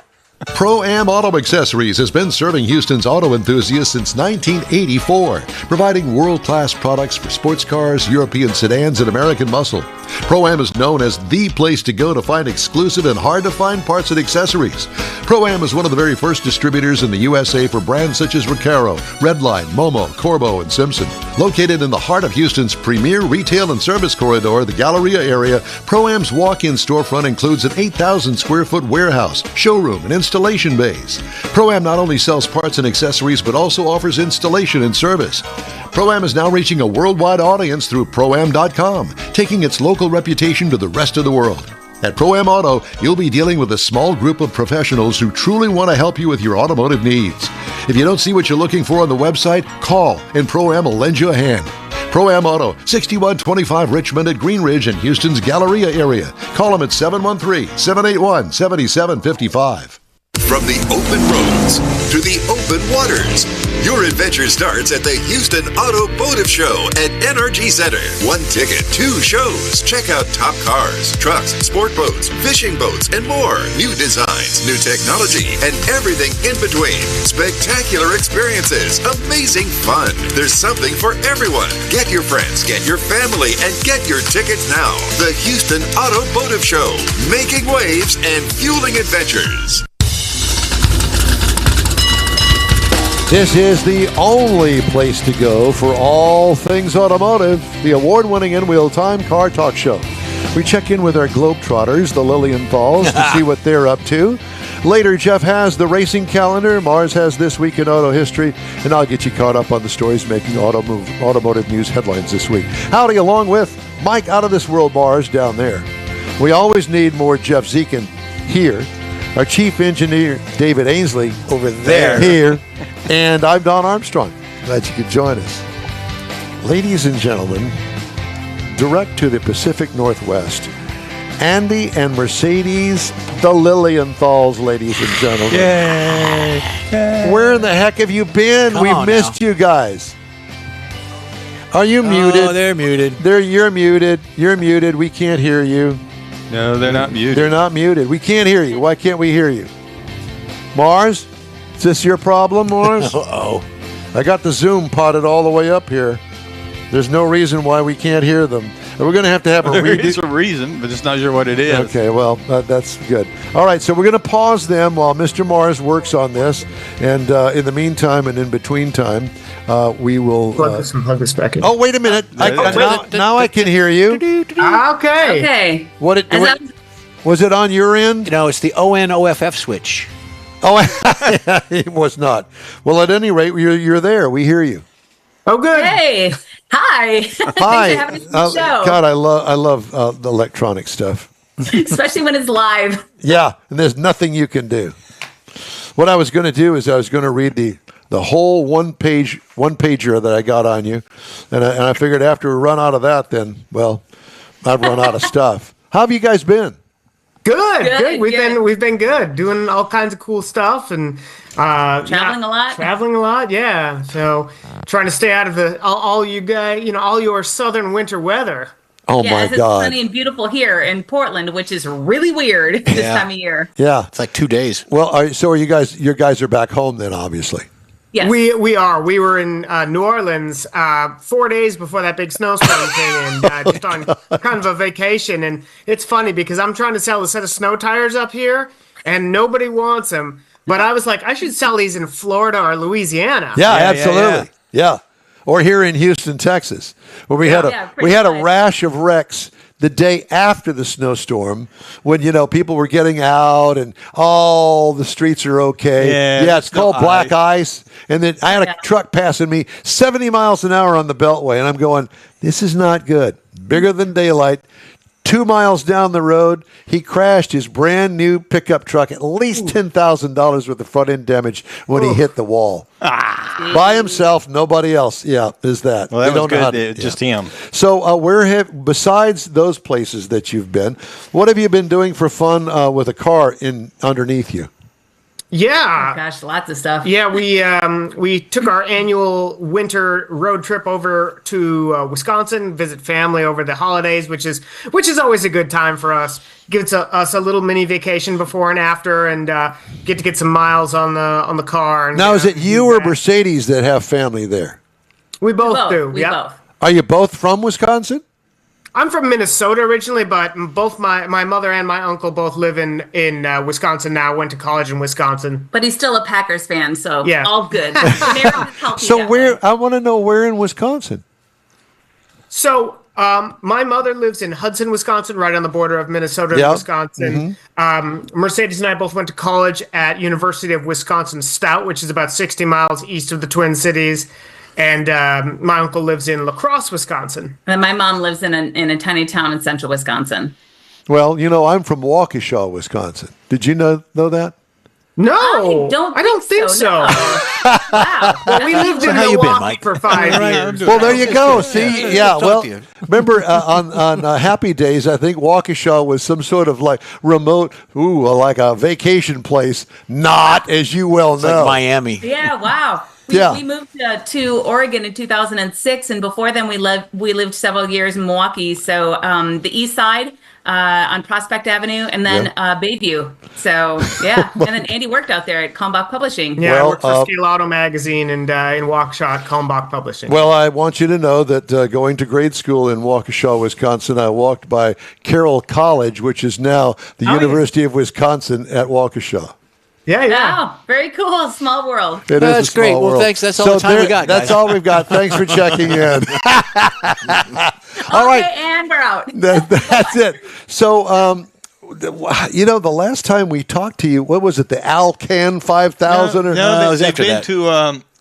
[SPEAKER 5] Pro-Am Auto Accessories has been serving Houston's auto enthusiasts since 1984, providing world-class products for sports cars, European sedans, and American muscle. Pro-Am is known as the place to go to find exclusive and hard-to-find parts and accessories. Pro-Am is one of the very first distributors in the USA for brands such as Recaro, Redline, Momo, Corbo, and Simpson. Located in the heart of Houston's premier retail and service corridor, the Galleria area, Pro-Am's walk-in storefront includes an 8,000 square foot warehouse, showroom, and installation bays. Pro-Am not only sells parts and accessories, but also offers installation and service. Pro-Am is now reaching a worldwide audience through Pro-Am.com, taking its local reputation to the rest of the world. At Pro-Am Auto, you'll be dealing with a small group of professionals who truly want to help you with your automotive needs. If you don't see what you're looking for on the website, call and Pro-Am will lend you a hand. Pro-Am Auto, 6125 Richmond at Green Ridge in Houston's Galleria area. Call them at 713-781-7755.
[SPEAKER 8] From the open roads to the open waters, your adventure starts at the Houston Automotive Show at NRG Center. One ticket, two shows. Check out top cars, trucks, sport boats, fishing boats, and more. New designs, new technology, and everything in between. Spectacular experiences, amazing fun. There's something for everyone. Get your friends, get your family, and get your tickets now. The Houston Automotive Show, making waves and fueling adventures.
[SPEAKER 1] This is the only place to go for all things automotive, the award-winning in-wheel time car talk show. We check in with our Globetrotters, the Lilienthal's, to see what they're up to. Later, Jeff has the racing calendar, Mars has This Week in Auto History, and I'll get you caught up on the stories making automotive news headlines this week. Howdy, along with Mike Out of This World Mars down there. We always need more Jeff Zekin here. Our chief engineer, David Ainsley, over there, here. And I'm Don Armstrong. Glad you could join us. Ladies and gentlemen, direct to the Pacific Northwest, Andy and Mercedes, the Lilienthals, ladies and gentlemen.
[SPEAKER 3] Yay.
[SPEAKER 1] Where in the heck have you been?
[SPEAKER 3] Come
[SPEAKER 1] We've
[SPEAKER 3] on
[SPEAKER 1] missed you guys. Are you
[SPEAKER 3] Oh,
[SPEAKER 1] muted?
[SPEAKER 3] they're muted.
[SPEAKER 1] You're muted. You're muted. We can't hear you.
[SPEAKER 2] No, they're not muted.
[SPEAKER 1] They're not muted. We can't hear you. Why can't we hear you? Mars? Is this your problem, Mars?
[SPEAKER 3] Uh-oh.
[SPEAKER 1] I got the Zoom potted all the way up here. There's no reason why we can't hear them. And we're going to have a
[SPEAKER 2] There is
[SPEAKER 1] redo.
[SPEAKER 2] a reason, but just not sure what it is.
[SPEAKER 1] Okay, well, that's good. All right, so we're going to pause them while Mr. Mars works on this. And in the meantime and in between time, we will...
[SPEAKER 9] Plug this back in.
[SPEAKER 1] oh, wait a minute. Now I can hear you.
[SPEAKER 9] Okay.
[SPEAKER 10] Okay.
[SPEAKER 1] Was it on your end?
[SPEAKER 3] You know, it's the ONOFF switch.
[SPEAKER 1] Oh, it was not. Well, at any rate, you're there. We hear you.
[SPEAKER 9] Oh, good.
[SPEAKER 10] Hey. Hi.
[SPEAKER 1] Hi.
[SPEAKER 10] Thanks for having me on the show.
[SPEAKER 1] God, I love the electronic stuff.
[SPEAKER 10] Especially when it's live.
[SPEAKER 1] Yeah, and there's nothing you can do. What I was going to do is I was going to read the whole one pager that I got on you, and I figured after we run out of that, then I'd run out of stuff. How have you guys been?
[SPEAKER 9] Good. We've been good, doing all kinds of cool stuff and
[SPEAKER 10] Traveling a lot.
[SPEAKER 9] Traveling a lot, yeah. So trying to stay out of all you guys, all your southern winter weather.
[SPEAKER 1] Oh
[SPEAKER 10] yeah,
[SPEAKER 1] my
[SPEAKER 10] it's
[SPEAKER 1] God!
[SPEAKER 10] sunny and beautiful here in Portland, which is really weird this time of year.
[SPEAKER 1] Yeah,
[SPEAKER 3] it's like 2 days.
[SPEAKER 1] Well, are you guys? Your guys are back home then, obviously.
[SPEAKER 10] Yes.
[SPEAKER 9] We are. We were in New Orleans 4 days before that big snowstorm came in, just on kind of a vacation. And it's funny because I'm trying to sell a set of snow tires up here, and nobody wants them. But I was like, I should sell these in Florida or Louisiana.
[SPEAKER 1] Yeah, absolutely. Yeah. Or here in Houston, Texas, where we had a rash of wrecks the day after the snowstorm, when people were getting out and all the streets are okay. Yeah, it's called black ice. And then I had a truck passing me 70 miles an hour on the Beltway, and I'm going, this is not good. Bigger than daylight. 2 miles down the road, he crashed his brand new pickup truck, at least $10,000 worth of front end damage when he hit the wall. By himself, nobody else. Yeah, is that.
[SPEAKER 2] Well, that was good. Just him.
[SPEAKER 1] So besides those places that you've been, what have you been doing for fun with a car underneath you?
[SPEAKER 9] Yeah.
[SPEAKER 10] Oh, gosh, lots of stuff.
[SPEAKER 9] Yeah, we took our annual winter road trip over to Wisconsin, visit family over the holidays, which is always a good time for us. Gives us a little mini vacation before and after, and get some miles on the car. And,
[SPEAKER 1] Now, is it you
[SPEAKER 9] do
[SPEAKER 1] or
[SPEAKER 9] that.
[SPEAKER 1] Mercedes that have family there?
[SPEAKER 9] We both do.
[SPEAKER 10] We
[SPEAKER 9] yeah.
[SPEAKER 10] both.
[SPEAKER 1] Are you both from Wisconsin?
[SPEAKER 9] I'm from Minnesota originally, but both my mother and my uncle both live in Wisconsin now. Went to college in Wisconsin.
[SPEAKER 10] But he's still a Packers fan, so
[SPEAKER 9] Yeah.
[SPEAKER 10] all good. Marriage is healthy
[SPEAKER 1] So
[SPEAKER 10] that
[SPEAKER 1] where?
[SPEAKER 10] way.
[SPEAKER 1] I want to know where in Wisconsin.
[SPEAKER 9] So my mother lives in Hudson, Wisconsin, right on the border of Minnesota and
[SPEAKER 1] Yeah.
[SPEAKER 9] Wisconsin. Mercedes and I both went to college at University of Wisconsin Stout, which is about 60 miles east of the Twin Cities. And my uncle lives in La Crosse, Wisconsin.
[SPEAKER 10] And my mom lives in a tiny town in central Wisconsin.
[SPEAKER 1] Well, I'm from Waukesha, Wisconsin. Did you know that?
[SPEAKER 9] No,
[SPEAKER 10] I don't think
[SPEAKER 9] so.
[SPEAKER 10] no. Wow.
[SPEAKER 9] Well, we lived in
[SPEAKER 3] how you been,
[SPEAKER 9] Milwaukee
[SPEAKER 3] Mike?
[SPEAKER 9] for 5 years.
[SPEAKER 1] Well, there you go. See, yeah.
[SPEAKER 3] Talk
[SPEAKER 1] Well,
[SPEAKER 3] to you.
[SPEAKER 1] remember on Happy Days, I think Waukesha was some sort of like remote, like a vacation place. Not, as you well
[SPEAKER 3] It's
[SPEAKER 1] know.
[SPEAKER 3] like Miami.
[SPEAKER 10] Yeah, wow.
[SPEAKER 1] Yeah.
[SPEAKER 10] We moved to Oregon in 2006, and before then we lived several years in Milwaukee. So the east side on Prospect Avenue, and then Bayview. So yeah, and then Andy worked out there at Kalmbach Publishing.
[SPEAKER 9] Yeah,
[SPEAKER 1] Well,
[SPEAKER 9] I worked for Steel Auto Magazine and in Waukesha at Kalmbach Publishing.
[SPEAKER 1] Well, I want you to know that going to grade school in Waukesha, Wisconsin, I walked by Carroll College, which is now the
[SPEAKER 10] Oh, yeah.
[SPEAKER 1] University of Wisconsin at Waukesha.
[SPEAKER 9] yeah.
[SPEAKER 10] Oh, very cool. Small world.
[SPEAKER 1] It is
[SPEAKER 3] That's
[SPEAKER 1] a small
[SPEAKER 3] great. Well,
[SPEAKER 1] world.
[SPEAKER 3] thanks. That's all the time we got,
[SPEAKER 1] That's
[SPEAKER 3] guys.
[SPEAKER 1] all we've got. Thanks for checking in. All right.
[SPEAKER 10] Okay, and we're out.
[SPEAKER 1] That's it. So, the last time we talked to you, what was it? The Alcan 5000?
[SPEAKER 2] No,
[SPEAKER 1] or
[SPEAKER 3] No, it was
[SPEAKER 2] they've
[SPEAKER 3] after
[SPEAKER 2] been
[SPEAKER 3] that.
[SPEAKER 2] to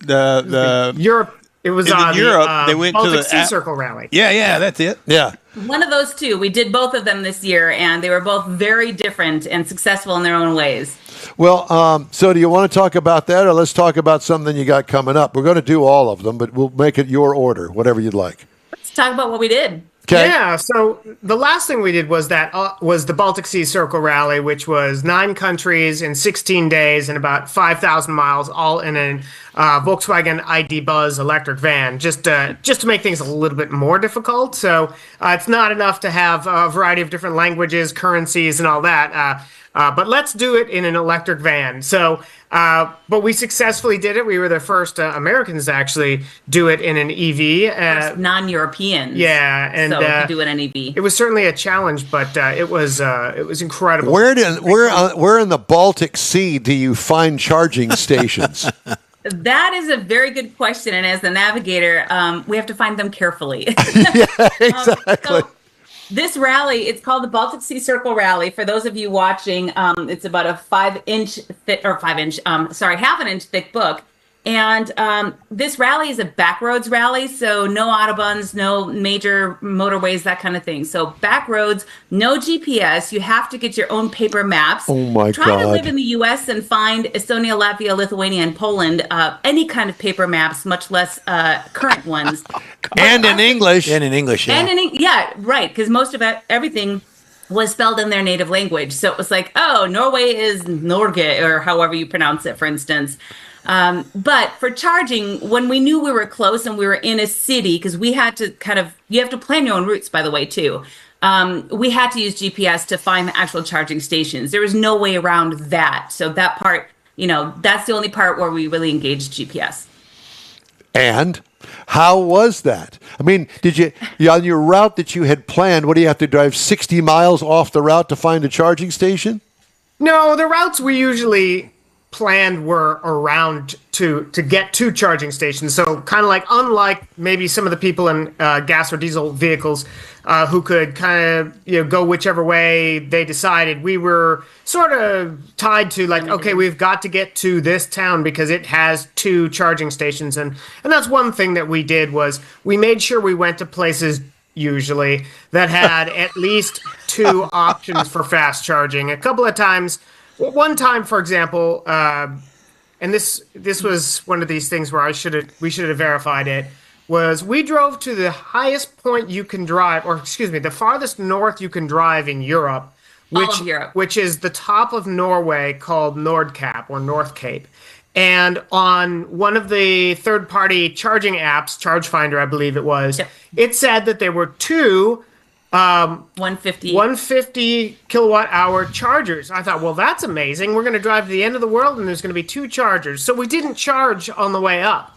[SPEAKER 2] the
[SPEAKER 9] Europe. It was
[SPEAKER 2] In
[SPEAKER 9] on
[SPEAKER 2] Europe,
[SPEAKER 9] the,
[SPEAKER 2] they went to
[SPEAKER 9] Baltic
[SPEAKER 2] the
[SPEAKER 9] Sea
[SPEAKER 2] app-
[SPEAKER 9] Circle Rally.
[SPEAKER 2] yeah, that's it.
[SPEAKER 1] Yeah.
[SPEAKER 10] One of those two. We did both of them this year, and they were both very different and successful in their own ways.
[SPEAKER 1] Well, so do you want to talk about that, or let's talk about something you got coming up? We're going to do all of them, but we'll make it your order, whatever you'd like.
[SPEAKER 10] Let's talk about what we did.
[SPEAKER 1] Okay.
[SPEAKER 9] Yeah, so the last thing we did was the Baltic Sea Circle Rally, which was 9 countries in 16 days and about 5,000 miles, all in a Volkswagen ID Buzz electric van, just to make things a little bit more difficult. So it's not enough to have a variety of different languages, currencies, and all that. But let's do it in an electric van. So, but we successfully did it. We were the first Americans to actually do it in an EV.
[SPEAKER 10] Non-Europeans.
[SPEAKER 9] Yeah, and
[SPEAKER 10] so we could do it in EV.
[SPEAKER 9] it was certainly a challenge, but it was incredible.
[SPEAKER 1] Where in the Baltic Sea do you find charging stations?
[SPEAKER 10] That is a very good question, and as the navigator, we have to find them carefully.
[SPEAKER 1] Exactly.
[SPEAKER 10] So this rally, it's called the Baltic Sea Circle Rally. For those of you watching, it's about a half an inch thick book. And this rally is a backroads rally, so no autobahns, no major motorways, that kind of thing. So back roads, no GPS. You have to get your own paper maps.
[SPEAKER 1] Oh my
[SPEAKER 10] Try to
[SPEAKER 1] God.
[SPEAKER 10] live in the U.S. and find Estonia, Latvia, Lithuania, and Poland, any kind of paper maps, much less current ones.
[SPEAKER 1] And in English.
[SPEAKER 3] And in English, yeah.
[SPEAKER 10] Yeah, right, because most of everything was spelled in their native language. So it was like, oh, Norway is Norge, or however you pronounce it, for instance. But for charging, when we knew we were close and we were in a city, because we had to you have to plan your own routes, by the way, too. We had to use GPS to find the actual charging stations. There was no way around that. So that part, that's the only part where we really engaged GPS.
[SPEAKER 1] And how was that? I mean, did you on your route that you had planned, what do you have to drive 60 miles off the route to find a charging station?
[SPEAKER 9] No, the routes we usually planned were around to get to charging stations. So kind of like, unlike maybe some of the people in gas or diesel vehicles who could kind of go whichever way they decided, we were sort of tied to like, okay, we've got to get to this town because it has 2 charging stations. And that's one thing that we did was we made sure we went to places usually that had at least 2 options for fast charging. A couple of times, one time, for example, and this was one of these things where we should have verified it, was we drove to the highest point you can drive, or excuse me, the farthest north you can drive in Europe, which,
[SPEAKER 10] All of Europe.
[SPEAKER 9] which is the top of Norway called Nordkap or North Cape. And on one of the third-party charging apps, ChargeFinder, I believe it was, it said that there were two 150 kilowatt hour chargers. I thought, well, that's amazing. We're going to drive to the end of the world, and there's going to be two chargers. So we didn't charge on the way up.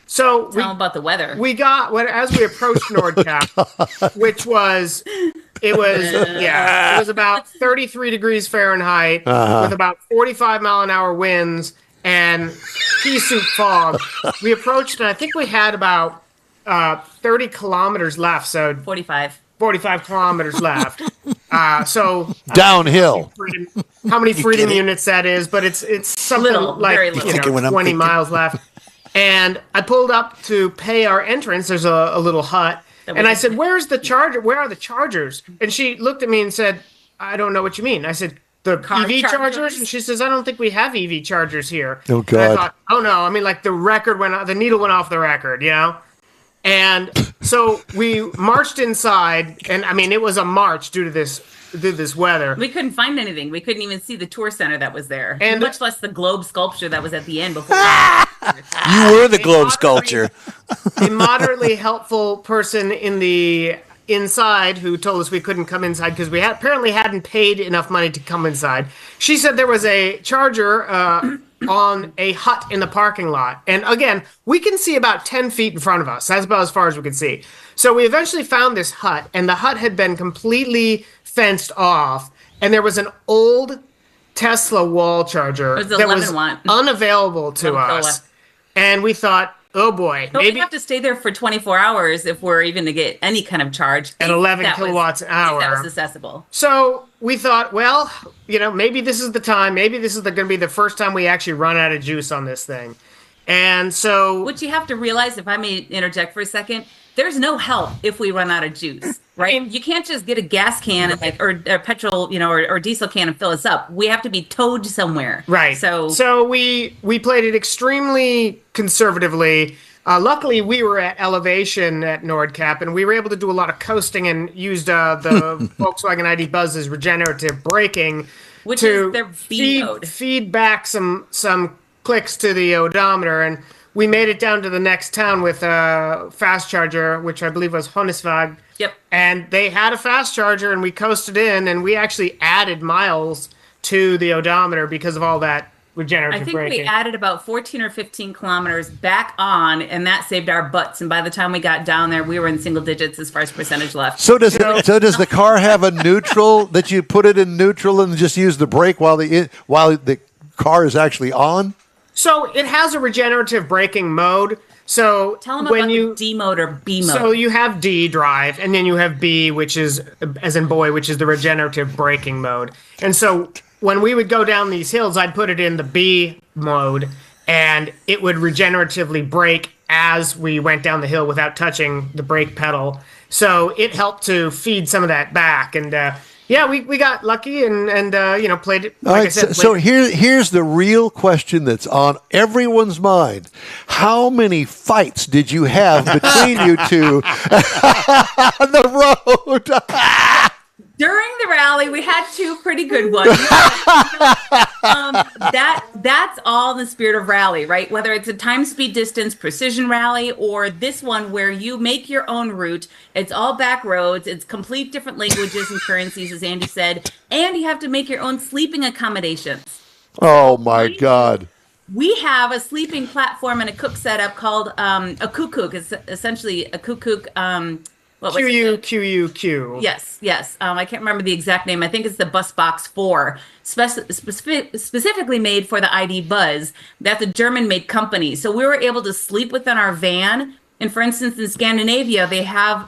[SPEAKER 9] So
[SPEAKER 10] Tell them about the weather.
[SPEAKER 9] we got as we approached Nordkap, which was it was about 33 degrees Fahrenheit with about 45 mile an hour winds and pea soup fog. We approached, and I think we had about 30 kilometers left. So
[SPEAKER 10] 45
[SPEAKER 9] kilometers left. So
[SPEAKER 1] Downhill.
[SPEAKER 9] how many freedom units that is, but it's something
[SPEAKER 10] Little,
[SPEAKER 9] like
[SPEAKER 10] very little.
[SPEAKER 3] You think it went up
[SPEAKER 9] 20
[SPEAKER 3] 50?
[SPEAKER 9] miles left. And I pulled up to pay our entrance. There's a little hut. And I said, "Where's the charger? Where are the chargers?" And she looked at me and said, "I don't know what you mean." I said, "The
[SPEAKER 10] Car
[SPEAKER 9] EV chargers?"
[SPEAKER 10] chargers?
[SPEAKER 9] And she says, "I don't think we have EV chargers here."
[SPEAKER 1] Oh,
[SPEAKER 9] And I
[SPEAKER 1] God.
[SPEAKER 9] thought, "Oh no, I mean like the needle went off the record, you know?" And so we marched inside, and I mean it was a march due to this weather.
[SPEAKER 10] We couldn't find anything. We couldn't even see the tour center that was there,
[SPEAKER 9] And-
[SPEAKER 10] much less the globe sculpture that was at the end before.
[SPEAKER 3] You were the globe sculpture.
[SPEAKER 9] A moderately helpful person in the inside who told us we couldn't come inside because we apparently hadn't paid enough money to come inside. She said there was a charger on a hut in the parking lot. And again, we can see about 10 feet in front of us. That's about as far as we could see. So we eventually found this hut, and the hut had been completely fenced off. And there was an old Tesla wall charger
[SPEAKER 10] It was
[SPEAKER 9] that
[SPEAKER 10] 11
[SPEAKER 9] was
[SPEAKER 10] watt.
[SPEAKER 9] unavailable to
[SPEAKER 10] 11
[SPEAKER 9] us. And we thought, oh boy,
[SPEAKER 10] But
[SPEAKER 9] maybe
[SPEAKER 10] we have to stay there for 24 hours if we're even to get any kind of charge.
[SPEAKER 9] At
[SPEAKER 10] if
[SPEAKER 9] 11
[SPEAKER 10] that was-
[SPEAKER 9] kilowatts an
[SPEAKER 10] if
[SPEAKER 9] hour.
[SPEAKER 10] that was accessible.
[SPEAKER 9] So we thought, well, maybe this is the time. Maybe this is going to be the first time we actually run out of juice on this thing. And so,
[SPEAKER 10] What you have to realize, if I may interject for a second, there's no help if we run out of juice, right? You can't just get a gas can and or petrol, or diesel can and fill us up. We have to be towed somewhere.
[SPEAKER 9] right. So we played it extremely conservatively. Luckily, we were at elevation at Nordkap, and we were able to do a lot of coasting and used the Volkswagen ID Buzz's regenerative braking
[SPEAKER 10] Which
[SPEAKER 9] to
[SPEAKER 10] is their B mode.
[SPEAKER 9] feed back some clicks to the odometer, and we made it down to the next town with a fast charger, which I believe was Honesvag.
[SPEAKER 10] Yep.
[SPEAKER 9] And they had a fast charger, and we coasted in, and we actually added miles to the odometer because of all that regenerative
[SPEAKER 10] I think
[SPEAKER 9] braking.
[SPEAKER 10] we added about 14 or 15 kilometers back on, and that saved our butts. And by the time we got down there, we were in single digits as far as percentage left.
[SPEAKER 1] So does the car have a neutral that you put it in neutral and just use the brake while the car is actually on?
[SPEAKER 9] So it has a regenerative braking mode. So
[SPEAKER 10] Tell them
[SPEAKER 9] when
[SPEAKER 10] about
[SPEAKER 9] you
[SPEAKER 10] the D mode or B mode.
[SPEAKER 9] so you have D drive, and then you have B, which is as in boy, which is the regenerative braking mode. And so when we would go down these hills, I'd put it in the B mode, and it would regeneratively brake as we went down the hill without touching the brake pedal. So it helped to feed some of that back, and yeah, we got lucky and played it.
[SPEAKER 1] All
[SPEAKER 9] Like I
[SPEAKER 1] right,
[SPEAKER 9] said,
[SPEAKER 1] so
[SPEAKER 9] played-
[SPEAKER 1] here's the real question that's on everyone's mind. How many fights did you have between you two on the road?
[SPEAKER 10] During the rally, we had two pretty good ones. That's all in the spirit of rally, right? Whether it's a time, speed, distance, precision rally, or this one where you make your own route. It's all back roads. It's complete different languages and currencies, as Andy said, and you have to make your own sleeping accommodations.
[SPEAKER 1] Oh, my God.
[SPEAKER 10] We have a sleeping platform and a cook setup called a kukuk. It's essentially a kukuk. What was it?
[SPEAKER 9] QUQUQ.
[SPEAKER 10] Yes. I can't remember the exact name. I think it's the Bus Box 4, specifically made for the ID Buzz. That's a German-made company. So we were able to sleep within our van. And for instance, in Scandinavia, they have,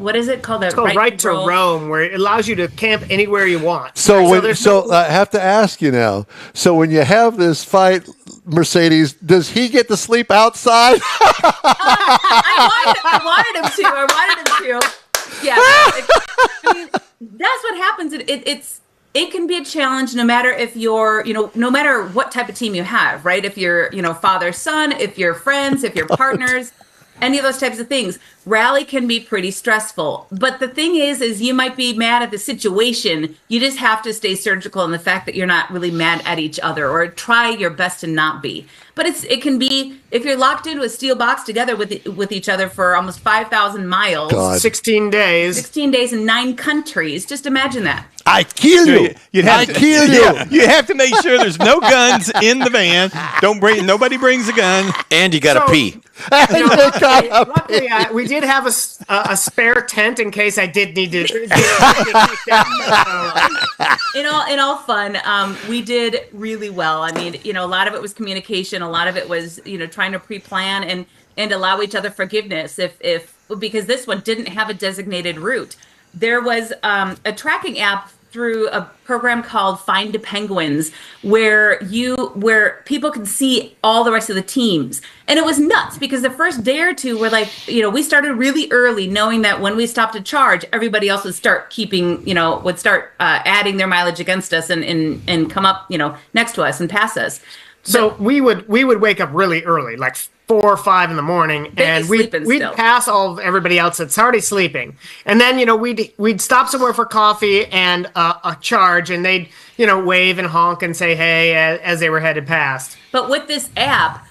[SPEAKER 10] what is it called?
[SPEAKER 9] It's called Right to Roam, where it allows you to camp anywhere you want.
[SPEAKER 1] So
[SPEAKER 9] there's no-
[SPEAKER 1] I have to ask you now. So when you have this fight, Mercedes, does he get to sleep outside?
[SPEAKER 10] I wanted him to. Yeah. That's what happens. It can be a challenge no matter if you're, no matter what type of team you have, right? If you're, father, son, if you're friends, if you're partners, any of those types of things. rally can be pretty stressful. But the thing is you might be mad at the situation. You just have to stay surgical in the fact that you're not really mad at each other, or try your best to not be. But it can be, if you're locked into a steel box together with each other for almost 5,000 miles,
[SPEAKER 1] God.
[SPEAKER 9] 16 days.
[SPEAKER 10] 16 days in 9 countries. Just imagine that.
[SPEAKER 1] I kill you. I kill you.
[SPEAKER 2] Yeah, you have to make sure there's no guns in the van. Nobody brings a gun.
[SPEAKER 3] And you got to
[SPEAKER 9] So-
[SPEAKER 3] pee.
[SPEAKER 9] Luckily, we did have a spare tent in case I did need to get kicked out. So,
[SPEAKER 10] In all fun, we did really well. I mean, a lot of it was communication. A lot of it was, trying to pre-plan and allow each other forgiveness because this one didn't have a designated route. There was a tracking app through a program called Find the Penguins, where people can see all the rest of the teams. And it was nuts because the first day or two were like, we started really early, knowing that when we stopped to charge, everybody else would start adding their mileage against us and come up, next to us and pass us.
[SPEAKER 9] So we would wake up really early, like 4 or 5 in the morning, and we'd pass all of everybody else that's already sleeping. And then we'd stop somewhere for coffee and a charge, and they'd wave and honk and say hey as they were headed past.
[SPEAKER 10] But with this app,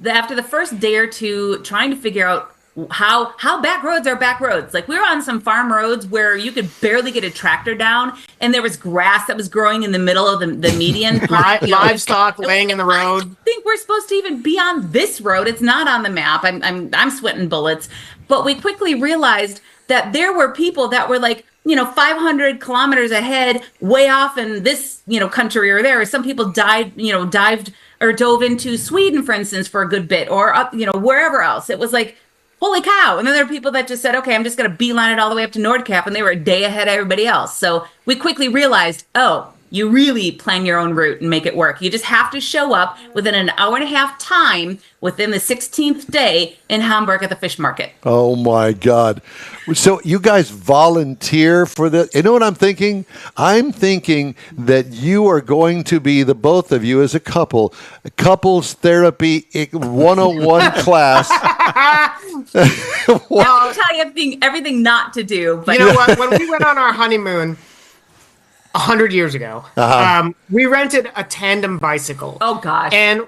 [SPEAKER 10] after the first day or two, trying to figure out how back roads are back roads. Like, we were on some farm roads where you could barely get a tractor down, and there was grass that was growing in the middle of the median.
[SPEAKER 9] Livestock laying in the road.
[SPEAKER 10] I think we're supposed to even be on this road. It's not on the map. I'm sweating bullets. But we quickly realized that there were people that were like, 500 kilometers ahead, way off in this, country or there. Some people dived or dove into Sweden, for instance, for a good bit, or up, wherever else. It was like, holy cow. And then there are people that just said, okay, I'm just going to beeline it all the way up to Nordkap, and they were a day ahead of everybody else. So we quickly realized, you really plan your own route and make it work. You just have to show up within an hour and a half time within the 16th day in Hamburg at the fish market.
[SPEAKER 1] Oh, my God. So you guys volunteer for this? You know what I'm thinking? I'm thinking that you are going to be, the both of you as a couple, couples therapy 101 class.
[SPEAKER 10] I'll tell you everything not to do. But
[SPEAKER 9] You know what? When we went on our honeymoon 100 years ago, we rented a tandem bicycle.
[SPEAKER 10] Oh, gosh.
[SPEAKER 9] And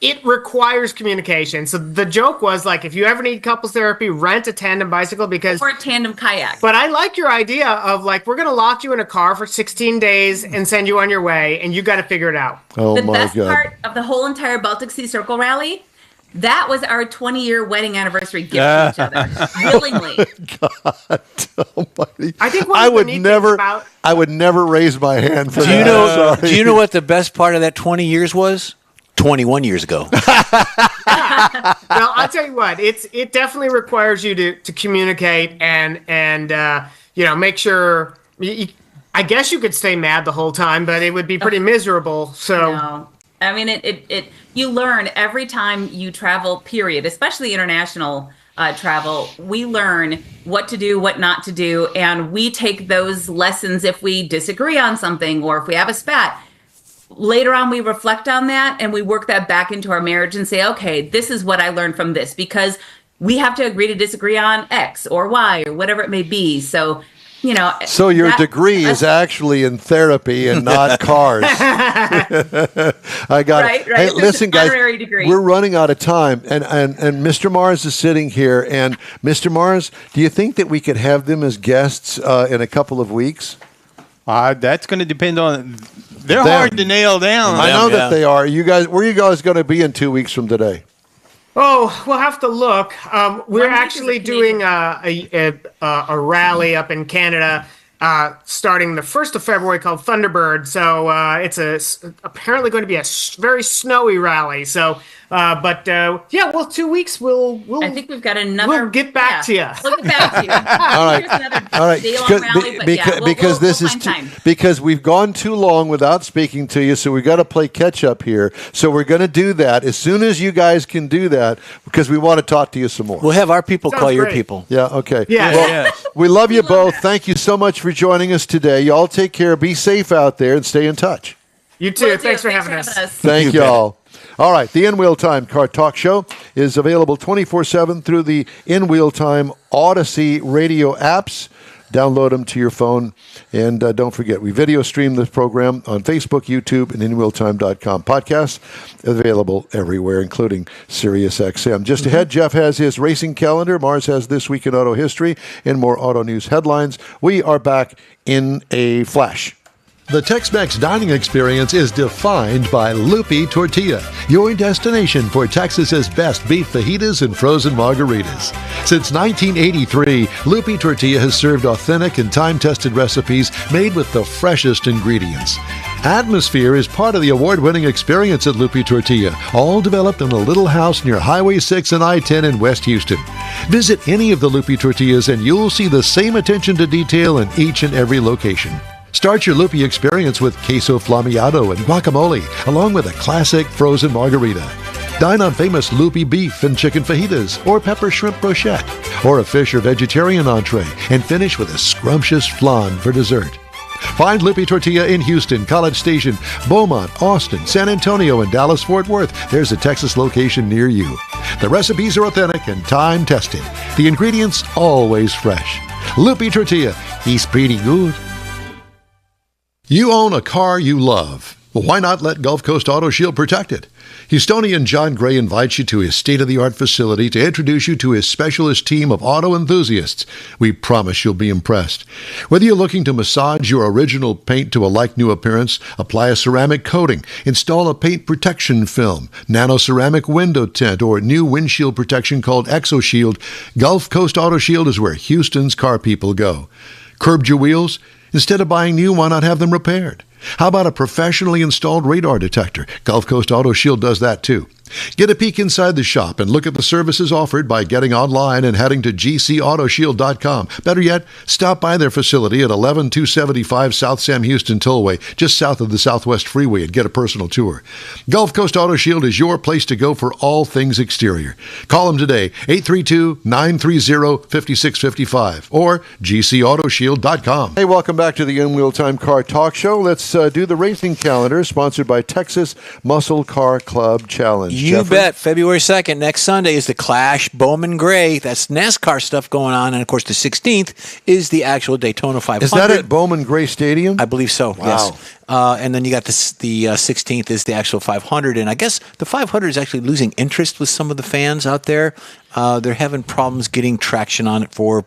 [SPEAKER 9] it requires communication. So the joke was, like, if you ever need couples therapy, rent a tandem bicycle
[SPEAKER 10] or a tandem kayak.
[SPEAKER 9] But I like your idea of, like, we're going to lock you in a car for 16 days and send you on your way, and you got to figure it out.
[SPEAKER 1] Oh,
[SPEAKER 10] the
[SPEAKER 1] my
[SPEAKER 10] best
[SPEAKER 1] God.
[SPEAKER 10] part of the whole entire Baltic Sea Circle Rally, that was our 20-year wedding anniversary gift to each other, willingly.
[SPEAKER 1] God almighty.
[SPEAKER 9] I think
[SPEAKER 1] I would never raise my hand for
[SPEAKER 3] Do
[SPEAKER 1] that.
[SPEAKER 3] do you know what the best part of that 20 years was? 21 years ago.
[SPEAKER 9] Well, I'll tell you what, it definitely requires you to communicate and make sure. I guess you could stay mad the whole time, but it would be pretty miserable. So.
[SPEAKER 10] No. I mean, it you learn every time you travel, period, especially international travel. We learn what to do, what not to do, and we take those lessons if we disagree on something or if we have a spat. Later on, we reflect on that and we work that back into our marriage and say, okay, this is what I learned from this, because we have to agree to disagree on X or Y or whatever it may be. So,
[SPEAKER 1] So your degree is actually in therapy and not cars. I got it.
[SPEAKER 10] Right.
[SPEAKER 1] Hey,
[SPEAKER 10] It's
[SPEAKER 1] listen,
[SPEAKER 10] an
[SPEAKER 1] guys,
[SPEAKER 10] honorary degree.
[SPEAKER 1] we're running out of time, and Mr. Mars is sitting here. And Mr. Mars, do you think that we could have them as guests in a couple of weeks?
[SPEAKER 2] That's going to depend on. They're hard to nail down.
[SPEAKER 1] I know that they are. You guys, where are you guys going to be in 2 weeks from today?
[SPEAKER 9] Oh, we'll have to look. We're actually doing a rally up in Canada starting the 1st of February called Thunderbird. So it's apparently going to be a very snowy rally. So, 2 weeks we'll.
[SPEAKER 10] I think we've got another.
[SPEAKER 9] We'll get back to you.
[SPEAKER 10] We'll get back to you.
[SPEAKER 1] All right.
[SPEAKER 10] Day-long rally, but
[SPEAKER 1] because
[SPEAKER 10] we'll
[SPEAKER 1] this is
[SPEAKER 10] find time.
[SPEAKER 1] because we've gone too long without speaking to you, so we've got to play catch up here. So we're going to do that as soon as you guys can do that, because we want to talk to you some more.
[SPEAKER 3] We'll have our people
[SPEAKER 9] Sounds
[SPEAKER 3] call your
[SPEAKER 9] great.
[SPEAKER 3] people.
[SPEAKER 1] Yeah. Okay.
[SPEAKER 9] Yeah.
[SPEAKER 1] Well, we love you both. Thank you so much for joining us today. Y'all take care. Be safe out there and stay in touch.
[SPEAKER 9] You too.
[SPEAKER 10] Will do.
[SPEAKER 9] Thanks for having us.
[SPEAKER 1] Thank y'all. All right, the In Wheel Time Car Talk Show is available 24/7 through the In Wheel Time Odyssey radio apps. Download them to your phone. And don't forget, we video stream this program on Facebook, YouTube, and InWheelTime.com. Podcasts available everywhere, including SiriusXM. Just ahead, Jeff has his racing calendar. Mars has This Week in Auto History and more auto news headlines. We are back in a flash.
[SPEAKER 5] The Tex-Mex dining experience is defined by Lupi Tortilla, your destination for Texas's best beef fajitas and frozen margaritas. Since 1983, Lupi Tortilla has served authentic and time-tested recipes made with the freshest ingredients. Atmosphere is part of the award-winning experience at Lupi Tortilla, all developed in a little house near Highway 6 and I-10 in West Houston. Visit any of the Lupi Tortillas and you'll see the same attention to detail in each and every location. Start your Lupi experience with queso flammeado and guacamole, along with a classic frozen margarita. Dine on famous Lupi beef and chicken fajitas, or pepper shrimp brochette, or a fish or vegetarian entree, and finish with a scrumptious flan for dessert. Find Lupi Tortilla in Houston, College Station, Beaumont, Austin, San Antonio, and Dallas-Fort Worth. There's a Texas location near you. The recipes are authentic and time-tested. The ingredients always fresh. Lupi Tortilla, he's pretty good. You own a car you love. Well, why not let Gulf Coast Auto Shield protect it? Houstonian John Gray invites you to his state-of-the-art facility to introduce you to his specialist team of auto enthusiasts. We promise you'll be impressed. Whether you're looking to massage your original paint to a like-new appearance, apply a ceramic coating, install a paint protection film, nano-ceramic window tint, or new windshield protection called ExoShield, Gulf Coast Auto Shield is where Houston's car people go. Curbed your wheels? Instead of buying new, why not have them repaired? How about a professionally installed radar detector? Gulf Coast Auto Shield does that too. Get a peek inside the shop and look at the services offered by getting online and heading to gcautoshield.com. Better yet, stop by their facility at 11275 South Sam Houston Tollway, just south of the Southwest Freeway, and get a personal tour. Gulf Coast Auto Shield is your place to go for all things exterior. Call them today, 832-930-5655 or gcautoshield.com.
[SPEAKER 1] Hey, welcome back to the In Wheel Time Car Talk Show. Let's do the racing calendar, sponsored by Texas Muscle Car Club Challenge.
[SPEAKER 3] You
[SPEAKER 1] Jeffrey?
[SPEAKER 3] bet. February 2nd, next Sunday, is the Clash Bowman Gray. That's NASCAR stuff going on. And, of course, the 16th is the actual Daytona 500.
[SPEAKER 1] Is that at Bowman Gray Stadium?
[SPEAKER 3] I believe so,
[SPEAKER 1] Wow.
[SPEAKER 3] yes. And then you got the 16th is the actual 500. And I guess the 500 is actually losing interest with some of the fans out there. They're having problems getting traction on it for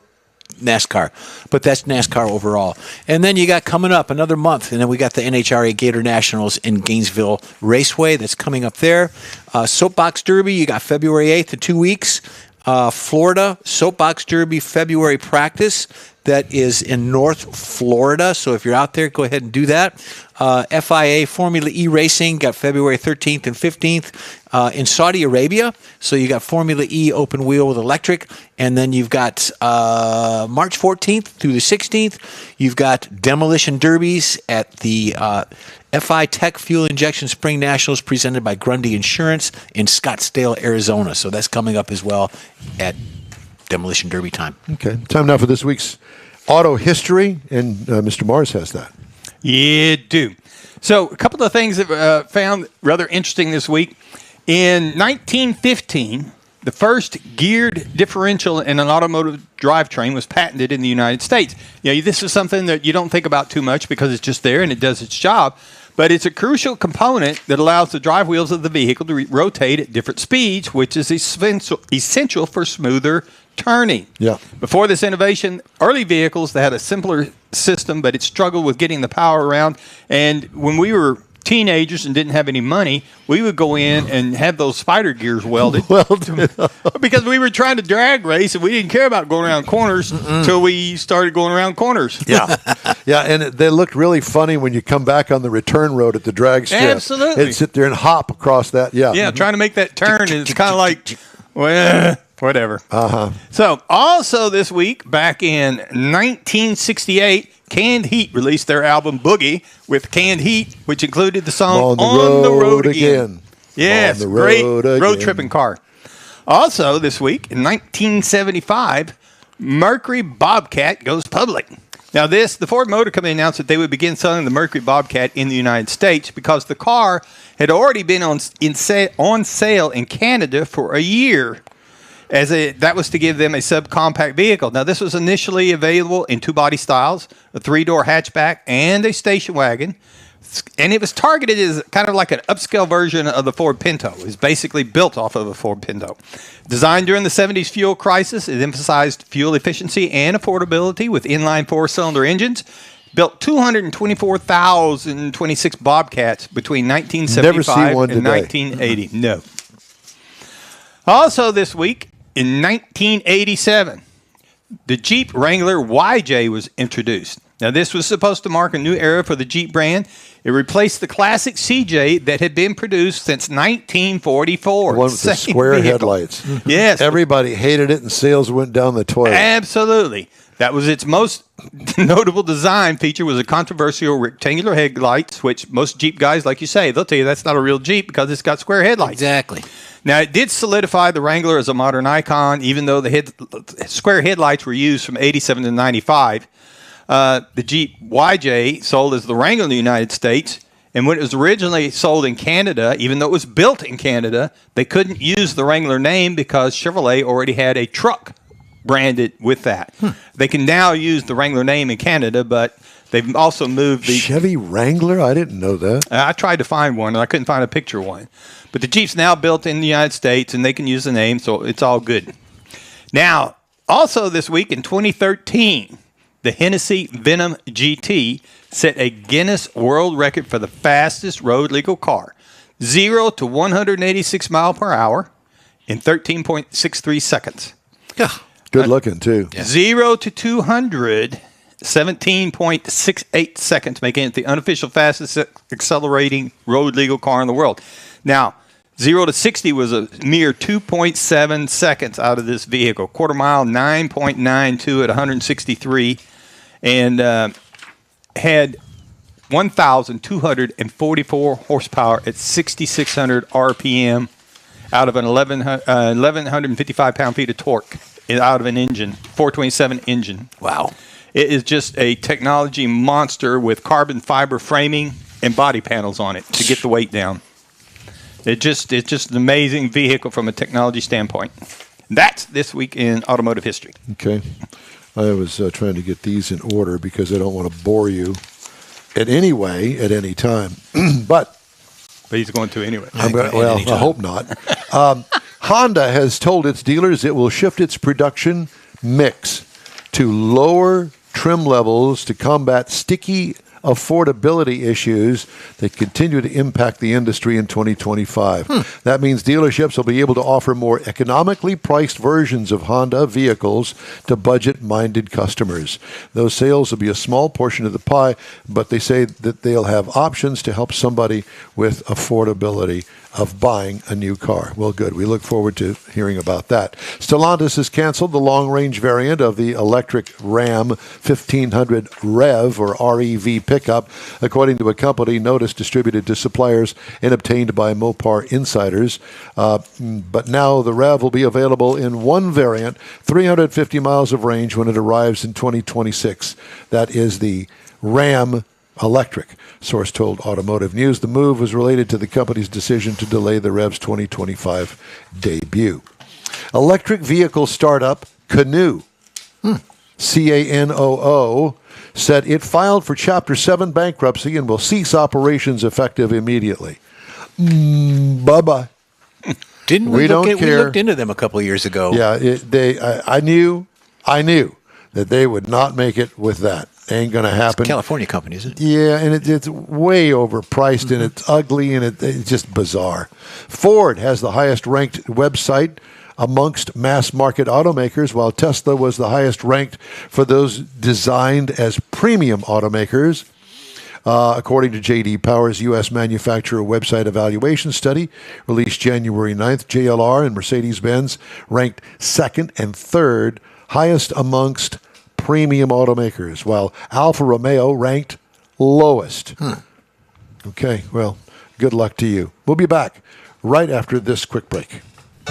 [SPEAKER 3] NASCAR, but that's NASCAR overall. And then you got coming up another month, and then we got the NHRA Gator Nationals in Gainesville Raceway that's coming up there. Soapbox Derby, you got February 8th in 2 weeks. Florida Soapbox Derby February practice that is in North Florida. So if you're out there, go ahead and do that. FIA Formula E Racing got February 13th and 15th in Saudi Arabia. So you got Formula E open wheel with electric. And then you've got March 14th through the 16th. You've got demolition derbies at the FI Tech Fuel Injection Spring Nationals presented by Grundy Insurance in Scottsdale, Arizona. So that's coming up as well at demolition derby time.
[SPEAKER 1] Okay. Time now for this week's auto history, and Mr. Mars has that.
[SPEAKER 2] Yeah, do. So a couple of things that found rather interesting this week. In 1915, the first geared differential in an automotive drivetrain was patented in the United States. You know, this is something that you don't think about too much because it's just there and it does its job. But it's a crucial component that allows the drive wheels of the vehicle to rotate at different speeds, which is essential for smoother turning.
[SPEAKER 1] Yeah.
[SPEAKER 2] Before this innovation, early vehicles, they had a simpler system, but it struggled with getting the power around. And when we were teenagers and didn't have any money, we would go in and have those spider gears welded. Because we were trying to drag race and we didn't care about going around corners until we started going around corners.
[SPEAKER 1] Yeah. Yeah, and they looked really funny when you come back on the return road at the drag strip.
[SPEAKER 2] Absolutely.
[SPEAKER 1] And sit there and hop across that. Yeah.
[SPEAKER 2] Yeah, trying to make that turn, and it's kind of like, well, whatever.
[SPEAKER 1] Uh-huh.
[SPEAKER 2] So, also this week, back in 1968, Canned Heat released their album Boogie with Canned Heat, which included the song On the Road Again. Yes, great road tripping car. Also this week, in 1975, Mercury Bobcat goes public. Now, the Ford Motor Company announced that they would begin selling the Mercury Bobcat in the United States because the car had already been on sale in Canada for a year. That was to give them a subcompact vehicle. Now, this was initially available in two body styles, a 3-door hatchback and a station wagon. And it was targeted as kind of like an upscale version of the Ford Pinto. It was basically built off of a Ford Pinto. Designed during the 70s fuel crisis, it emphasized fuel efficiency and affordability with inline 4-cylinder engines. Built 224,026 Bobcats between 1975 and 1980. No. Also this week, in 1987, the Jeep Wrangler YJ was introduced. Now, this was supposed to mark a new era for the Jeep brand. It replaced the classic CJ that had been produced since 1944.
[SPEAKER 1] The one with the square headlights.
[SPEAKER 2] Yes.
[SPEAKER 1] Everybody hated it, and sales went down the toilet.
[SPEAKER 2] Absolutely. That was its most notable design feature, was a controversial rectangular headlights, which most Jeep guys, like you say, they'll tell you that's not a real Jeep because it's got square headlights.
[SPEAKER 3] Exactly.
[SPEAKER 2] Now, it did solidify the Wrangler as a modern icon, even though the square headlights were used from 87 to 95. The Jeep YJ sold as the Wrangler in the United States, and when it was originally sold in Canada, even though it was built in Canada, they couldn't use the Wrangler name because Chevrolet already had a truck branded with that. They can now use the Wrangler name in Canada, but they've also moved the
[SPEAKER 1] Chevy Wrangler? I didn't know that.
[SPEAKER 2] I tried to find one, and I couldn't find a picture of one. But the Jeep's now built in the United States, and they can use the name, so it's all good. Now, also this week in 2013, the Hennessy Venom GT set a Guinness World Record for the fastest road legal car. 0 to 186 mile per hour in 13.63 seconds.
[SPEAKER 1] Good looking, too.
[SPEAKER 2] 0 to 200, 17.68 seconds, making it the unofficial fastest accelerating road legal car in the world. Now, 0 to 60 was a mere 2.7 seconds out of this vehicle. Quarter mile, 9.92 at 163, and had 1,244 horsepower at 6,600 RPM out of an 1,155 pound-feet of torque out of an engine, 427 engine.
[SPEAKER 3] Wow.
[SPEAKER 2] It is just a technology monster with carbon fiber framing and body panels on it to get the weight down. It's just an amazing vehicle from a technology standpoint. That's this week in automotive history.
[SPEAKER 1] Okay. I was trying to get these in order because I don't want to bore you in any way at any time. But
[SPEAKER 2] he's going to anyway.
[SPEAKER 1] I hope not. Honda has told its dealers it will shift its production mix to lower trim levels to combat sticky affordability issues that continue to impact the industry in 2025. That means dealerships will be able to offer more economically priced versions of Honda vehicles to budget-minded customers. Those sales will be a small portion of the pie, but they say that they'll have options to help somebody with affordability of buying a new car. Well, good. We look forward to hearing about that. Stellantis has canceled the long-range variant of the electric Ram 1500 REV, or REV pickup, according to a company notice distributed to suppliers and obtained by Mopar insiders. But now the REV will be available in one variant, 350 miles of range when it arrives in 2026. That is the Ram Electric, source told Automotive News. The move was related to the company's decision to delay the REV's 2025 debut. Electric vehicle startup Canoo, CANOO, said it filed for Chapter 7 bankruptcy and will cease operations effective immediately. Bye-bye.
[SPEAKER 3] Didn't we don't care. We looked into them a couple of years ago.
[SPEAKER 1] Yeah, I knew that they would not make it with that. Ain't going to happen.
[SPEAKER 3] It's a California company, isn't it?
[SPEAKER 1] Yeah, and it's way overpriced, and it's ugly, and it's just bizarre. Ford has the highest-ranked website amongst mass-market automakers, while Tesla was the highest-ranked for those designed as premium automakers. According to J.D. Power's U.S. manufacturer website evaluation study released January 9th, JLR and Mercedes-Benz ranked second and third highest amongst premium automakers, while Alfa Romeo ranked lowest. Okay, well, good luck to you. We'll be back right after this quick break.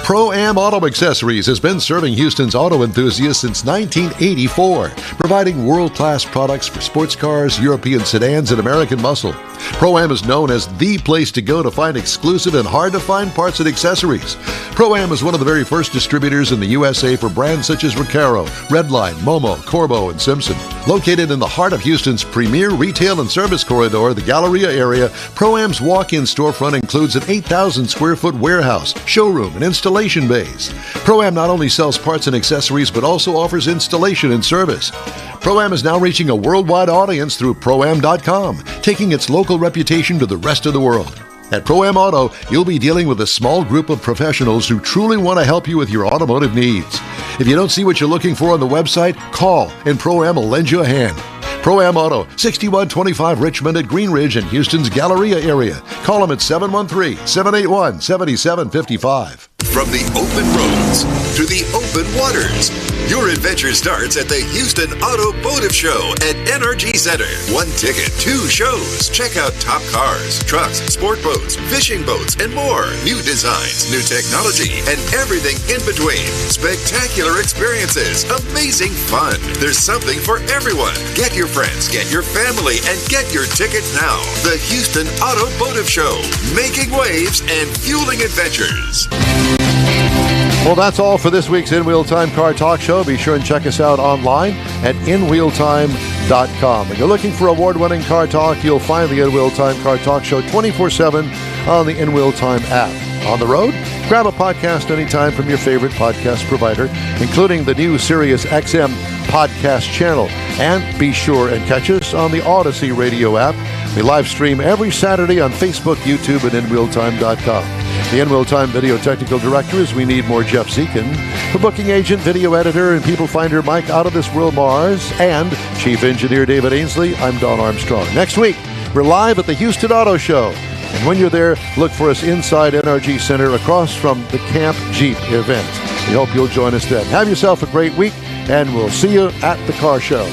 [SPEAKER 5] Pro-Am Auto Accessories has been serving Houston's auto enthusiasts since 1984, providing world-class products for sports cars, European sedans, and American muscle. Pro-Am is known as the place to go to find exclusive and hard-to-find parts and accessories. Pro-Am is one of the very first distributors in the USA for brands such as Recaro, Redline, Momo, Corbo, and Simpson. Located in the heart of Houston's premier retail and service corridor, the Galleria area, Pro-Am's walk-in storefront includes an 8,000 square foot warehouse, showroom, and installation bays. Pro-Am not only sells parts and accessories, but also offers installation and service. Pro-Am is now reaching a worldwide audience through Pro-Am.com, taking its local reputation to the rest of the world. At Pro-Am Auto, you'll be dealing with a small group of professionals who truly want to help you with your automotive needs. If you don't see what you're looking for on the website, call and Pro-Am will lend you a hand. Pro-Am Auto, 6125 Richmond at Green Ridge in Houston's Galleria area. Call them at 713-781-7755.
[SPEAKER 8] From the open roads to the open waters, your adventure starts at the Houston Automotive Show at NRG Center. One ticket, two shows. Check out top cars, trucks, sport boats, fishing boats, and more. New designs, new technology, and everything in between. Spectacular experiences, amazing fun. There's something for everyone. Get your friends, get your family, and get your tickets now. The Houston Automotive Show, making waves and fueling adventures.
[SPEAKER 1] Well, that's all for this week's In Wheel Time Car Talk Show. Be sure and check us out online at InWheelTime.com. If you're looking for award-winning car talk, you'll find the In Wheel Time Car Talk Show 24/7 on the In Wheel Time app. On the road, grab a podcast anytime from your favorite podcast provider, including the new Sirius XM podcast channel. And be sure and catch us on the Odyssey radio app. We live stream every Saturday on Facebook, YouTube, and InWheelTime.com. The In Wheel Time video technical director is We Need More Jeff Zekin. The booking agent, video editor, and people finder Mike Out of This World Mars. And Chief Engineer David Ainsley, I'm Don Armstrong. Next week, we're live at the Houston Auto Show. And when you're there, look for us inside NRG Center across from the Camp Jeep event. We hope you'll join us then. Have yourself a great week, and we'll see you at the car show.